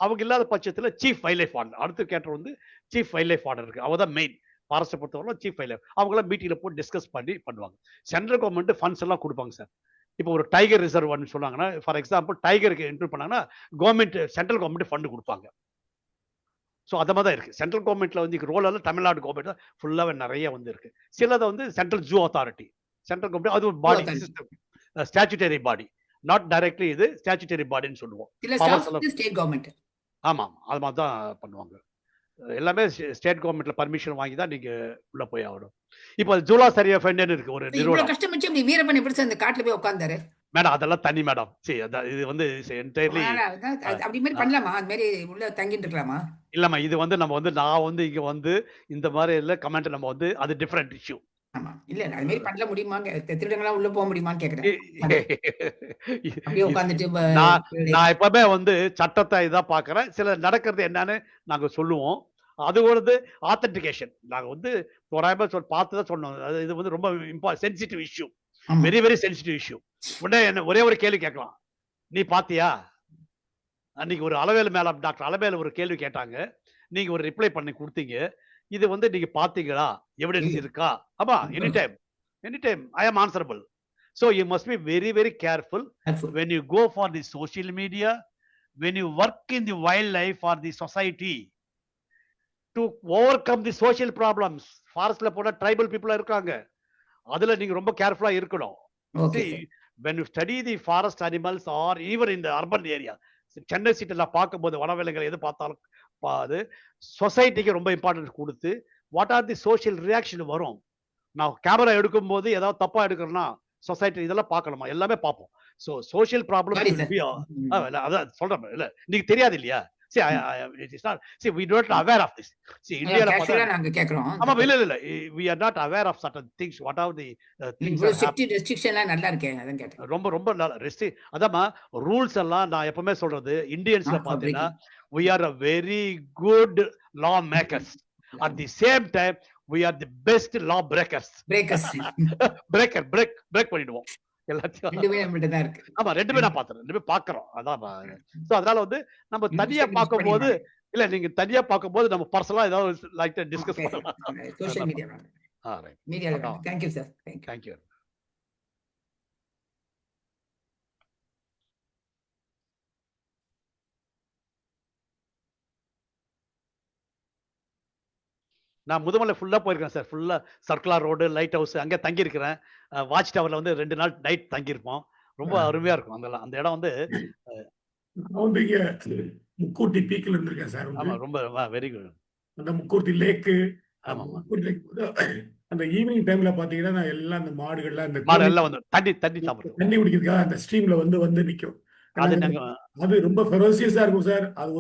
அவங்க இல்லாத பட்சத்துல சீஃப் வைல்ட் லைஃப் வார்டன், அடுத்த கேட்டர் வந்து சீஃப் வைல்ட் லைஃப் வார்டன் இருக்கு, அவங்க தான் மெயின் ஃபாரஸ்ட்டை பொறுத்தவரை சீஃப் வைல்ட் லைஃப். அவங்களாம் மீட்டிங்ல போட்டு டிஸ்கஸ் பண்ணி பண்ணுவாங்க. சென்ட்ரல் கவர்மெண்ட் ஃபண்ட்ஸ் எல்லாம் கொடுப்பாங்க சார். இப்போ ஒரு டைகர் ரிசர்வ் சொன்னாங்கன்னா, ஃபார் எக்ஸாம்பிள் டைகருக்கு என்ட்ரி பண்ணாங்கன்னா கவர்மெண்ட் சென்ட்ரல் கவர்மெண்ட் ஃபண்ட் கொடுப்பாங்க. ஸோ அந்த மாதிரி தான் இருக்கு. சென்ட்ரல் கவர்மெண்ட்ல வந்து ரோல் எல்லாம் தமிழ்நாடு கவர்மெண்ட் தான் ஃபுல்லாவே நிறைய வந்து இருக்கு. சிலதை வந்து central zoo authority, central government அது ஒரு body, statutory body, not directly இது ஸ்டாச்சுட்டரி பாடின்னு சொல்லுவோம். State government. ஆமா, அது மாதிரி தான் பண்ணுவாங்க. எல்லாமே ஸ்டேட் கவர்மெண்ட்ல பர்மிஷன் வாங்கி தான் நீங்க உள்ள போய் ஆகணும். இப்போ ஜூலா சரி ஃபைண்ட் இருக்கு ஒரு நிறுவனம். கஷ்டமிச்சு இப்படி வீரப்பன் எப்படி சார் அந்த காட்டுல போய் உட்கார்ந்தாரு மேடம்? அதெல்லாம் தனி மேடம். சரி, இது வந்து என்டையர்லி அப்படி மாதிரி பண்ணலாமா? அது மாதிரி உள்ள தங்கிட்டு இருக்கலாமா? இல்லம்மா, இது வந்து நம்ம வந்து நான் வந்து இங்க வந்து இந்த மாதிரி இல்ல கமெண்ட் நம்ம வந்து அது டிஃபரெண்ட் இஷ்யூ. ஆமா, இல்ல அது மாதிரி பண்ணல முடியுமா? திருடங்களா உள்ள போக முடியுமான்னு கேக்குறேன். அப்படியே உட்கார்ந்துட்டு நான் எப்பவுமே வந்து சட்டத்தை இதான் பாக்குறேன். சில நடக்கிறது என்னன்னு நாங்க சொல்லுவோம். அது ஒரு ஆத்தென்டிகேஷன் நாங்க வந்து தோராயமா பார்த்துதான் சொன்னோம். இது வந்து ரொம்ப sensitive issue, very very sensitive issue. உடனே என்ன ஒரே ஒரு கேள்வி கேட்கலாம், நீ பாத்தியா? அன்னைக்கு ஒரு அளவேலு மேல டாக்டர் அளவேலு ஒரு கேள்வி கேட்டாங்க, நீங்க ஒரு ரிப்ளை பண்ணி கொடுத்தீங்க. இது வந்து நீங்க பாத்தீங்களா, எவிடன்ஸ் இருக்கா? ஆமா, எனி டைம் ஐ ஆம் answerable. So you must be very, very careful when you go for the social media, when you work in the wildlife or the society to overcome the social problems. Forestல போனா tribal people இருக்காங்க, அதுல நீங்க ரொம்ப கேர்ஃபுல்லா இருக்கணும். See, when you study the forest animals or even in the urban area, Chennai சிட்டில பார்க்கும்போது வனவிலங்குகள் எது பார்த்தாலும் அது சொசைட்டிக்கு ரொம்ப இம்பார்ட்டன்ஸ் கொடுத்து what are the social reaction வரும். நான் கேமரா எடுக்கும் போது ஏதாவது தப்பா எடுக்கிறேன்னா சொசைட்டி இதெல்லாம் பார்க்கணுமா, எல்லாமே பார்ப்போம். ஸோ சோஷியல் ப்ராப்ளம் அதான் சொல்றேன் இல்ல, நீங்க தெரியாது இல்லையா. See, it is not. See, we don't aware of this. See, India நாங்க கேக்குறோம். ஆமா, இல்ல, we are not aware of certain things. What are the things that happen? Restrictionலாம் நல்லா இருக்கே, அதான் கேட்டேன். ரொம்ப ரெஸ்ட்ரிக்ட். அதாம்மா ரூல்ஸ் எல்லாம் நான் எப்பவுமே சொல்றது, இந்தியன்ஸ்ல பாத்தீங்கன்னா we are a very good law makers. At the same time, we are the best law breakers. break பண்ணிடுவோம் எல்லாத்தையும். ஆமா, ரெண்டுமே நான் பாத்துறேன், ரெண்டுமே பாக்குறோம். அதான் சோ அதனால வந்து நம்ம தனியா பார்க்கும்போது இல்ல, நீங்க தனியா பார்க்கும்போது நம்ம பர்சனலா ஏதாவது லைக் டிஸ்கஸ் பண்ணலாம். சோஷியல் மீடியா மீடியால. Thank you sir. Thank you. நான் முதுமலை ஃபுல்லா போயிருக்கேன் சார். ஃபுல்லா சர்க்குலர் ரோடு, லைட் ஹவுஸ் அங்கே தங்கியிருக்கிறேன். வாட்ச் டவர்ல வந்து 2 நாள் நைட் தங்கியிருப்போம். ரொம்ப அருமையா இருக்கும் அங்கெல்லாம். அந்த இடம் வந்து முக்கூர்த்தி பீக்ல இருந்திருக்கேன் சார். ஆமா, ரொம்ப வெரி குட். அந்த முக்கூர்த்தி லேக்கு, ஆமா, அந்த ஈவினிங் டைம்ல பாத்தீங்கன்னா நான் எல்லாம் அந்த மாடுகள்லாம் அந்த எல்லாம் வந்து தண்ணி சாப்பிடுறோம், தண்ணி குடிக்கிறதுக்காக அந்த ஸ்ட்ரீம்ல வந்து நிக்கும். அது ரொம்ப ஃபெரோசியஸா இருக்கும் சார். அது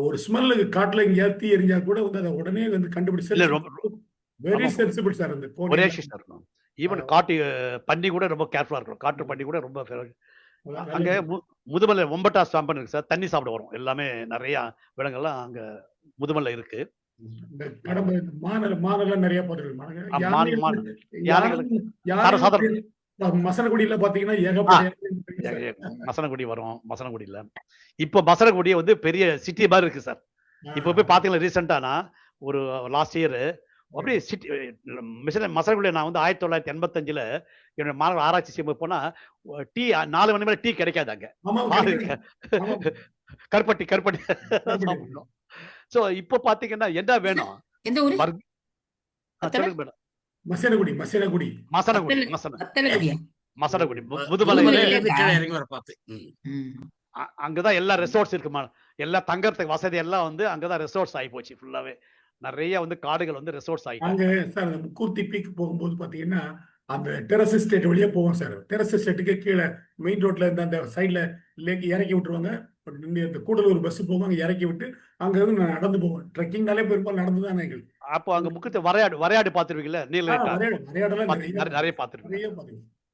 ஒரு ஸ்மெல் காட்டுல இங்க ஏத்தி எரிஞ்சா கூட வந்து அதை உடனே வந்து கண்டுபிடிச்சு வெரி சென்சிபிள் சார். அந்த ஒரே இருக்கும். ஈவன் காட்டு பன்னி கூட ரொம்ப கேர்ஃபுல்லா இருக்கும். காட்டு பன்னி கூட ரொம்ப அங்க முதுமலை ஒம்பட்டா ஸ்டாம்பன் இருக்கு சார். தண்ணி சாப்பிட வரும். எல்லாமே நிறைய விலங்கெல்லாம் அங்க முதுமலை இருக்கு. மானெல்லாம் நிறைய மசனகுடியில பாத்தீங்கன்னா மசனகுடி வரும். மசனகுடியில இப்ப மசனகுடி வந்து பெரிய சிட்டி மாதிரி இருக்கு சார். இப்ப போய் பாத்தீங்கன்னா ரீசெண்டானா ஒரு லாஸ்ட் இயர் அப்படியே சிட்டி மசனகுடியில நான் வந்து 1985ல என்னோட மாணவர் ஆராய்ச்சி செய்யும் போனா டீ 4 மணி மேல டீ கிடைக்காது அங்க. கருப்பட்டி சாப்பிடணும். சோ இப்ப பாத்தீங்கன்னா என்ன வேணும், மசனகுடி முதுமலை அங்கதான் எல்லா ரெசார்ட்ஸ் இருக்குமா, எல்லா தங்கறதுக்கு வசதி எல்லாம் வந்து அங்கதான் ரெசார்ட்ஸ் ஆகி போச்சு. ஃபுல்லாவே நிறைய வந்து காடுகள் வந்து ரெசார்ட்ஸ் ஆகிட்டாங்க. சார் அந்த முக்கூர்த்தி பீக் போகும்போது பாத்தீங்கன்னா அந்த டெரஸ் எஸ்டேட் வழியா போவோம் சார். டெரஸ் எஸ்டேட்டுக்கு கீழே மெயின் ரோட்ல இருந்து அந்த சைட்ல லேக் இறக்கி விட்டுருவாங்க. அந்த கூடலூர் பஸ் போவோம், அங்க இறக்கி விட்டு அங்க இருந்து நான் நடந்து போவேன். ட்ரெக்கிங்னாலே பெரும்பாலும் நடந்துதான் எங்களுக்கு. அப்போ அங்க முக்கியத்தை வரையாடு பாத்துருவீங்களா?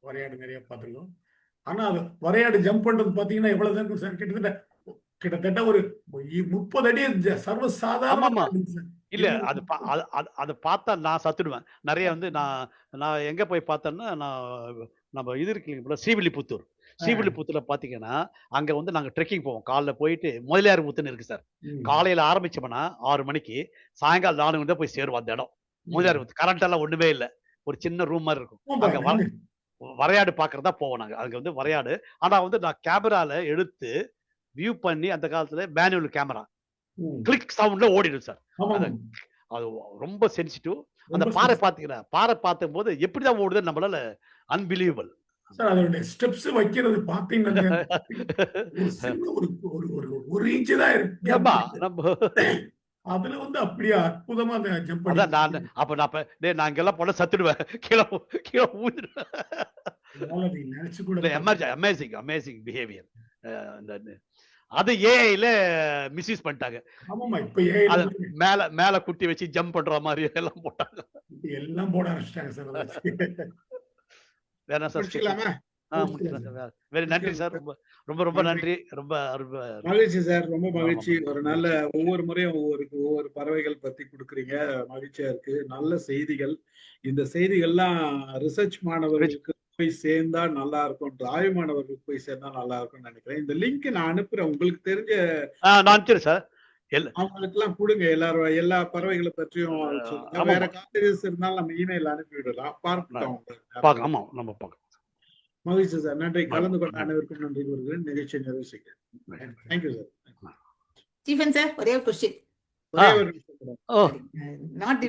வரையாடு நிறைய பாத்துருக்கோம். ஆனா அது வரையாடு ஜம்ப் பண்றது பாத்தீங்கன்னா எவ்வளவு தான் சார், கிட்டத்தட்ட ஒரு 30 அடி சர்வசாதாரண இல்ல. அது பார்த்தா நான் சத்துடுவேன். நிறைய வந்து நான் எங்க போய் பார்த்தேன்னா, நம்ம இது இருக்கு ஸ்ரீவில்லிபுத்தூர்ல பாத்தீங்கன்னா அங்க வந்து நாங்க ட்ரெக்கிங் போவோம். காலைல போயிட்டு முதலியார் முத்துன்னு இருக்கு சார். காலையில ஆரம்பிச்சோம்னா 6 மணிக்கு சாயங்காலம் 4 மணி தான் போய் சேருவோம் அந்த இடம். முதலியார் முத்து கரண்ட் எல்லாம் ஒண்ணுமே இல்லை, ஒரு சின்ன ரூம் மாதிரி இருக்கும். அங்க வரையாடு பாக்குறதா போவோம் நாங்க. அங்க வந்து வரையாடு. ஆனா வந்து நான் கேமரால எடுத்து வியூ பண்ணி, அந்த காலத்துல மேனுவல் கேமரா கிளிக் சவுண்ட்ல ஓடிடும் சார். அது ரொம்ப சென்சிட்டிவ். அந்த பாறை பாத்தீங்கன்னா பார்த்தும் போது எப்படிதான் ஓடுது நம்மளால அன்பிலீவபிள் சார். அதோட ஸ்டெப்ஸ் வைக்கிறது பாத்தீங்கன்னா ஒரு இன்ச்சு தான் இருக்கு. அதுல வந்து அப்படியே அற்புதமா ஜம்ப் பண்ணி நான் இங்கெல்லாம் போன சத்துடுவேன், கீழே ஊந்துடுவேன். நினைச்சு கூட அமேசிங் பிஹேவியர். அது ஏஐல மிஸ்யூஸ் பண்ணிட்டாங்க. மேல குட்டி வச்சு ஜம்ப் பண்ற மாதிரி எல்லாம் போட்டாங்க. எல்லாம் போட ஆரம்பிச்சிட்டாங்க சார். வேணா சார். வெரி நன்றி சார். ரொம்ப நன்றி. ரொம்ப மகிழ்ச்சி சார். ரொம்ப மகிழ்ச்சி. ஒரு நல்ல ஒவ்வொரு முறையும் ஒவ்வொரு பறவைகள் பத்தி கொடுக்குறீங்க. மகிழ்ச்சியா இருக்கு. நல்ல செய்திகள். இந்த செய்திகள்லாம் ரிசர்ச் மாணவர்களுக்கு போய் சேர்ந்தா நல்லா இருக்கும், ஆய்வு மாணவர்களுக்கு போய் சேர்ந்தா நல்லா இருக்கும்னு நினைக்கிறேன். இந்த லிங்க் நான் அனுப்புறேன். உங்களுக்கு தெரிஞ்ச சார் அவங்களுக்கு எல்லாம் கொடுங்க. எல்லா பறவைகளை பற்றியும் வேற காலேஜஸ் இருந்தாலும் நம்ம இமெயில் அனுப்பி விடலாம். பார்க்கலாம். ஆமா, நம்ம பார்க்கலாம். மகிழ்ச்சி சார். நன்றி. கலந்து கொண்ட அனைவருக்கும் நன்றி கூறுகிறேன். நிகழ்ச்சியை நிறைவு செய்கிறேன். Thank you sir. ஸ்டீஃபன் சார், ஒரே ஒரு கொஸ்டின். ஒரே ஒரு நிமிஷம். நாட்